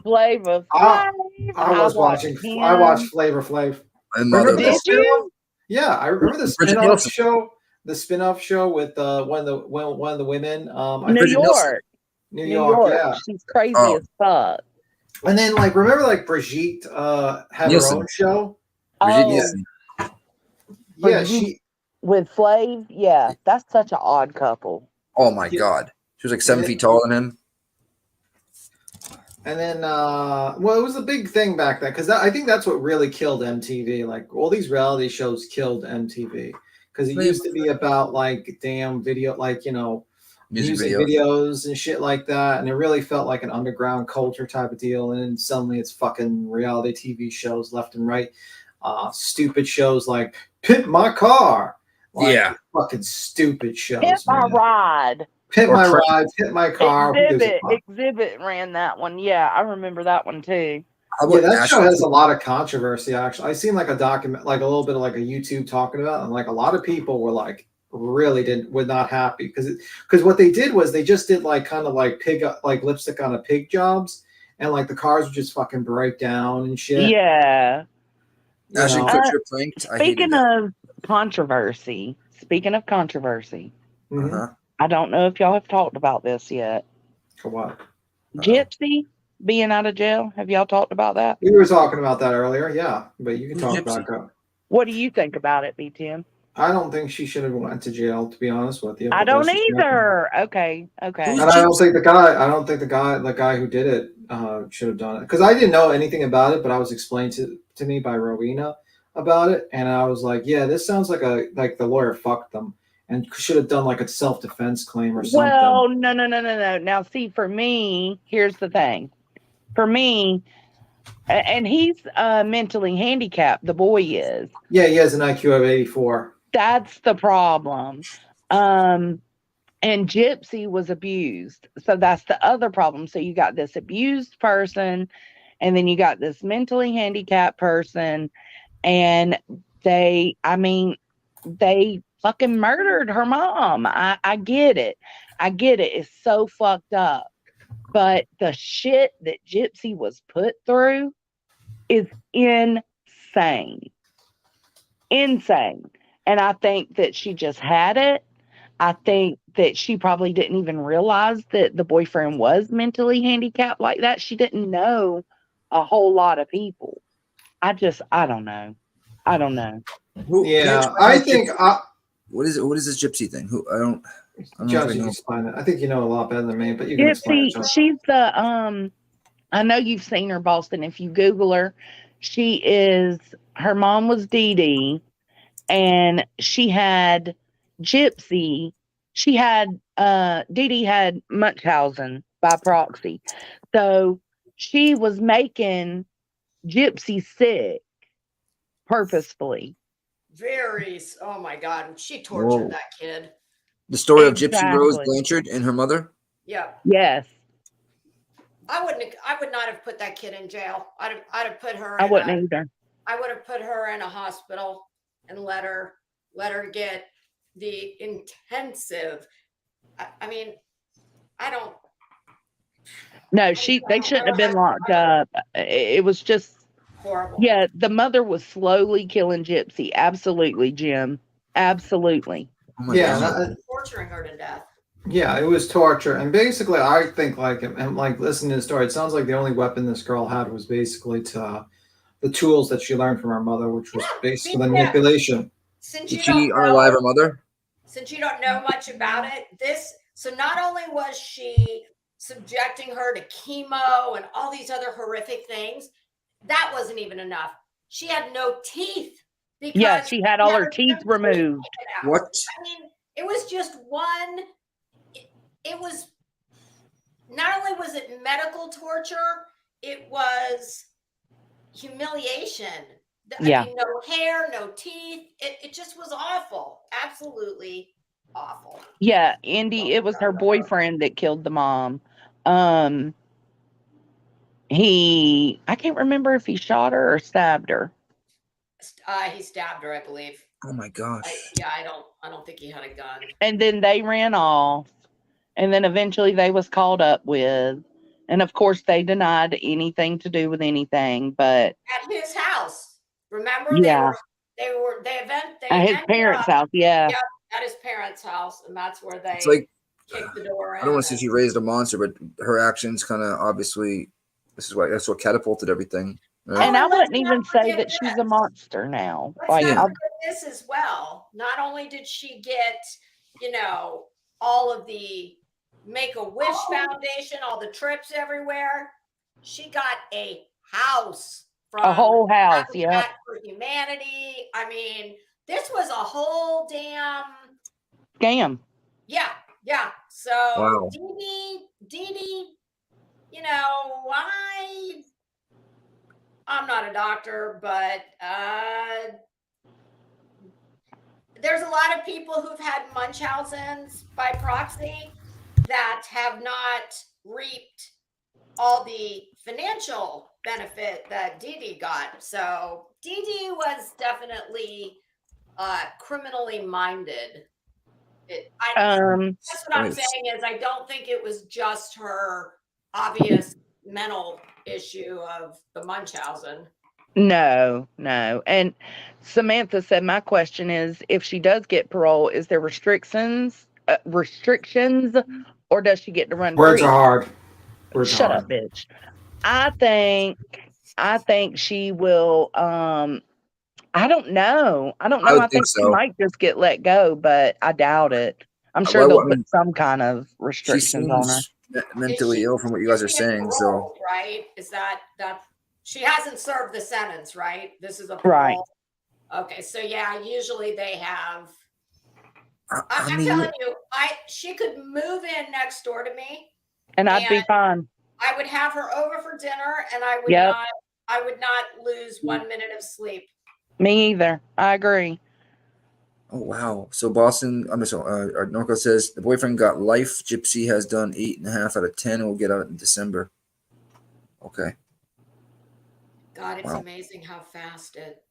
Flavor Flav. I watched him. Flavor Flav. And Remember Did the spin-off? you? Yeah, I remember the Bridget spin-off Nielsen. show. The spin-off show with one of the women. New Bridget Nielsen. York. New York, yeah. She's crazy Oh. as fuck. And then like remember like Brigitte had Nielsen. her own show. Bridget Oh, Nielsen. Yeah, Brigitte she with Flav. Yeah, that's such an odd couple. Oh my God. She was like 7 feet taller than him. And then, well, it was a big thing back then because I think that's what really killed MTV. Like all these reality shows killed MTV because it used to be about like damn video, like music videos and shit like that, and it really felt like an underground culture type of deal. And then suddenly it's fucking reality TV shows left and right, stupid shows like Pimp My Car, like, fucking stupid shows. Hit My man. Ride. Pimp My Ride, Pimp My Car. Who gives a fuck? Exhibit ran that one. Yeah, I remember that one too. Yeah, that show has a lot of controversy. Actually, I seen like a document, like a little bit of like a YouTube talking about it, and like a lot of people were like really were not happy because what they did was they just did like kind of like pig like lipstick on a pig jobs, and like the cars would just fucking break down and shit. Yeah. Ashton Kutcher pranked. I hated Speaking of controversy, I don't know if y'all have talked about this yet. For what? Gypsy being out of jail. Have y'all talked about that? We were talking about that earlier, yeah. But you can talk about it. What do you think about it, B10? I don't think she should have went to jail, to be honest with you. I don't either. Okay. And I don't think the guy who did it should have done it because I didn't know anything about it, but I was explained to me by Rowena about it, and I was like, yeah, this sounds like the lawyer fucked them and should have done like a self-defense claim or something. Well, no. Now, see, for me, here's the thing. For me, and he's mentally handicapped. The boy is. Yeah, he has an IQ of 84. That's the problem. And Gypsy was abused. So that's the other problem. So you got this abused person, and then you got this mentally handicapped person, and they fucking murdered her mom. I get it. It's so fucked up. But the shit that Gypsy was put through is insane. Insane. And I think that she just had it. I think that she probably didn't even realize that the boyfriend was mentally handicapped like that. She didn't know a whole lot of people. I don't know. Yeah, I think. What is it? What is this Gypsy thing? Judge, you explain it. I think you know a lot better than me, but you can explain it. She's the I know you've seen her, Boston. If you Google her, her mom was Dee Dee, and she had Gypsy. She had Dee Dee had Munchausen by proxy, so she was making Gypsy sick purposefully. Oh my God, she tortured that kid. The story of Gypsy Rose Blanchard and her mother? Yeah. Yes. I would not have put that kid in jail. I'd have put her I wouldn't either. I would have put her in a hospital and let her get the intensive. I mean, I don't. No, they shouldn't have been locked up. It was just horrible. Yeah, the mother was slowly killing Gypsy. Absolutely, Jim. Absolutely. Torturing her to death. Yeah, it was torture, and basically, I think and like listening to the story, it sounds like the only weapon this girl had was basically the tools that she learned from her mother, which was basically the manipulation. Since Did you don't she know, unalive her mother? since you don't know much about it, so not only was she subjecting her to chemo and all these other horrific things, that wasn't even enough. She had no teeth Yeah, because she had all her her teeth teeth removed. taken out. What? I mean, it was just one. It was not only was it medical torture, it was humiliation. I Yeah. mean, no hair, no teeth. It just was awful. Absolutely awful. Yeah, Indy, it was her boyfriend that killed the mom. Um, I can't remember if he shot her or stabbed her. He stabbed her, I believe. Oh my gosh. I don't think he had a gun. And then they ran off. And then eventually they was called up with. And of course they denied anything to do with anything, but At his house. Remember, yeah. they At his ended parents' up, house, yeah. yep, at his parents' house, and that's where It's they like kicked the door in. I don't want to say she raised a monster, but her actions kind of obviously that's what catapulted everything. Right? And I let's wouldn't not even say forget that she's a monster now. Let's Like, not forget this as well. Not only did she get, all of the Make-A-Wish Foundation, all the trips everywhere, she got a house from a whole house, yeah. Habitat for Humanity. I mean, this was a whole damn Scam. yeah. So Wow. Dee Dee, I'm not a doctor, but there's a lot of people who've had Munchausen's by proxy that have not reaped all the financial benefit that Dee Dee got. So Dee Dee was definitely criminally minded. That's what I'm saying is I don't think it was just her obvious mental issue of the Munchausen. No. And Samantha said, my question is, if she does get parole, is there restrictions, or does she get to run Words free? are hard. Shut up, bitch. I think she will. I don't know. I I would think think she so. might just get let go, but I doubt it. I'm sure Well, they'll I put mean, some kind of she restrictions on her. seems mentally ill from what you guys are saying. So Right? Is that she hasn't served the sentence, right? This is a parole. Right. Okay, so yeah, usually they have. I I'm mean, telling you, she could move in next door to me, And I'd be fine. I would have her over for dinner, and I would Yep. not lose 1 minute of sleep. Me either. I agree. oh wow. So Boston, I'm sorry, Norco says the boyfriend got life. Gypsy has done 8.5 out of 10 and will get out in December. Okay. God, it's Wow. amazing how fast it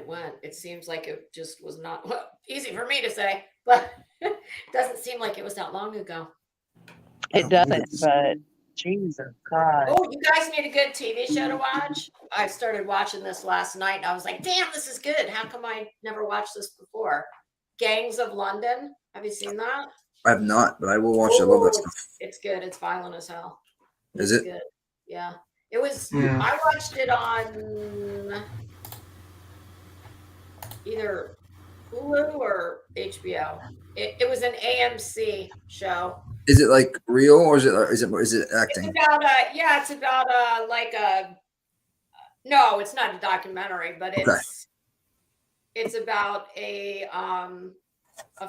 went. It seems like it just was not easy for me to say, but it doesn't seem like it was that long ago. It doesn't, but Jesus Christ. Oh, you guys need a good TV show to watch? I started watching this last night and I was like, damn, this is good. How come I never watched this before? Gangs of London. Have you seen that? I have not, but I will watch it. I love that Ooh, stuff. It's good. It's violent as hell. Is It's it? good. Yeah. It was, Yeah. I watched it on either Hulu or HBO. It was an AMC show. Is it like real or is it acting? It's about it's about no, it's not a documentary, but it's about a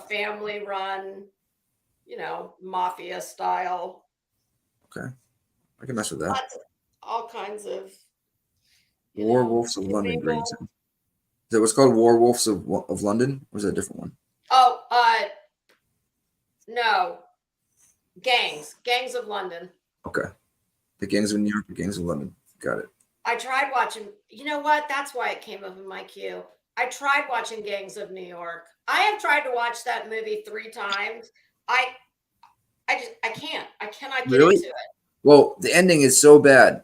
family run, mafia style. Okay, I can mess with that. All kinds of Werewolves of London, Greentown. Is that what's called Werewolves of London, or is that a different one? Oh, no. Gangs of London. Okay, the Gangs of New York, the Gangs of London. Got it. I tried watching. You know what? That's why it came up in my queue. I tried watching Gangs of New York. I have tried to watch that movie 3 times. I can't. I cannot get Really? into it. Well, the ending is so bad.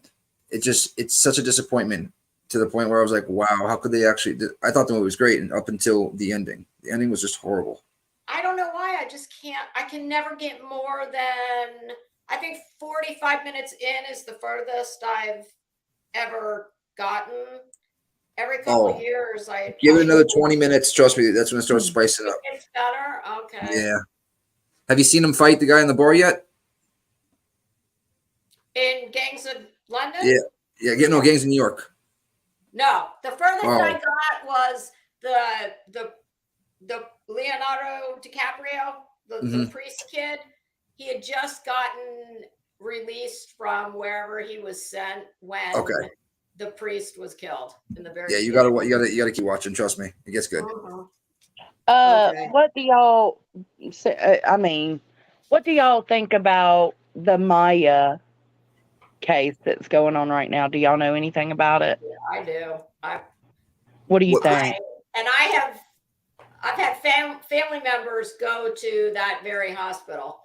It's such a disappointment to the point where I was like, wow, how could they actually? I thought the movie was great, and up until the ending was just horrible. I don't know why I just can't. I can never get more than, I think 45 minutes in is the furthest I've ever gotten. Every couple of years, Give it another 20 minutes. Trust me, that's when it starts spicing up. It's better. Okay. Yeah. Have you seen him fight the guy in the bar yet? In Gangs of London? Yeah. No, Gangs in New York. No, the furthest Oh. I got was the Leonardo DiCaprio, the priest kid. He had just gotten released from wherever he was sent when the priest was killed in the very Yeah, you beginning. gotta keep watching. Trust me, it gets good. What do y'all say? I mean, what do y'all think about the Maya case that's going on right now? Do y'all know anything about it? Yeah, I do. What do you think? I've had family members go to that very hospital.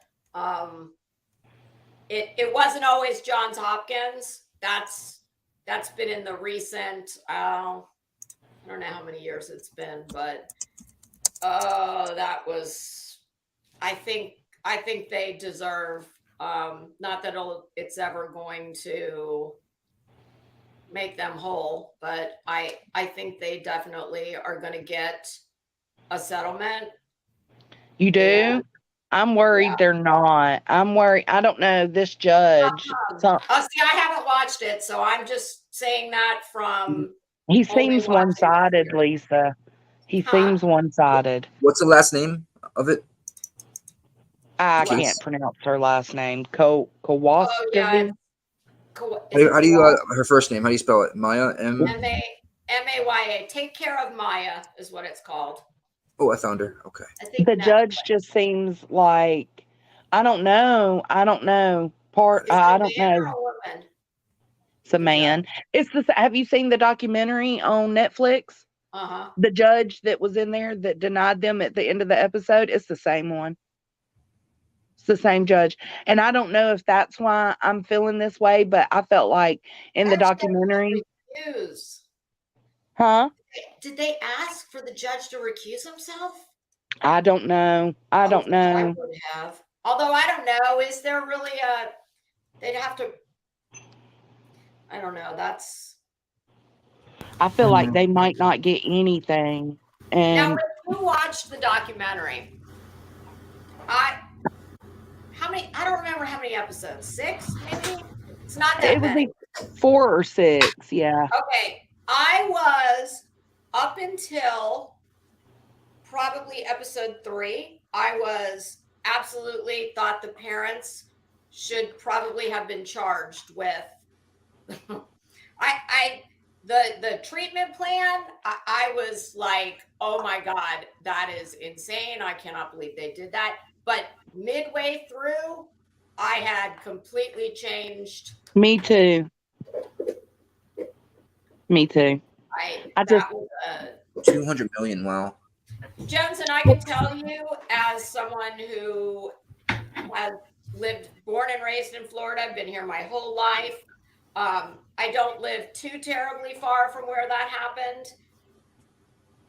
It wasn't always Johns Hopkins. That's been in the recent, I don't know how many years it's been, but that was, I think they deserve, not that it's ever going to make them whole, but I think they definitely are going to get a settlement. You do? I'm worried they're not. I'm worried. I don't know. This judge. See, I haven't watched it, so I'm just saying that from. He seems one-sided, Lisa. He seems one-sided. What's the last name of it? I Please. can't pronounce her last name. Kowalski. How do you her first name? How do you spell it? Maya M. Maya. Take Care of Maya is what it's called. Oh, I found her. Okay. The judge just seems like I don't know. I don't know. I don't know. It's a man. It's the. Have you seen the documentary on Netflix? The judge that was in there that denied them at the end of the episode. It's the same one. It's the same judge, and I don't know if that's why I'm feeling this way, but I felt like in the documentary. Huh? Did they ask for the judge to recuse himself? I don't know. I don't know. I would have. Although I don't know, is there really they'd have to, I don't know. I feel like they might not get anything. And now, if you watched the documentary, I don't remember how many episodes. 6, maybe? It's not that many. It was like 4 or 6, yeah. Okay. I was up until probably episode 3. I was absolutely thought the parents should probably have been charged with the treatment plan. I was like, oh my God, that is insane. I cannot believe they did that. But midway through, I had completely changed. Me too. Me too. I just 200 million. Wow. Jones, and I can tell you, as someone who has born and raised in Florida, been here my whole life. I don't live too terribly far from where that happened.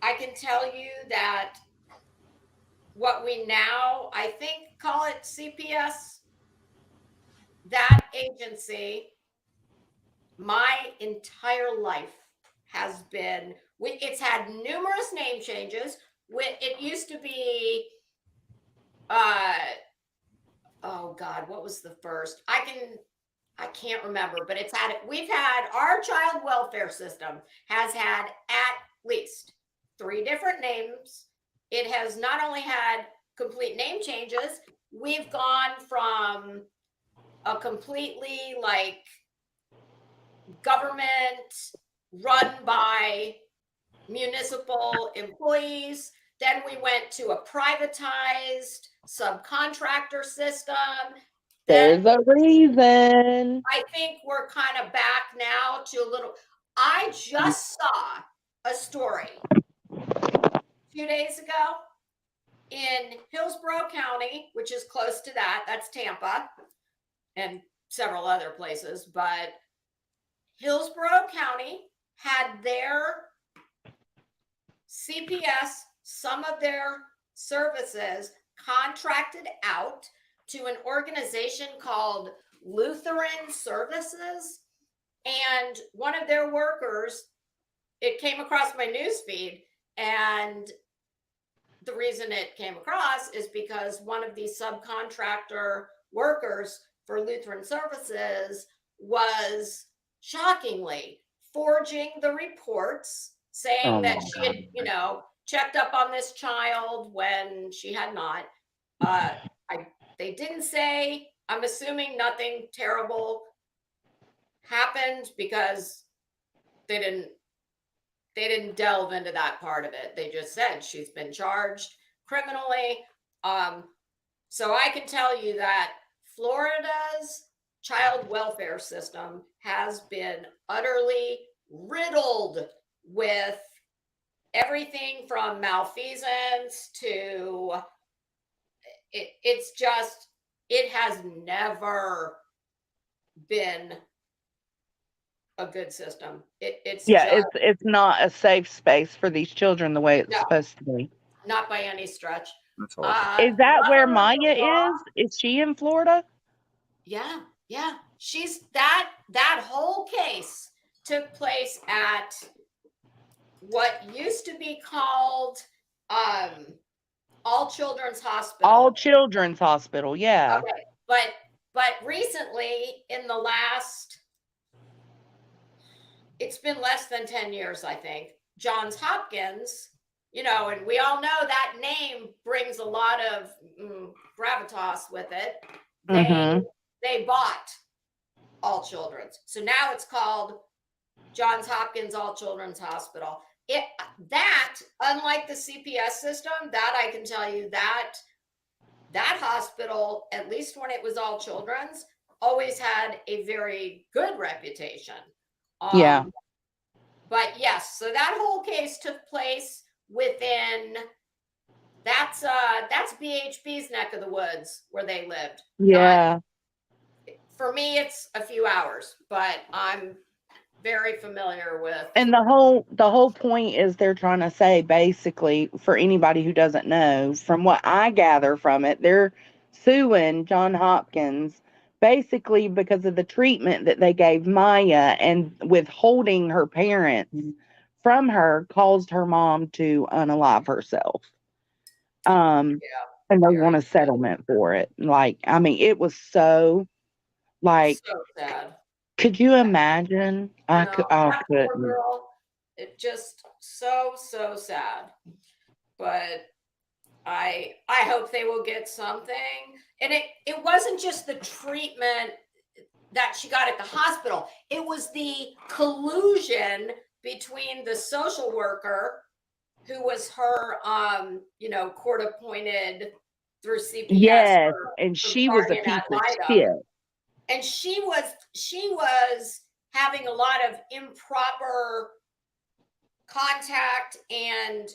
I can tell you that what we now, I think, call it CPS, that agency, my entire life has been, it's had numerous name changes. It used to be, oh God, what was the first? I can't remember, but we've had, our child welfare system has had at least 3 different names. It has not only had complete name changes, we've gone from a completely like government run by municipal employees. Then we went to a privatized subcontractor system. There's a reason. I think we're kind of back now to a little. I just saw a story 2 days ago in Hillsborough County, which is close to that's Tampa and several other places, but Hillsborough County had their CPS, some of their services contracted out to an organization called Lutheran Services, and one of their workers, it came across my newsfeed, and the reason it came across is because one of these subcontractor workers for Lutheran Services was shockingly forging the reports saying Oh that my she had, checked up on this child when she had not. They didn't say, I'm assuming nothing terrible happened because they didn't delve into that part of it. They just said she's been charged criminally. So I can tell you that Florida's child welfare system has been utterly riddled with everything from malfeasance to it has never been a good system. It's not a safe space for these children the way it's supposed to be. Not by any stretch. That's Is that where Mother of the Maya law- is? Is she in Florida? Yeah. She's that whole case took place at what used to be called All Children's Hospital. All Children's Hospital, yeah. Okay. But recently, in the last, it's been less than 10 years, I think, Johns Hopkins, and we all know that name brings a lot of gravitas with it. They bought All Children's. So now it's called Johns Hopkins All Children's Hospital. Unlike the CPS system, that I can tell you that hospital, at least when it was All Children's, always had a very good reputation. Yeah. But yes, so that whole case took place within, that's BHB's neck of the woods where they lived. Yeah. For me, it's a few hours, but I'm very familiar with. And the whole point is they're trying to say, basically, for anybody who doesn't know, from what I gather from it, they're suing John Hopkins basically because of the treatment that they gave Maya, and withholding her parents from her caused her mom to unalive herself. And they want a settlement for it. It was so sad. Could you imagine? I No, couldn't. that poor girl, it just so sad. But I hope they will get something. And it wasn't just the treatment that she got at the hospital. It was the collusion between the social worker, who was her court appointed through CPS. Yes, and she was a guardian piece ad of litem. shit. And she was having a lot of improper contact and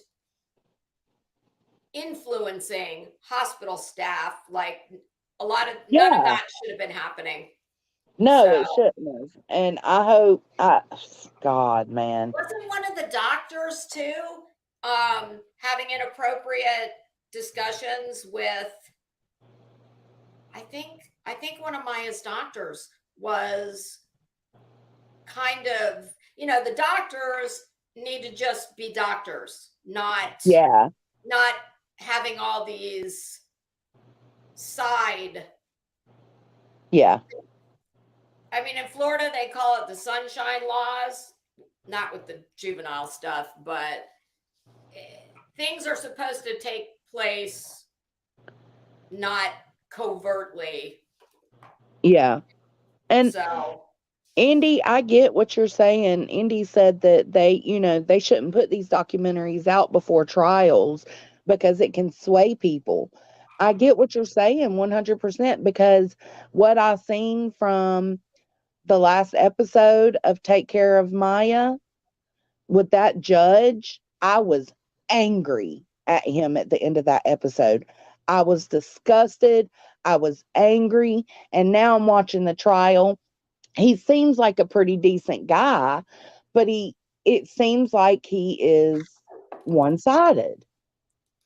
influencing hospital staff. Like none of that should have been happening. No, it shouldn't have. And I hope, God, man. Wasn't one of the doctors too having inappropriate discussions with? I think one of Maya's doctors was kind of, the doctors need to just be doctors, not having all these side. Yeah. I mean, in Florida, they call it the sunshine laws, not with the juvenile stuff, but things are supposed to take place not covertly. Yeah. And so, Andy, I get what you're saying. Andy said that they shouldn't put these documentaries out before trials because it can sway people. I get what you're saying 100%, because what I've seen from the last episode of Take Care of Maya with that judge, I was angry at him at the end of that episode. I was disgusted. I was angry. And now I'm watching the trial. He seems like a pretty decent guy, but it seems like he is one-sided.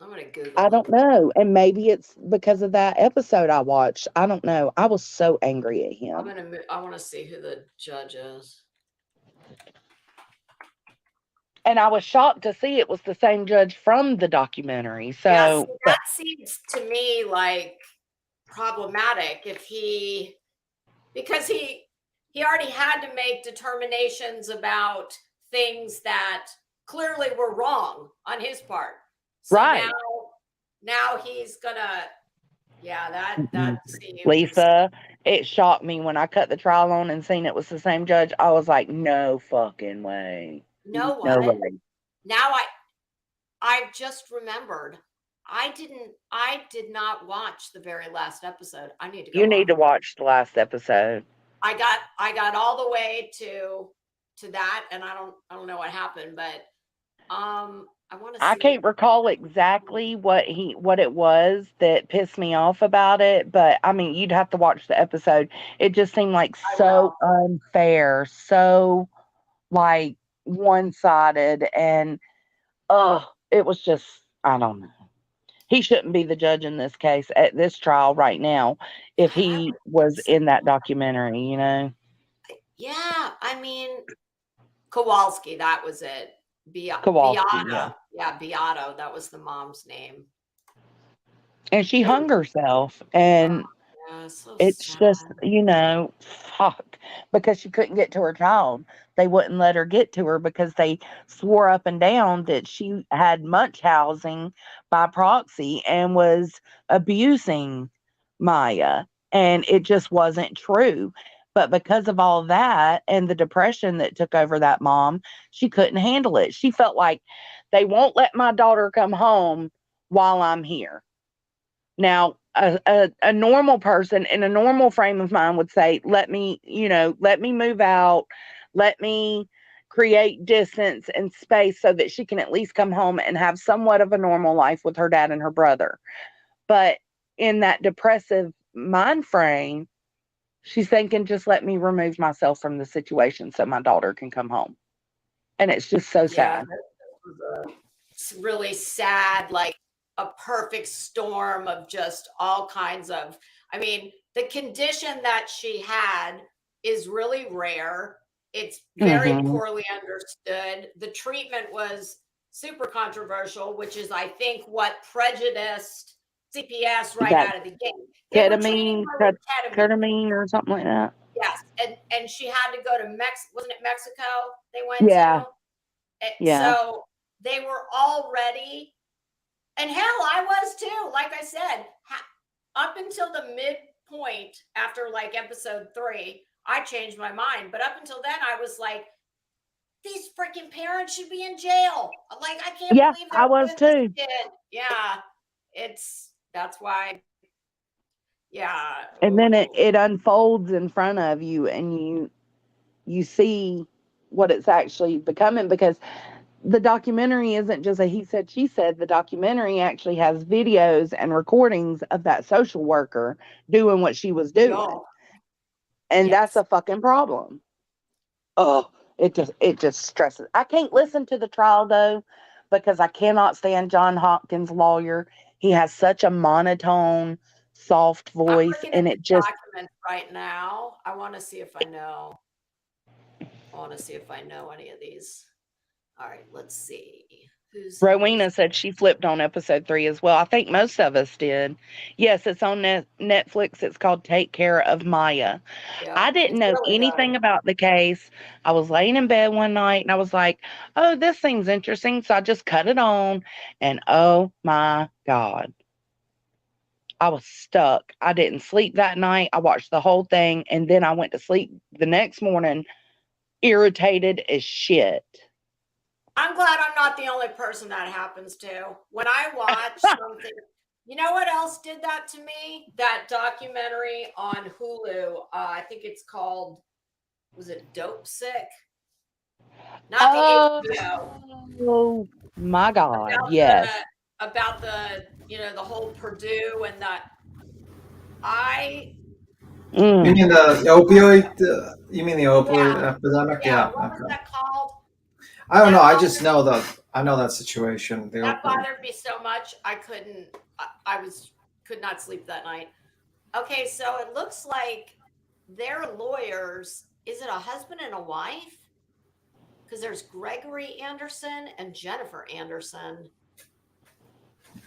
I'm gonna Google. I don't know. And maybe it's because of that episode I watched. I don't know. I was so angry at him. I want to see who the judge is. And I was shocked to see it was the same judge from the documentary. So yeah, see, that seems to me like problematic because he already had to make determinations about things that clearly were wrong on his part. So right. now he's gonna that seems Lisa, it shocked me when I cut the trial on and seen it was the same judge. I was like, no fucking way. No No what? way. Now I just remembered I did not watch the very last episode. I need to go. You need to watch the last episode. I got all the way to that, and I don't know what happened, but I want to see. I can't recall exactly what it was that pissed me off about it, but I mean, you'd have to watch the episode. It just seemed like so unfair, so like one-sided, and it was just, I don't know. He shouldn't be the judge in this case at this trial right now if he was in that documentary, you know? Yeah, I mean, Kowalski, that was it. Kowalski, Beata. Yeah, Beato, that was the mom's name. And she hung herself, and so it's sad. just, you know, fuck, because she couldn't get to her child. They wouldn't let her get to her because they swore up and down that she had munch housing by proxy and was abusing Maya, and it just wasn't true. But because of all that and the depression that took over that mom, she couldn't handle it. She felt like they won't let my daughter come home while I'm here. Now, a normal person in a normal frame of mind would say, let me move out, let me create distance and space so that she can at least come home and have somewhat of a normal life with her dad and her brother. But in that depressive mind frame, she's thinking, just let me remove myself from the situation so my daughter can come home. And it's just so sad. It's really sad, like a perfect storm of just all kinds of, I mean, the condition that she had is really rare. It's very poorly understood. The treatment was super controversial, which is, I think, what prejudiced CPS right out of the gate. Ketamine or something like that. Yes, and she had to go to wasn't it Mexico they went to? Yeah. So they were already, and hell, I was too. Like I said, up until the midpoint after like episode 3, I changed my mind. But up until then, I was like, these freaking parents should be in jail. Like, I can't believe I was too. Yeah, that's why. Yeah. And then it unfolds in front of you, and you see what it's actually becoming, because the documentary isn't just a he said, she said. The documentary actually has videos and recordings of that social worker doing what she was doing. And that's a fucking problem. Oh, it just stresses. I can't listen to the trial though, because I cannot stand John Hopkins' lawyer. He has such a monotone, soft voice, and it just documents right now. I want to see if I know. Any of these. All right, let's see. Rowena said she flipped on episode 3 as well. I think most of us did. Yes, it's on Netflix. It's called Take Care of Maya. Yeah, I didn't know anything about the case. I was laying in bed one night and I was like, oh, this seems interesting. So I just cut it on, and oh my God, I was stuck. I didn't sleep that night. I watched the whole thing, and then I went to sleep the next morning irritated as shit. I'm glad I'm not the only person that happens to. When I watch something, you know what else did that to me? That documentary on Hulu. I think it's called, was it Dope Sick? Not the HBO. Oh my God, yes. About the the whole Purdue and that. You mean the opioid? You mean the opioid epidemic? Yeah. What was that called? I don't know. I just know that I know that situation. That bothered me so much. I could not sleep that night. Okay, so it looks like their lawyers, is it a husband and a wife? Because there's Gregory Anderson and Jennifer Anderson.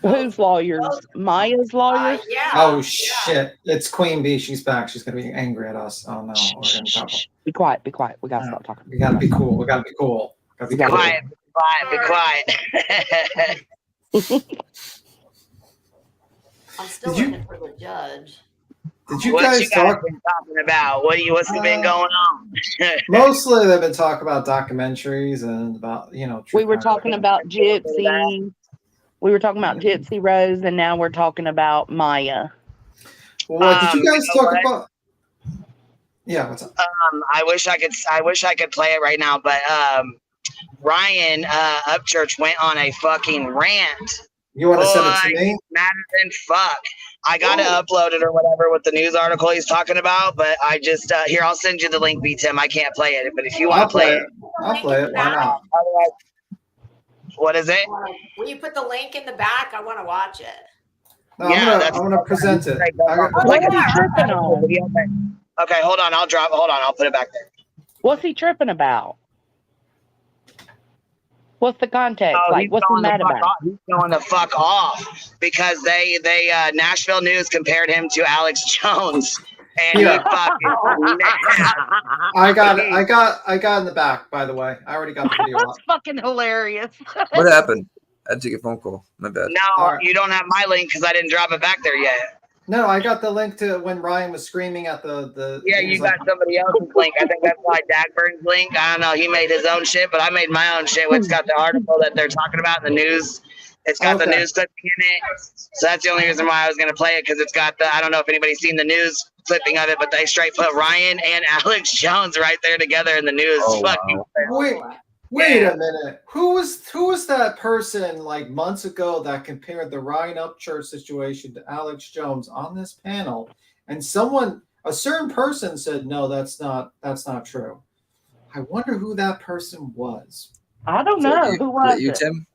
Whose lawyers? Maya's lawyers? Yeah. Oh shit! It's Queen Bee. She's back. She's gonna be angry at us. Oh no! We're gonna talk. Be quiet. Be quiet. We gotta stop talking. We gotta be cool. We gotta be cool. Gotta be cool. Quiet, be quiet. I'm still looking for the judge. Did you what guys you guys talk? been talking about? What's been going on? Mostly, they've been talking about documentaries and about We were talking about Gypsy. We were talking about Gypsy Rose, and now we're talking about Maya. What did you guys talk what? about? Yeah, what's up? I wish I could play it right now, but Ryan Upchurch went on a fucking rant. You want to send it to me? He's madder than fuck. I gotta upload it or whatever with the news article he's talking about, but I just here I'll send you the link, B-Tim. I can't play it, but if you want to play it, I'll play it. Why not? Otherwise, what is it? Will you put the link in the back? I want to watch it. No, I'm gonna present it. Okay, hold on. I'll put it back there. What's he tripping about? What's the context? He's What's he going mad the fuck about? off. He's going the fuck off because they Nashville News compared him to Alex Jones, and he fucking. I got in the back. By the way, I already got the video up. That's fucking hilarious. What happened? I had to take a phone call. My bad. No, you don't have my link because I didn't drop it back there yet. No, I got the link to when Ryan was screaming at the. Yeah, you got somebody else's link. I think that's why Dagburn's link. I don't know. He made his own shit, but I made my own shit. It's got the article that they're talking about in the news. It's got the news clipping in it. So that's the only reason why I was going to play it, because it's got the, I don't know if anybody's seen the news clipping of it, but they straight put Ryan and Alex Jones right there together in the news. Wait a minute. Who was that person like months ago that compared the Ryan Upchurch situation to Alex Jones on this panel? And a certain person said, no, that's not true. I wonder who that person was. I don't know. Who was you, it? Tim?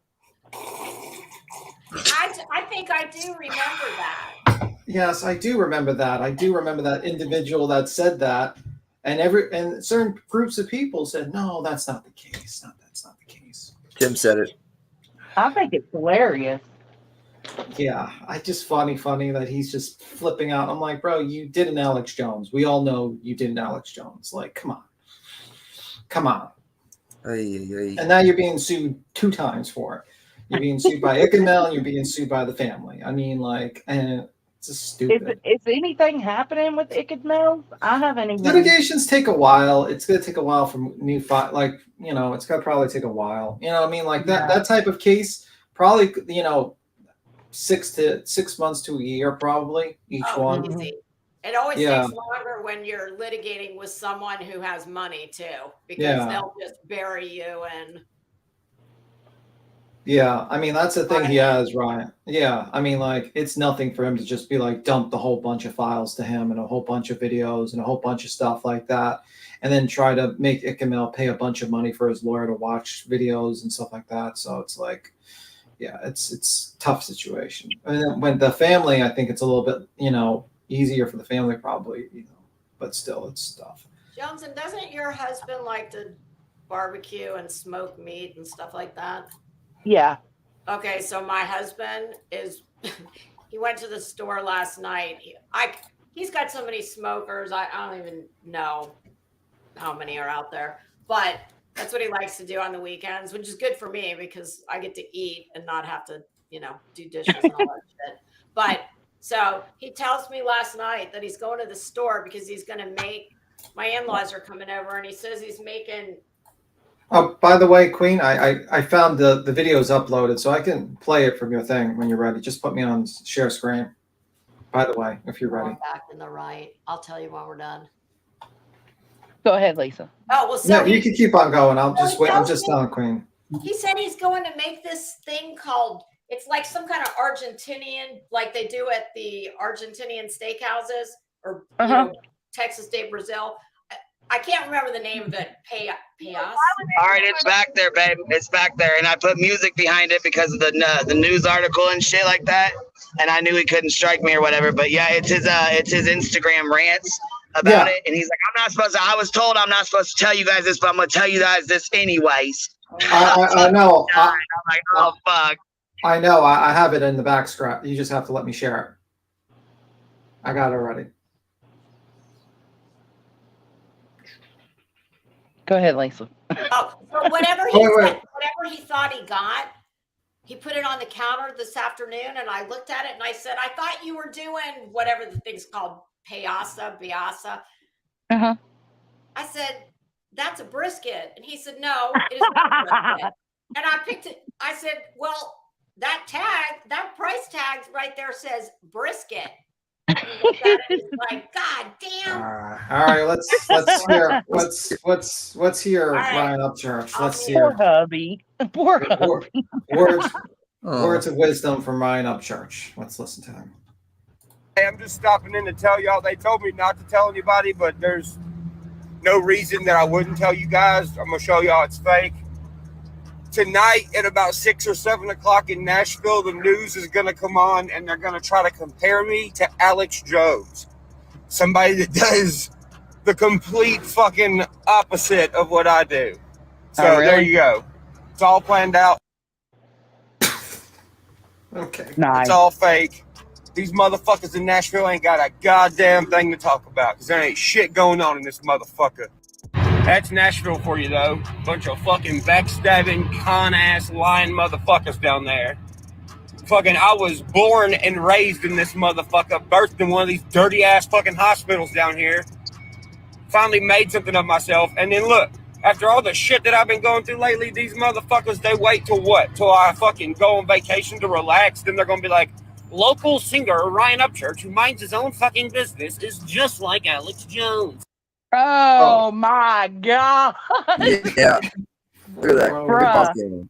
I think I do remember that. Yes, I do remember that. I do remember that individual that said that. And certain groups of people said, no, that's not the case. That's not the case. Tim said it. I think it's hilarious. Yeah, I just funny that he's just flipping out. I'm like, bro, you did an Alex Jones. We all know you did an Alex Jones. Like, come on. And now you're being sued 2 times for it. You're being sued by Ichamel and you're being sued by the family. I mean, like, and it's just stupid. Is anything happening with Ichamel? I haven't even. Litigations take a while. It's going to take a while for new file. Like, it's going to probably take a while. You know what I mean? Like that type of case, probably, 6 months to a year, probably each one. Easy. It always takes longer when you're litigating with someone who has money too, because they'll just bury you and. Yeah, I mean, that's the thing he has, Ryan. Yeah, I mean, like, it's nothing for him to just be like, dump the whole bunch of files to him and a whole bunch of videos and a whole bunch of stuff like that. And then try to make Ichamel pay a bunch of money for his lawyer to watch videos and stuff like that. So it's like, yeah, it's a tough situation. And then when the family, I think it's a little bit, easier for the family probably, but still it's tough. Jones, and doesn't your husband like to barbecue and smoke meat and stuff like that? Yeah. Okay, so my husband he went to the store last night. He's got so many smokers. I don't even know how many are out there, but that's what he likes to do on the weekends, which is good for me because I get to eat and not have to, do dishes and all that shit. But so he tells me last night that he's going to the store because he's going to my in-laws are coming over, and he says he's making. Oh, by the way, Queen, I found the videos uploaded, so I can play it from your thing when you're ready. Just put me on share screen. By the way, if you're ready. Back in the right. I'll tell you when we're done. Go ahead, Lisa. Oh, well, no, you can keep on going. I'm just telling Queen. He said he's going to make this thing called, it's like some kind of Argentinian, like they do at the Argentinian steakhouses or Texas de Brazil. I can't remember the name of it. Chaos. All right, it's back there, babe. It's back there, and I put music behind it because of the news article and shit like that. And I knew he couldn't strike me or whatever. But yeah, it's his Instagram rants about it, and he's like, I'm not supposed to. I was told I'm not supposed to tell you guys this, but I'm gonna tell you guys this anyways. I know. I'm like, oh fuck. I know. I have it in the back scrap. You just have to let me share it. I got it already. Go ahead, Lisa. Oh, so whatever he thought he got, he put it on the counter this afternoon, and I looked at it and I said, I thought you were doing whatever the thing's called, Biasa. Uh-huh. I said, that's a brisket. And he said, no, it is not a brisket. And I picked it. I said, well, that price tag right there says brisket. And he looked at it and he's like, God damn. All right, let's hear let's hear Ryan Upchurch. Let's hear Poor hubby. Poor hubby. Words of wisdom from Ryan Upchurch. Let's listen to him. Hey, I'm just stopping in to tell y'all. They told me not to tell anybody, but there's no reason that I wouldn't tell you guys. I'm gonna show y'all it's fake. Tonight at about 6 or 7 o'clock in Nashville, the news is gonna come on, and they're gonna try to compare me to Alex Jones, somebody that does the complete fucking opposite of what I do. So There you go. It's all planned out. Okay. Nice. It's all fake. These motherfuckers in Nashville ain't got a goddamn thing to talk about because there ain't shit going on in this motherfucker. That's Nashville for you, though. Bunch of fucking backstabbing, con-ass, lying motherfuckers down there. Fucking, I was born and raised in this motherfucker, birthed in one of these dirty-ass fucking hospitals down here. Finally made something of myself, and then look, after all the shit that I've been going through lately, these motherfuckers, they wait till what? Till I fucking go on vacation to relax, then they're gonna be like, local singer Ryan Upchurch, who minds his own fucking business, is just like Alex Jones. Oh my God. Yeah. Look at that. Bruh.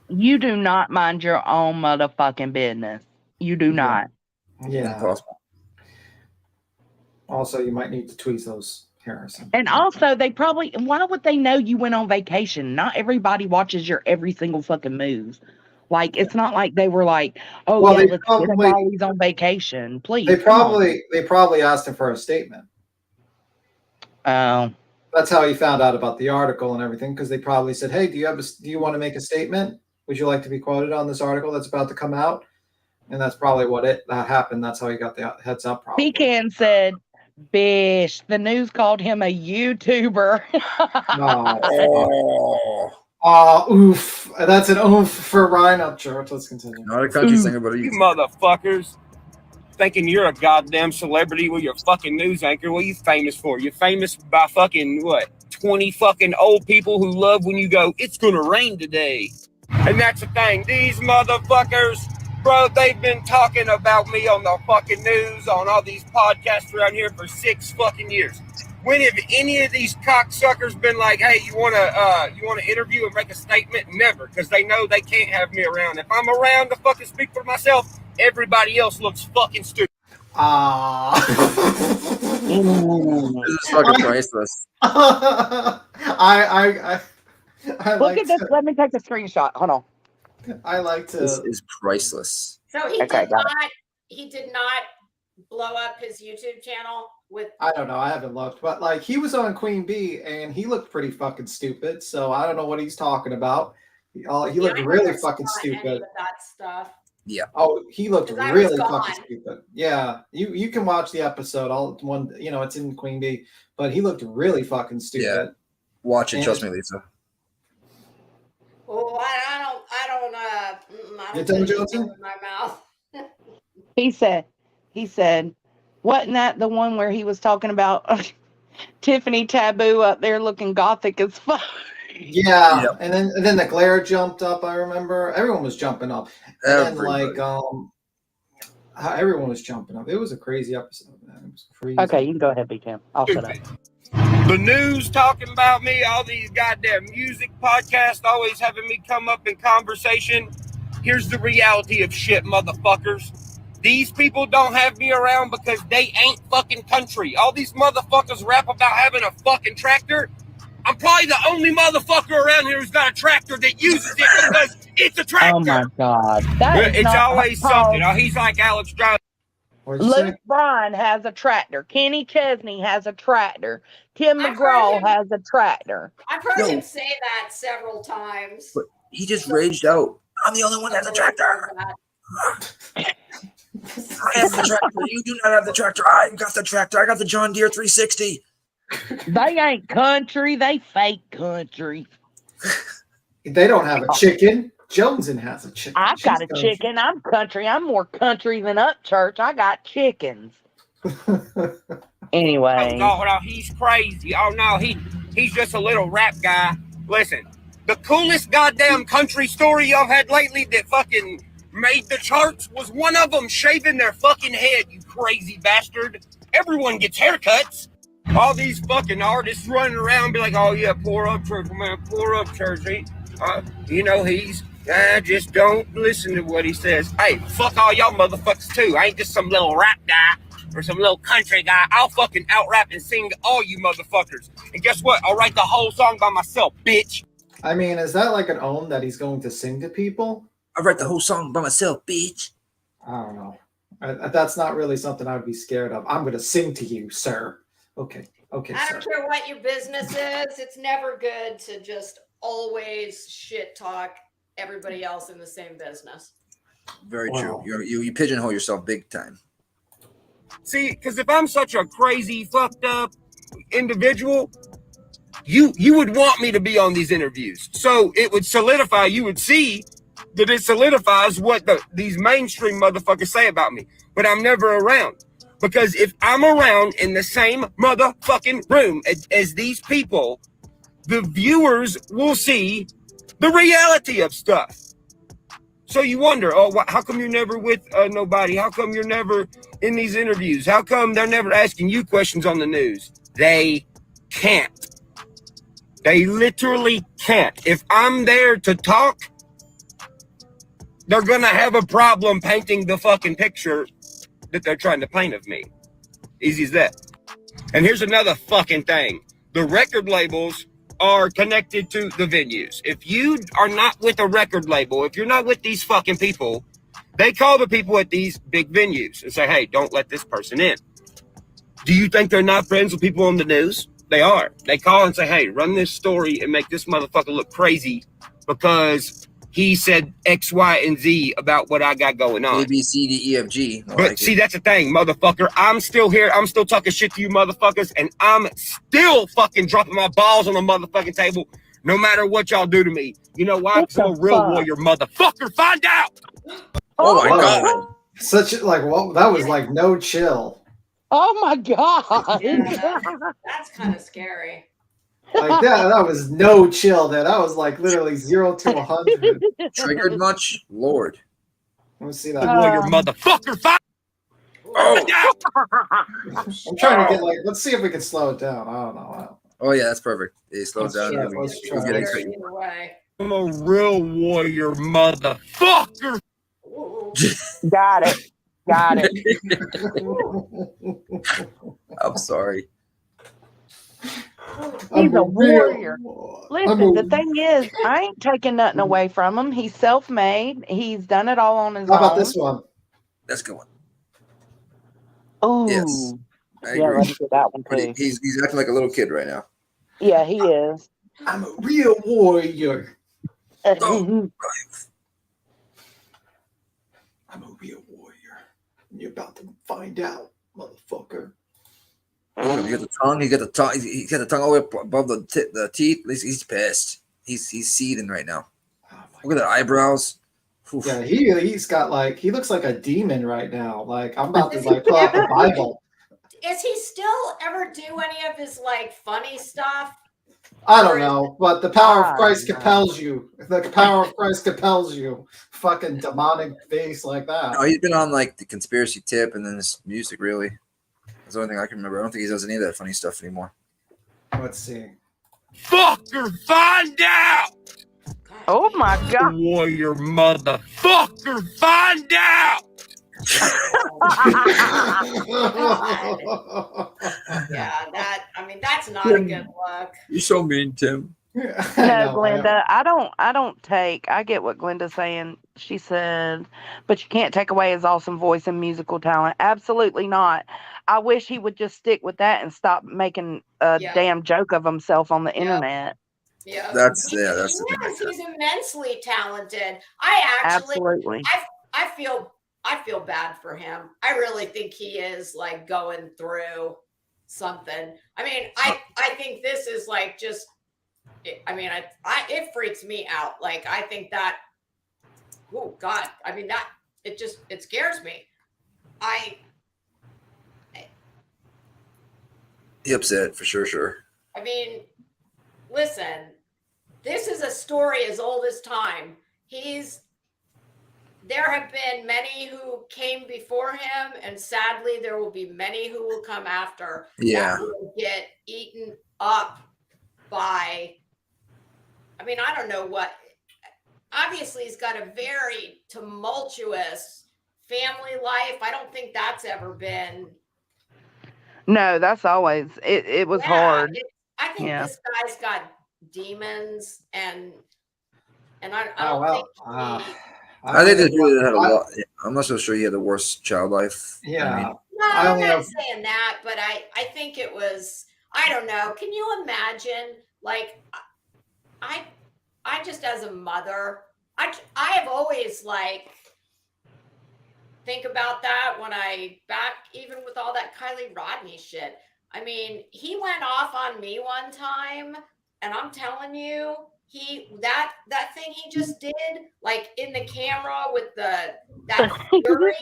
You do not mind your own motherfucking business. You do not. Yeah. Also, you might need to tweeze those, Harrison. And also, why would they know you went on vacation? Not everybody watches your every single fucking move. Like, it's not like they were like, oh, Well, yeah, they let's probably- get him while he's on vacation. Please. They come on. probably asked him for a statement. Oh. That's how he found out about the article and everything, because they probably said, hey, do you want to make a statement? Would you like to be quoted on this article that's about to come out? And that's probably that happened. That's how he got the heads up. Probably. Pecan said, bish, the news called him a YouTuber. Oof. That's an oof for Ryan Upchurch. Let's continue. Not a country singer, but You motherfuckers thinking you're a goddamn celebrity with your fucking news anchor. What are you famous for? You're famous by fucking what? 20 fucking old people who love when you go, it's gonna rain today. And that's the thing. These motherfuckers, bro, they've been talking about me on the fucking news, on all these podcasts around here for 6 fucking years. When have any of these cocksuckers been like, hey, you wanna interview and make a statement? Never, because they know they can't have me around. If I'm around to fucking speak for myself, everybody else looks fucking stupid. This is fucking priceless. I Look like at this. Let me take a screenshot. Hold on. I like to. This is priceless. So he did not blow up his YouTube channel with. I don't know. I haven't looked, but like he was on Queen Bee and he looked pretty fucking stupid. So I don't know what he's talking about. He looked really fucking stupid. That stuff. Yeah. Oh, he looked 'Cause I really was fucking gone. stupid. Yeah, you can watch the episode. It's in Queen Bee, but he looked really fucking stupid. Yeah. Watch it. And- Trust me, Lisa. Oh, I don't You done, put Johnson? it in my mouth. He said, wasn't that the one where he was talking about Tiffany Taboo up there looking gothic as fuck? Yeah, and then the glare jumped up. I remember everyone was jumping up, and then everyone was jumping up. It was a crazy episode, man. It was crazy. Okay, you can go ahead, B-Cam. I'll shut up. The news talking about me, all these goddamn music podcasts always having me come up in conversation. Here's the reality of shit, motherfuckers. These people don't have me around because they ain't fucking country. All these motherfuckers rap about having a fucking tractor. I'm probably the only motherfucker around here who's got a tractor that uses it because it's a tractor. Oh my God. That is It's not always something. Oh, he's like Alex Jones. Luke Bryan has a tractor. Kenny Chesney has a tractor. Tim McGraw has a tractor. I've heard Yo. him say that several times. But he just raged out. I'm the only one that has a tractor. I have the tractor. You do not have the tractor. I got the tractor. I got the John Deere 360. They ain't country. They fake country. They don't have a chicken. Joneson has a chicken. I've got a chicken. I'm country. I'm more country than up church. I got chickens. Anyway. Oh, no, he's crazy. Oh, no, he's just a little rap guy. Listen, the coolest goddamn country story y'all had lately that fucking made the charts was one of them shaving their fucking head, you crazy bastard. Everyone gets haircuts. All these fucking artists running around be like, oh, yeah, poor up church, man, poor up church. Just don't listen to what he says. Hey, fuck all y'all motherfuckers, too. I ain't just some little rap guy or some little country guy. I'll fucking out-rap and sing all you motherfuckers. And guess what? I'll write the whole song by myself, bitch. I mean, is that like an own that he's going to sing to people? I write the whole song by myself, bitch. I don't know. That's not really something I'd be scared of. I'm going to sing to you, sir. Okay, I don't care what your business is. It's never good to just always shit talk everybody else in the same business. Very true. You pigeonhole yourself big time. See, because if I'm such a crazy, fucked up individual, you would want me to be on these interviews. So it would solidify, you would see that it solidifies what these mainstream motherfuckers say about me. But I'm never around. Because if I'm around in the same motherfucking room as these people, the viewers will see the reality of stuff. So you wonder, how come you're never with nobody? How come you're never in these interviews? How come they're never asking you questions on the news? They can't. They literally can't. If I'm there to talk, they're going to have a problem painting the fucking picture that they're trying to paint of me. Easy as that. And here's another fucking thing. The record labels are connected to the venues. If you are not with a record label, if you're not with these fucking people, they call the people at these big venues and say, hey, don't let this person in. Do you think they're not friends with people on the news? They are. They call and say, hey, run this story and make this motherfucker look crazy because he said X, Y, and Z about what I got going on. A, B, C, D, E, F, G. But see, that's the thing, motherfucker. I'm still here. I'm still talking shit to you motherfuckers, and I'm still fucking dropping my balls on the motherfucking table no matter what y'all do to me. You know why? Because I'm a real warrior, motherfucker. Find out! Oh my God. That was like no chill. Oh my God. That's kind of scary. Like that was no chill there. That was like literally 0 to 100. Triggered much? Lord. Let me see that. Warrior, motherfucker. Oh. I'm trying to get let's see if we can slow it down. I don't know. Oh yeah, that's perfect. It slows down. Let's try. I'm a real warrior, motherfucker. Got it. I'm sorry. He's a warrior. Listen, the thing is, I ain't taking nothing away from him. He's self-made. He's done it all on his own. How about this one? That's a good one. Oh, yes. I yeah, agree. let's do that one too. He's acting like a little kid right now. Yeah, he is. I'm a real warrior. Oh. I'm a real warrior. You're about to find out, motherfucker. He got the tongue. He got the tongue all the way above the teeth. He's pissed. He's seething right now. Look at the eyebrows. Oof. Yeah, he's got he looks like a demon right now. Like I'm about to pull out the Bible. Is he still ever do any of his funny stuff? I don't know, but the power of Christ compels you. The power of Christ compels you. Fucking demonic face like that. No, he's been on the conspiracy tip and then this music really. That's the only thing I can remember. I don't think he does any of that funny stuff anymore. Let's see. Fucker, find out! Oh my God. Warrior, motherfucker, find out! That's not a good look. You're so mean, Tim. No, Glenda, I don't take. I get what Glenda's saying. She said, but you can't take away his awesome voice and musical talent. Absolutely not. I wish he would just stick with that and stop making a damn joke of himself on the internet. Yeah, That's he the is. thing. He's immensely talented. I feel bad for him. I really think he is like going through something. I mean, I think this is like just. I mean, it freaks me out. Like, I think that. Oh God! I mean, that it scares me. He upset for sure. I mean, listen, this is a story as old as time. There have been many who came before him, and sadly, there will be many who will come after. Yeah. That will get eaten up by. I mean, I don't know what. Obviously, he's got a very tumultuous family life. I don't think that's ever been. No, that's always it was hard. I think this guy's got demons, and I don't think. I think that dude had a lot. I'm not so sure he had the worst child life. Yeah. I mean, No, I'm not saying that, but I think it was. I don't know. Can you imagine? Like, I just as a mother, I have always like think about that when even with all that Kylie Rodney shit. I mean, he went off on me one time, and I'm telling you, that thing he just did, like in the camera with that fury,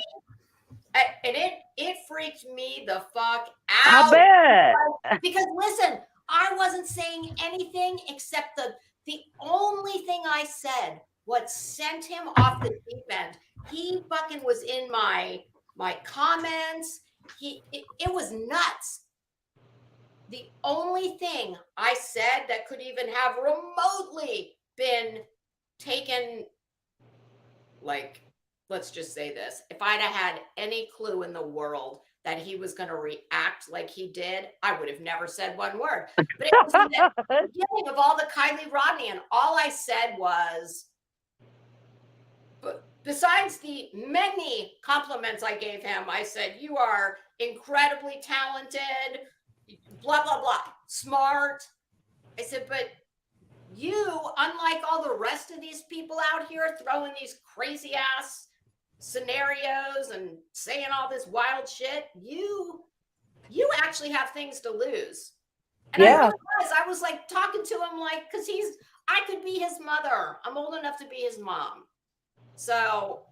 and it freaked me the fuck out. I bet. Because listen, I wasn't saying anything except the only thing I said what sent him off the deep end. He fucking was in my comments. It was nuts. The only thing I said that could even have remotely been taken, like, let's just say this. If I'd have had any clue in the world that he was going to react like he did, I would have never said one word. But it was the beginning of all the Kylie Rodney, and all I said was, besides the many compliments I gave him, I said, you are incredibly talented, blah, blah, blah, smart. I said, but you, unlike all the rest of these people out here throwing these crazy ass scenarios and saying all this wild shit, you actually have things to lose. And I was like talking to him like, because I could be his mother. I'm old enough to be his mom. So,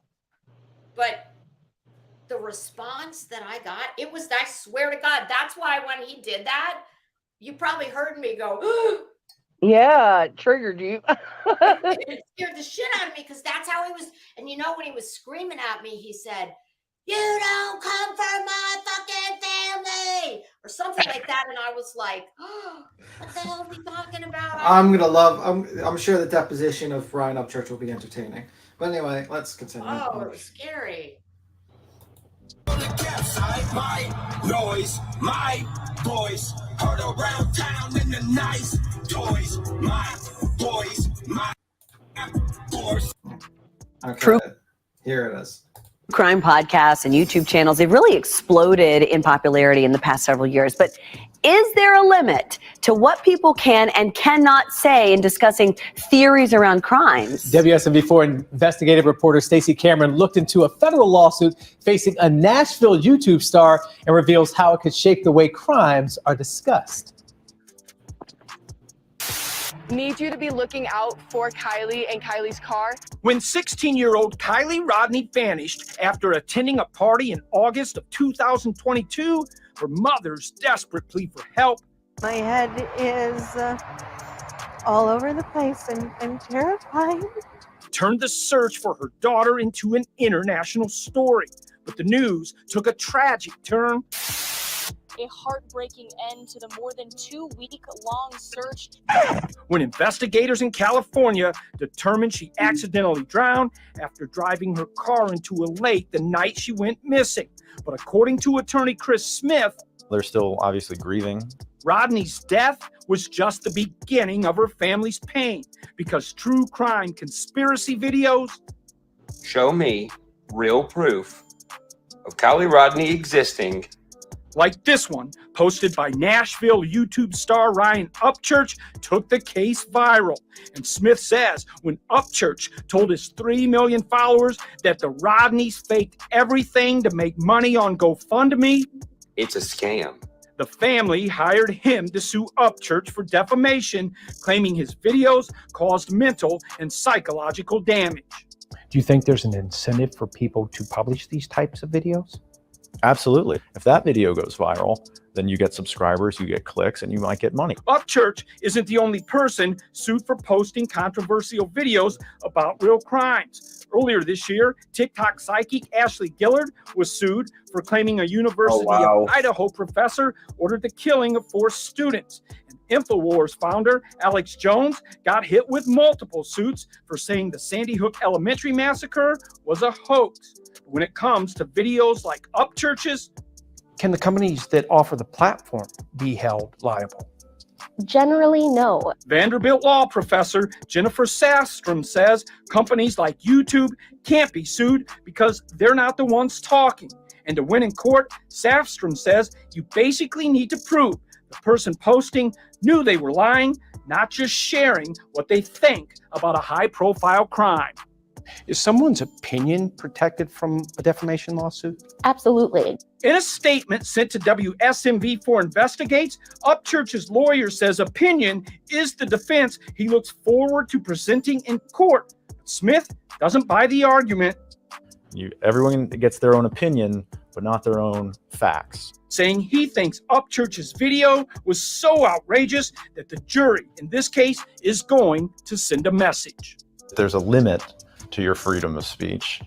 but the response that I got, I swear to God, that's why when he did that, you probably heard me go, yeah, it triggered you. It scared the shit out of me because that's how he was. And you know, when he was screaming at me, he said, "You don't come for my fucking family," or something like that. And I was like, oh, what the hell are we talking about? I'm sure the deposition of Ryan Upchurch will be entertaining. But anyway, let's continue. Oh, it was scary. My noise, my voice, heard around town in the nice toys. My voice, my force. Okay, here it is. Crime podcasts and YouTube channels, they've really exploded in popularity in the past several years. But is there a limit to what people can and cannot say in discussing theories around crimes? WSMV4 investigative reporter Stacey Cameron looked into a federal lawsuit facing a Nashville YouTube star and reveals how it could shape the way crimes are discussed. Need you to be looking out for Kylie and Kylie's car. When 16-year-old Kylie Rodney vanished after attending a party in August of 2022, her mother's desperate plea for help. My head is all over the place and I'm terrified. Turned the search for her daughter into an international story. But the news took a tragic turn. a heartbreaking end to the more than 2-week-long search. When investigators in California determined she accidentally drowned after driving her car into a lake the night she went missing. But according to attorney Chris Smith, they're still obviously grieving. Rodney's death was just the beginning of her family's pain because true crime conspiracy videos Show me real proof of Kylie Rodney existing. Like this one, posted by Nashville YouTube star Ryan Upchurch, took the case viral. And Smith says when Upchurch told his 3 million followers that the Rodneys faked everything to make money on GoFundMe, it's a scam. The family hired him to sue Upchurch for defamation, claiming his videos caused mental and psychological damage. Do you think there's an incentive for people to publish these types of videos? Absolutely. If that video goes viral, then you get subscribers, you get clicks, and you might get money. Upchurch isn't the only person sued for posting controversial videos about real crimes. Earlier this year, TikTok psychic Ashley Gillard was sued for claiming a University of Idaho professor ordered the killing of 4 students. And InfoWars founder Alex Jones got hit with multiple suits for saying the Sandy Hook Elementary massacre was a hoax. When it comes to videos like Upchurch's, can the companies that offer the platform be held liable? Generally, no. Vanderbilt law professor Jennifer Safstrom says companies like YouTube can't be sued because they're not the ones talking. And to win in court, Safstrom says you basically need to prove the person posting knew they were lying, not just sharing what they think about a high-profile crime. Is someone's opinion protected from a defamation lawsuit? Absolutely. In a statement sent to WSMV4 Investigates, Upchurch's lawyer says opinion is the defense he looks forward to presenting in court. Smith doesn't buy the argument. Everyone gets their own opinion, but not their own facts. Saying he thinks Upchurch's video was so outrageous that the jury, in this case, is going to send a message. There's a limit to your freedom of speech.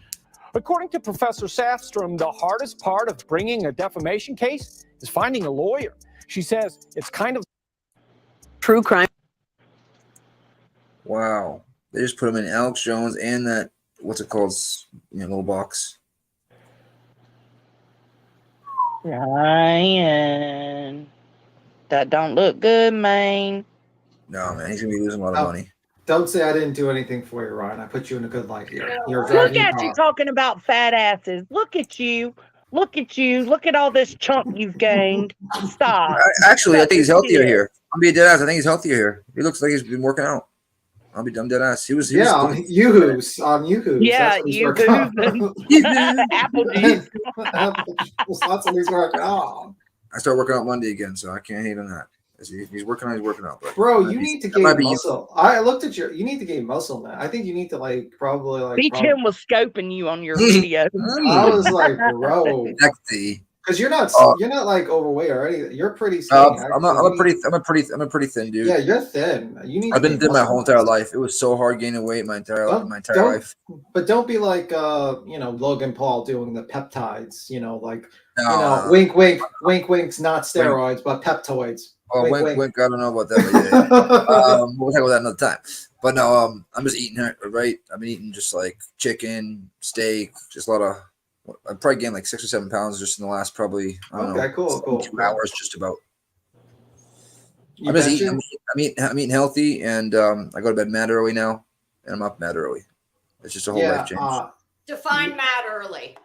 According to Professor Safstrom, the hardest part of bringing a defamation case is finding a lawyer. She says it's kind of true crime. Wow. They just put him in Alex Jones and that, what's it called, little box. Ryan, that don't look good, man. No, man, he's going to be losing a lot of money. Don't say I didn't do anything for you, Ryan. I put you in a good light here. You're Look at you talking about fat asses. Look at you. Look at you. Look at all this chunk you've gained. Stop. Actually, I think he's healthier here. I'm being dead ass. I think he's healthier here. He looks like he's been working out. I'm dead ass. He was Yoo-hoos on Yoo-hoos. Yeah, Yoo-hoos and apple juice. That's what he's working out. I start working out Monday again, so I can't hate on that. He's working out. But bro, you need to gain muscle. I looked at you need to gain muscle, man. I think you need to Tim was scoping you on your video. I was like, bro, because you're not like overweight or anything. You're pretty skinny. I'm a pretty thin dude. Yeah, you're thin. I've been thin my whole entire life. It was so hard gaining weight my entire life. But don't be like Logan Paul doing the peptides. Wink, wink, wink, winks, not steroids, but peptoids. Oh, wink. I don't know about that, but yeah. We'll talk about that another time. But no, I'm just eating right. I've been eating just like chicken, steak, just a lot of. I probably gained like 6 or 7 pounds just in the last probably 2 hours, just about. I'm just eating. I'm eating healthy, and I go to bed mad early now, and I'm up mad early. It's just a whole life change. Define mad early.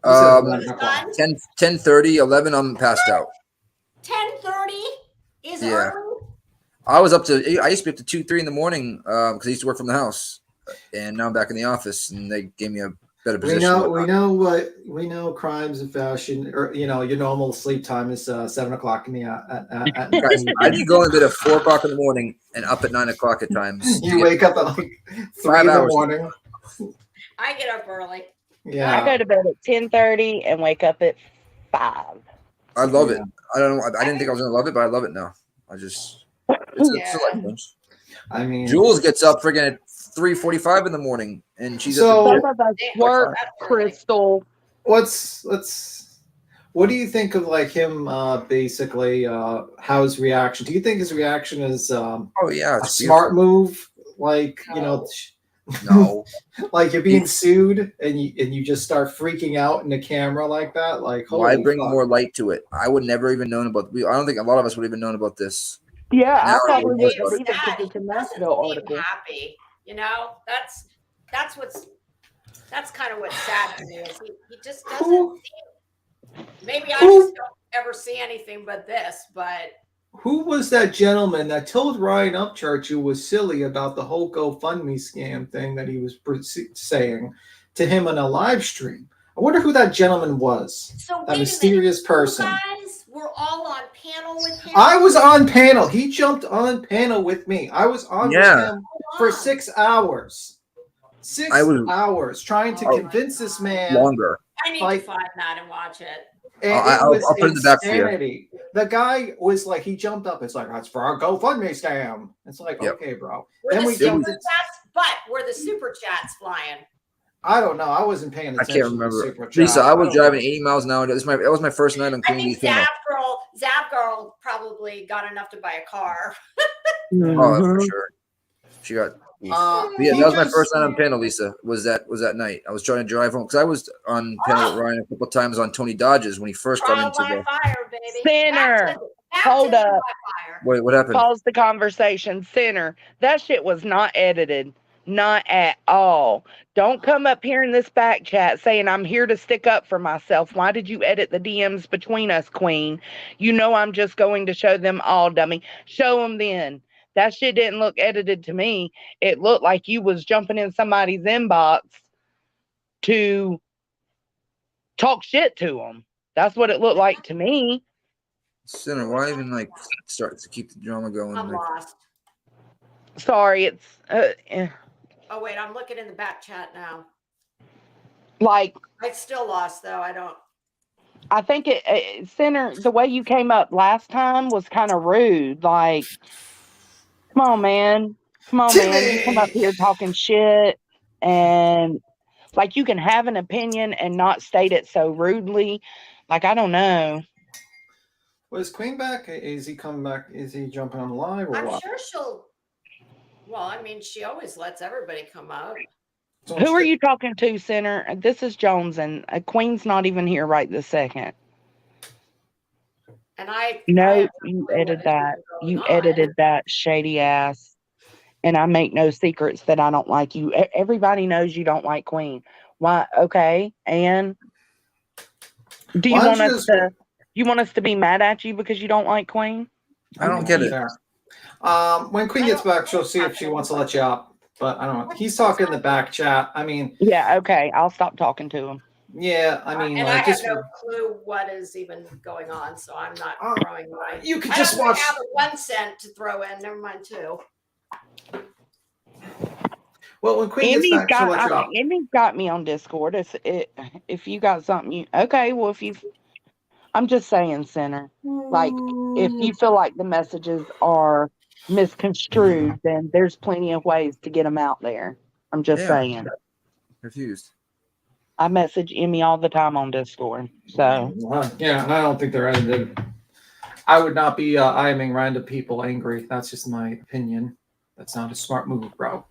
10:30, 11. I'm passed out. 10:30 is early. I used to be up to 2, 3 in the morning because I used to work from the house, and now I'm back in the office, and they gave me a better position. We know crimes and fashion, or your normal sleep time is 7 o'clock in the at night. I do go in bed at 4 o'clock in the morning and up at 9 o'clock at times. You wake up at like 3 in the morning. I get up early. Yeah, I go to bed at 10:30 and wake up at 5. I love it. I don't know. I didn't think I was gonna love it, but I love it now. It's a life change. I mean, Jules gets up friggin' at 3:45 in the morning, and she's work. Crystal, what's What do you think of like him basically how his reaction? Do you think his reaction is oh yeah, a it's smart beautiful. move? Like, you know, No. like you're being sued and you just start freaking out in the camera like that? Like, Why holy bring fuck. more light to it? I would never even known about. I don't think a lot of us would even known about this. Yeah, Now I probably everyone knows wouldn't about have it. either because it's a Nashville article. Happy, you know. That's that's kind of what's sad to me is he just doesn't. Seem, maybe I just don't ever see anything but this, but. Who was that gentleman that told Ryan Upchurch who was silly about the whole GoFundMe scam thing that he was saying to him on a live stream? I wonder who that gentleman was. So That mysterious person. You guys were all on panel with him. I was on panel. He jumped on panel with me. I was on with him for 6 hours. 6 hours trying to convince this man. Longer. I need to find that and watch it. And I'll it was put it in the back for you. insanity. The guy was like, he jumped up. It's like, that's for our GoFundMe scam. It's like, okay, bro. Then we jumped. Were the super chats flying? I don't know. I wasn't paying I attention. can't remember. To super Lisa, chat. I was driving 80 miles an hour. That was my first night on I Queen think Bee Channel. Zap Girl probably got enough to buy a car. Oh, for sure. She got. Yeah, that was my first night on panel. Lisa was that night. I was trying to drive home because I was on panel with Ryan a couple times on Tony Dodge's when he first got into the. Sinner. Hold up. Wait, what happened? Pause the conversation. Sinner. That shit was not edited. Not at all. Don't come up here in this back chat saying I'm here to stick up for myself. Why did you edit the DMs between us, Queen? You know I'm just going to show them all, dummy. Show them then. That shit didn't look edited to me. It looked like you was jumping in somebody's inbox to talk shit to them. That's what it looked like to me. Sinner, why even like start to keep the drama going? I'm lost. Sorry, it's Oh wait, I'm looking in the back chat now. like I still lost though. I think Sinner, the way you came up last time was kind of rude. Like, come on, man. Come on, man. You come up here talking shit and like you can have an opinion and not state it so rudely. Like, I don't know. Was Queen back? Is he coming back? Is he jumping on the live or I'm what? sure she'll. Well, I mean, she always lets everybody come up. Who are you talking to, Sinner? This is Jones, and Queen's not even here right this second. And I you edited that. You edited that shady ass. And I make no secrets that I don't like you. Everybody knows you don't like Queen. Why? Okay. And do you want us to? You want us to be mad at you because you don't like Queen? I don't get it. When Queen gets back, she'll see if she wants to let you up. But I don't know. He's talking in the back chat. I mean, yeah, okay. I'll stop talking to him. Yeah, I mean, and like, I have no clue what is even going on, so I'm not throwing my. You could I just don't watch. have a 1 cent to throw in. Never mind 2. Well, when Queen gets back, she'll let you up. Emmy's got me on Discord. If you got something, okay. Well, if you, I'm just saying, Sinner. Like, if you feel like the messages are misconstrued, then there's plenty of ways to get them out there. I'm just saying. Confused. I message Emmy all the time on Discord. So yeah, and I don't think they're edited. I would not be IMing random people angry. That's just my opinion. That's not a smart move, bro.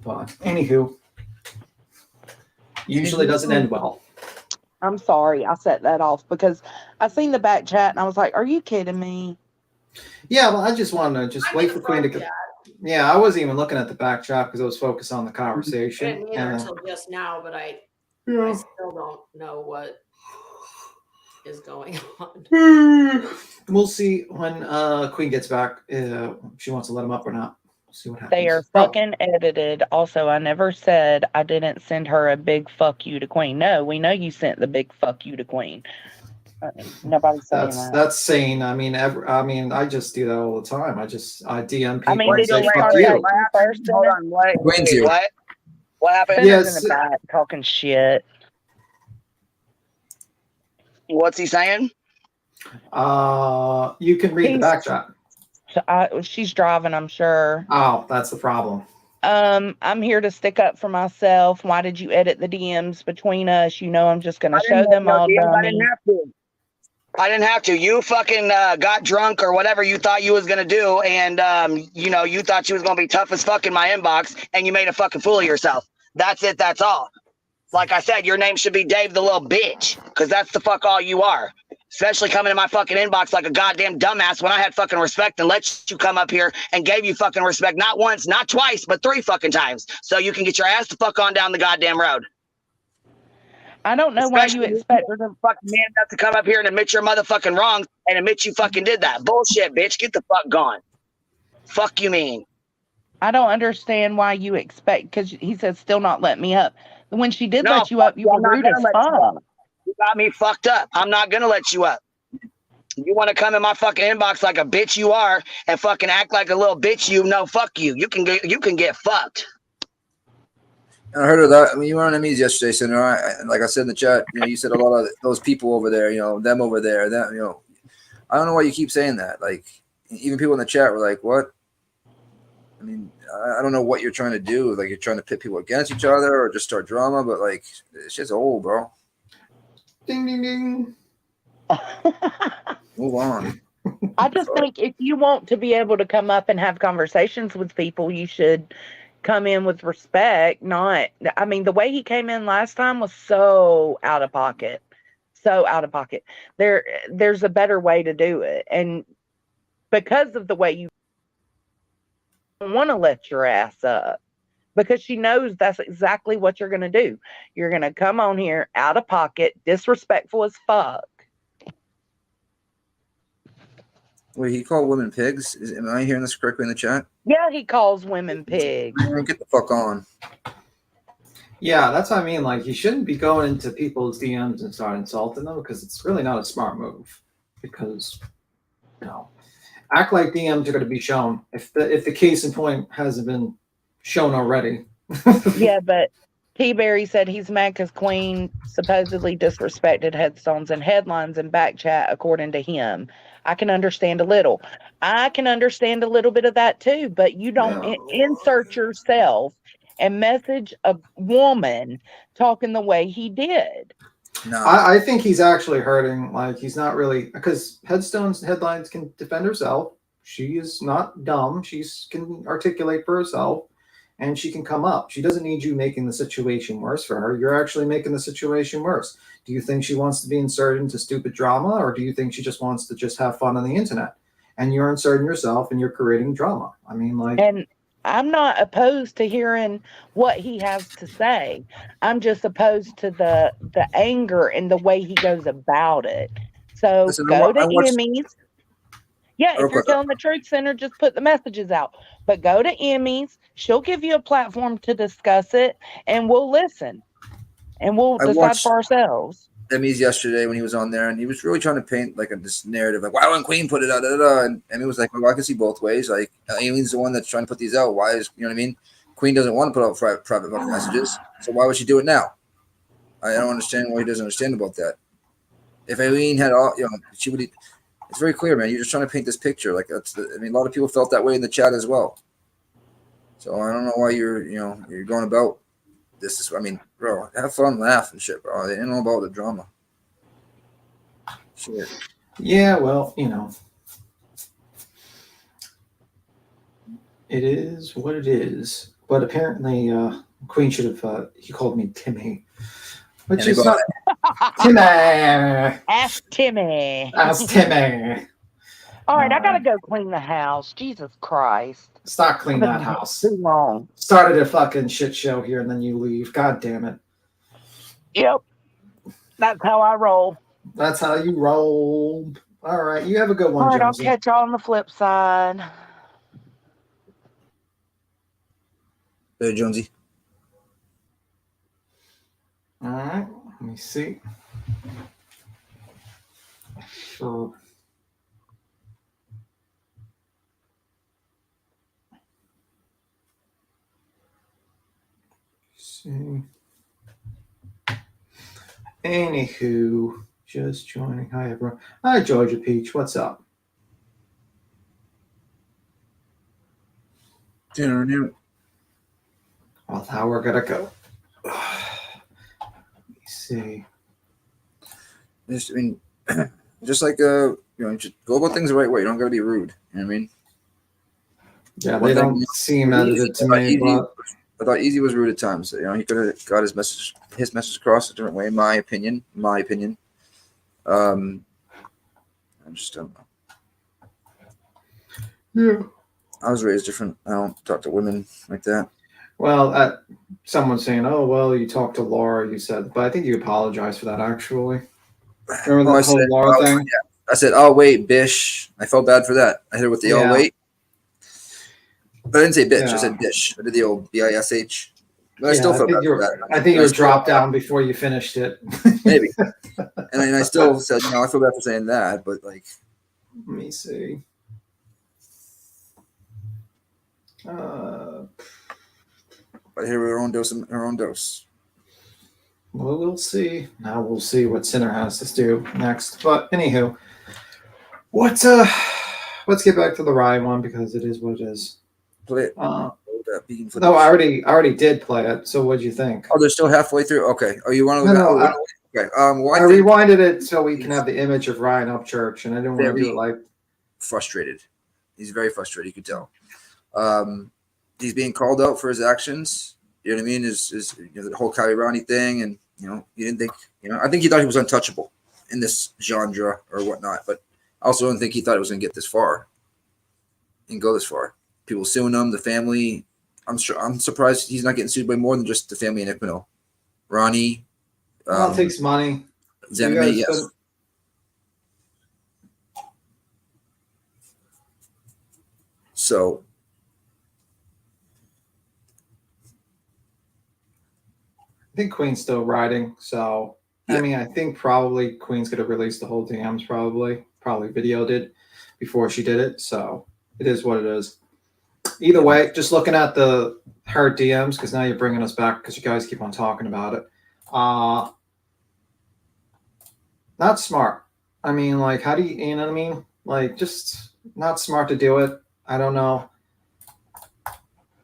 But anywho, usually doesn't end well. I'm sorry, I set that off because I seen the back chat and I was like, "Are you kidding me?" Yeah, well, I just wanted to wait for Queen to. Yeah, I wasn't even looking at the back chat because I was focused on the conversation. I didn't either until just now, but I still don't know what is going on. We'll see when Queen gets back. If she wants to let him up or not. We'll see what happens. They are fucking edited. Also, I never said I didn't send her a big fuck you to Queen. No, we know you sent the big fuck you to Queen. Nobody's saying that. That's sane. I mean, I just do that all the time. I DM people. I mean, did you fuck you. Hold on, what happened? Yes. In the back talking shit. What's he saying? You can read the back chat. She's driving, I'm sure. Oh, that's the problem. I'm here to stick up for myself. Why did you edit the DMs between us? You know I'm just gonna show them all. I didn't have to. I didn't have to. You fucking got drunk or whatever you thought you was gonna do, and you know, you thought you was gonna be tough as fuck in my inbox, and you made a fucking fool of yourself. That's it. That's all. Like I said, your name should be Dave the little bitch, because that's the fuck all you are. Especially coming in my fucking inbox like a goddamn dumbass when I had fucking respect and let you come up here and gave you fucking respect, not once, not twice, but 3 fucking times, so you can get your ass the fuck on down the goddamn road. I don't know why you expect her to fucking man enough to come up here and admit your motherfucking wrongs and admit you fucking did that. Bullshit, bitch. Get the fuck gone. Fuck you mean. I don't understand why you expect, because he said still not let me up. When she did No, let you up, you were I'm not rude gonna as let you fuck. up. You got me fucked up. I'm not gonna let you up. You want to come in my fucking inbox like a bitch you are and fucking act like a little bitch you know, fuck you. You can get fucked. And I heard of that. I mean, you were on Emmys yesterday, so like I said in the chat, you know, you said a lot of those people over there, you know, them over there, that, you know, I don't know why you keep saying that. Like, even people in the chat were like, "What?" I mean, I don't know what you're trying to do. Like, you're trying to pit people against each other or just start drama, but like, it's just old, bro. Ding ding ding. Move on. I just think if you want to be able to come up and have conversations with people, you should come in with respect. Not, I mean, the way he came in last time was so out of pocket. So out of pocket. There's a better way to do it. And because of the way you want to let your ass up, because she knows that's exactly what you're going to do. You're going to come on here out of pocket, disrespectful as fuck. Wait, he called women pigs? Am I hearing this correctly in the chat? Yeah, he calls women pigs. Get the fuck on. Yeah, that's what I mean. Like, you shouldn't be going into people's DMs and start insulting them, because it's really not a smart move. Because, you know, act like DMs are going to be shown if the case in point hasn't been shown already. Yeah, but T-Berry said he's mad because Queen supposedly disrespected headstones and headlines in back chat, according to him. I can understand a little. I can understand a little bit of that too, but you don't insert yourself and message a woman talking the way he did. No, I think he's actually hurting. Like, he's not really, because Headstone's headlines can defend herself. She is not dumb. She can articulate for herself, and she can come up. She doesn't need you making the situation worse for her. You're actually making the situation worse. Do you think she wants to be inserted into stupid drama, or do you think she just wants to just have fun on the internet? And you're inserting yourself and you're creating drama. I mean, like, and I'm not opposed to hearing what he has to say. I'm just opposed to the anger and the way he goes about it. So listen, go to I watched, Emmys. Yeah, if you're telling the truth, center, just put the messages out. But go to Emmys. She'll give you a platform to discuss it, and we'll listen, and we'll decide for ourselves. Emmys yesterday when he was on there, and he was really trying to paint like this narrative, like, why wouldn't Queen put it out? And Emmy was like, well, I can see both ways. Like, Alien's the one that's trying to put these out. Why is, you know what I mean? Queen doesn't want to put out private fucking messages, so why would she do it now? I don't understand why he doesn't understand about that. If Aileen had all, you know, she would. It's very clear, man. You're just trying to paint this picture. Like, that's I mean, a lot of people felt that way in the chat as well. So I don't know why you're going about this. I mean, bro, have fun, laugh and shit, bro. They didn't know about the drama. Shit. yeah, well, you know, it is what it is. But apparently, Queen should have. He called me Timmy, which is not Timmy. Ask Timmy. Ask Timmy. All right, I gotta go clean the house. Jesus Christ! Stop cleaning that house. Too long. Started a fucking shit show here, and then you leave. God damn it. Yep, that's how I roll. That's how you roll. All right, you have a good one, All right, Jonesy. I'll catch y'all on the flip side. Hey, Jonesy. All right, let me see. So, see. Anywho, just joining. Hi, everyone. Hi, Georgia Peach. What's up? Well, now we're gonna go. Let me see. I mean, just like just go about things the right way. You don't got to be rude. You know what I mean? Yeah, they don't seem edited to me, but I thought Easy was rude at times. You know, he could have got his message across a different way, in my opinion. I just don't know. Yeah. I was raised different. I don't talk to women like that. Well, someone's saying, "Oh, well, you talked to Laura." You said, but I think you apologized for that. Actually, remember the whole Laura thing? Yeah. I said, "Oh wait, bish." I felt bad for that. I hit her with the "oh wait," but I didn't say bitch. I said bish. I did the old bish. But I still felt bad for that. I think you were dropped down before you finished it. Maybe. And I still said, I feel bad for saying that, but like. Let me see. But here her own dose. Well, we'll see. Now we'll see what Sinner has to do next. But anywho, let's get back to the Ryan one because it is what it is. Play it. No, I already did play it. So what'd you think? Oh, they're still halfway through. Okay. Oh, you want to? Okay. I rewinded it so we can have the image of Ryan Upchurch, and I didn't want to do it like frustrated. He's very frustrated. You could tell. He's being called out for his actions. You know what I mean? Is the whole Kylie Ronnie thing, and you didn't think I think he thought he was untouchable in this genre or whatnot, but I also don't think he thought it was going to get this far and go this far. People suing him, the family. I'm surprised he's not getting sued by more than just the family in Equino. Ronnie. It takes money. Zenme, yes. So. I think Queen's still riding, so yeah. I mean, I think probably Queen's gonna release the whole DMs. Probably videoed it before she did it, so it is what it is. Either way, just looking at her DMs because now you're bringing us back because you guys keep on talking about it. Not smart. I mean, like, how do you know what I mean? Like, just not smart to do it. I don't know.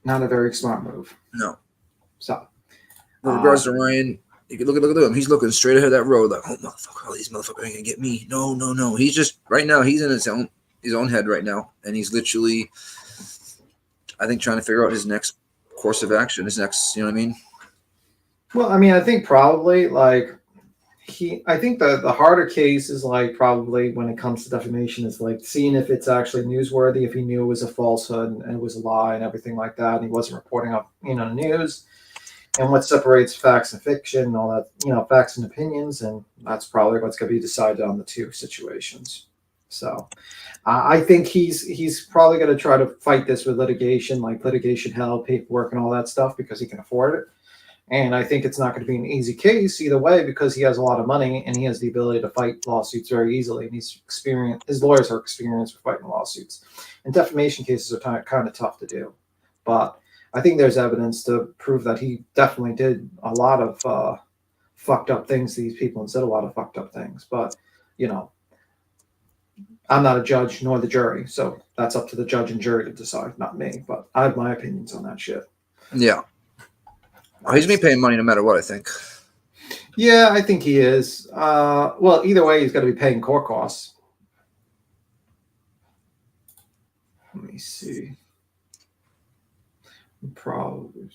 Not a very smart move. No. So. With regards to Ryan, you can look at him. He's looking straight ahead of that road, like, oh motherfucker, all these motherfuckers ain't gonna get me. No. He's just right now. He's in his own head right now, and he's literally, I think, trying to figure out his next course of action. His next, you know what I mean? Well, I mean, I think probably like I think the harder case is like probably when it comes to defamation is like seeing if it's actually newsworthy, if he knew it was a falsehood and it was a lie and everything like that, and he wasn't reporting up, the news. And what separates facts and fiction and all that, facts and opinions, and that's probably what's going to be decided on the two situations. So I think he's probably going to try to fight this with litigation, like litigation hell, paperwork, and all that stuff because he can afford it. And I think it's not going to be an easy case either way because he has a lot of money and he has the ability to fight lawsuits very easily. And his lawyers are experienced with fighting lawsuits. And defamation cases are kind of tough to do. But I think there's evidence to prove that he definitely did a lot of fucked up things to these people and said a lot of fucked up things. But, I'm not a judge nor the jury. So that's up to the judge and jury to decide, not me. But I have my opinions on that shit. Yeah. He's been paying money no matter what, I think. Yeah, I think he is. Well, either way, he's got to be paying court costs. Let me see. Probably.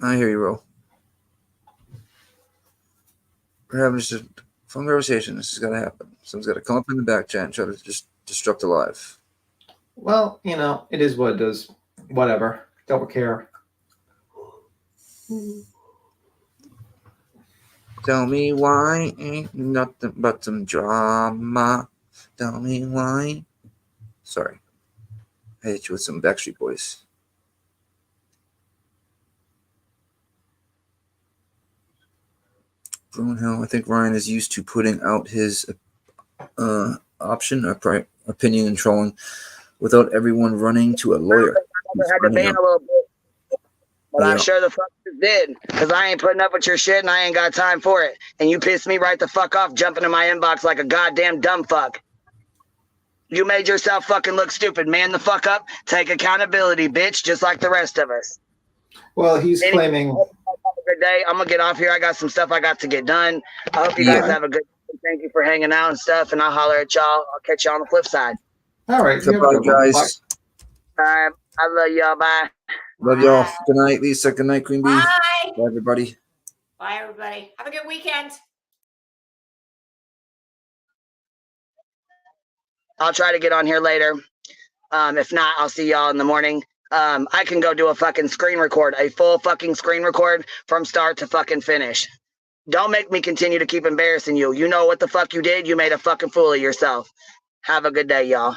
I hear you, Ro. We're having just a fun conversation. This is got to happen. Someone's got to come up in the back chat and try to just disrupt the live. Well, it is what it is. Whatever. Don't care. Tell me why ain't nothing but some drama. Tell me why. Sorry. I hit you with some Backstreet Boys. Brunhill, I think Ryan is used to putting out his option or opinion and trolling without everyone running to a lawyer. I had to ban a little bit, but I'm sure the fuck did because I ain't putting up with your shit and I ain't got time for it. And you pissed me right the fuck off jumping in my inbox like a goddamn dumb fuck. You made yourself fucking look stupid. Man the fuck up. Take accountability, bitch, just like the rest of us. Well, he's claiming. Have a good day. I'm gonna get off here. I got some stuff I got to get done. I hope you guys have a good Thank you for hanging out and stuff, and I'll holler at y'all. I'll catch y'all on the flip side. All right. You have a Bye, good one. guys. All right. I love y'all. Bye. Love y'all. Good night, Lisa. Good night, Queen Bee. Bye. Bye, everybody. Bye, everybody. Have a good weekend. I'll try to get on here later. If not, I'll see y'all in the morning. I can go do a fucking screen record, a full fucking screen record from start to fucking finish. Don't make me continue to keep embarrassing you. You know what the fuck you did? You made a fucking fool of yourself. Have a good day, y'all.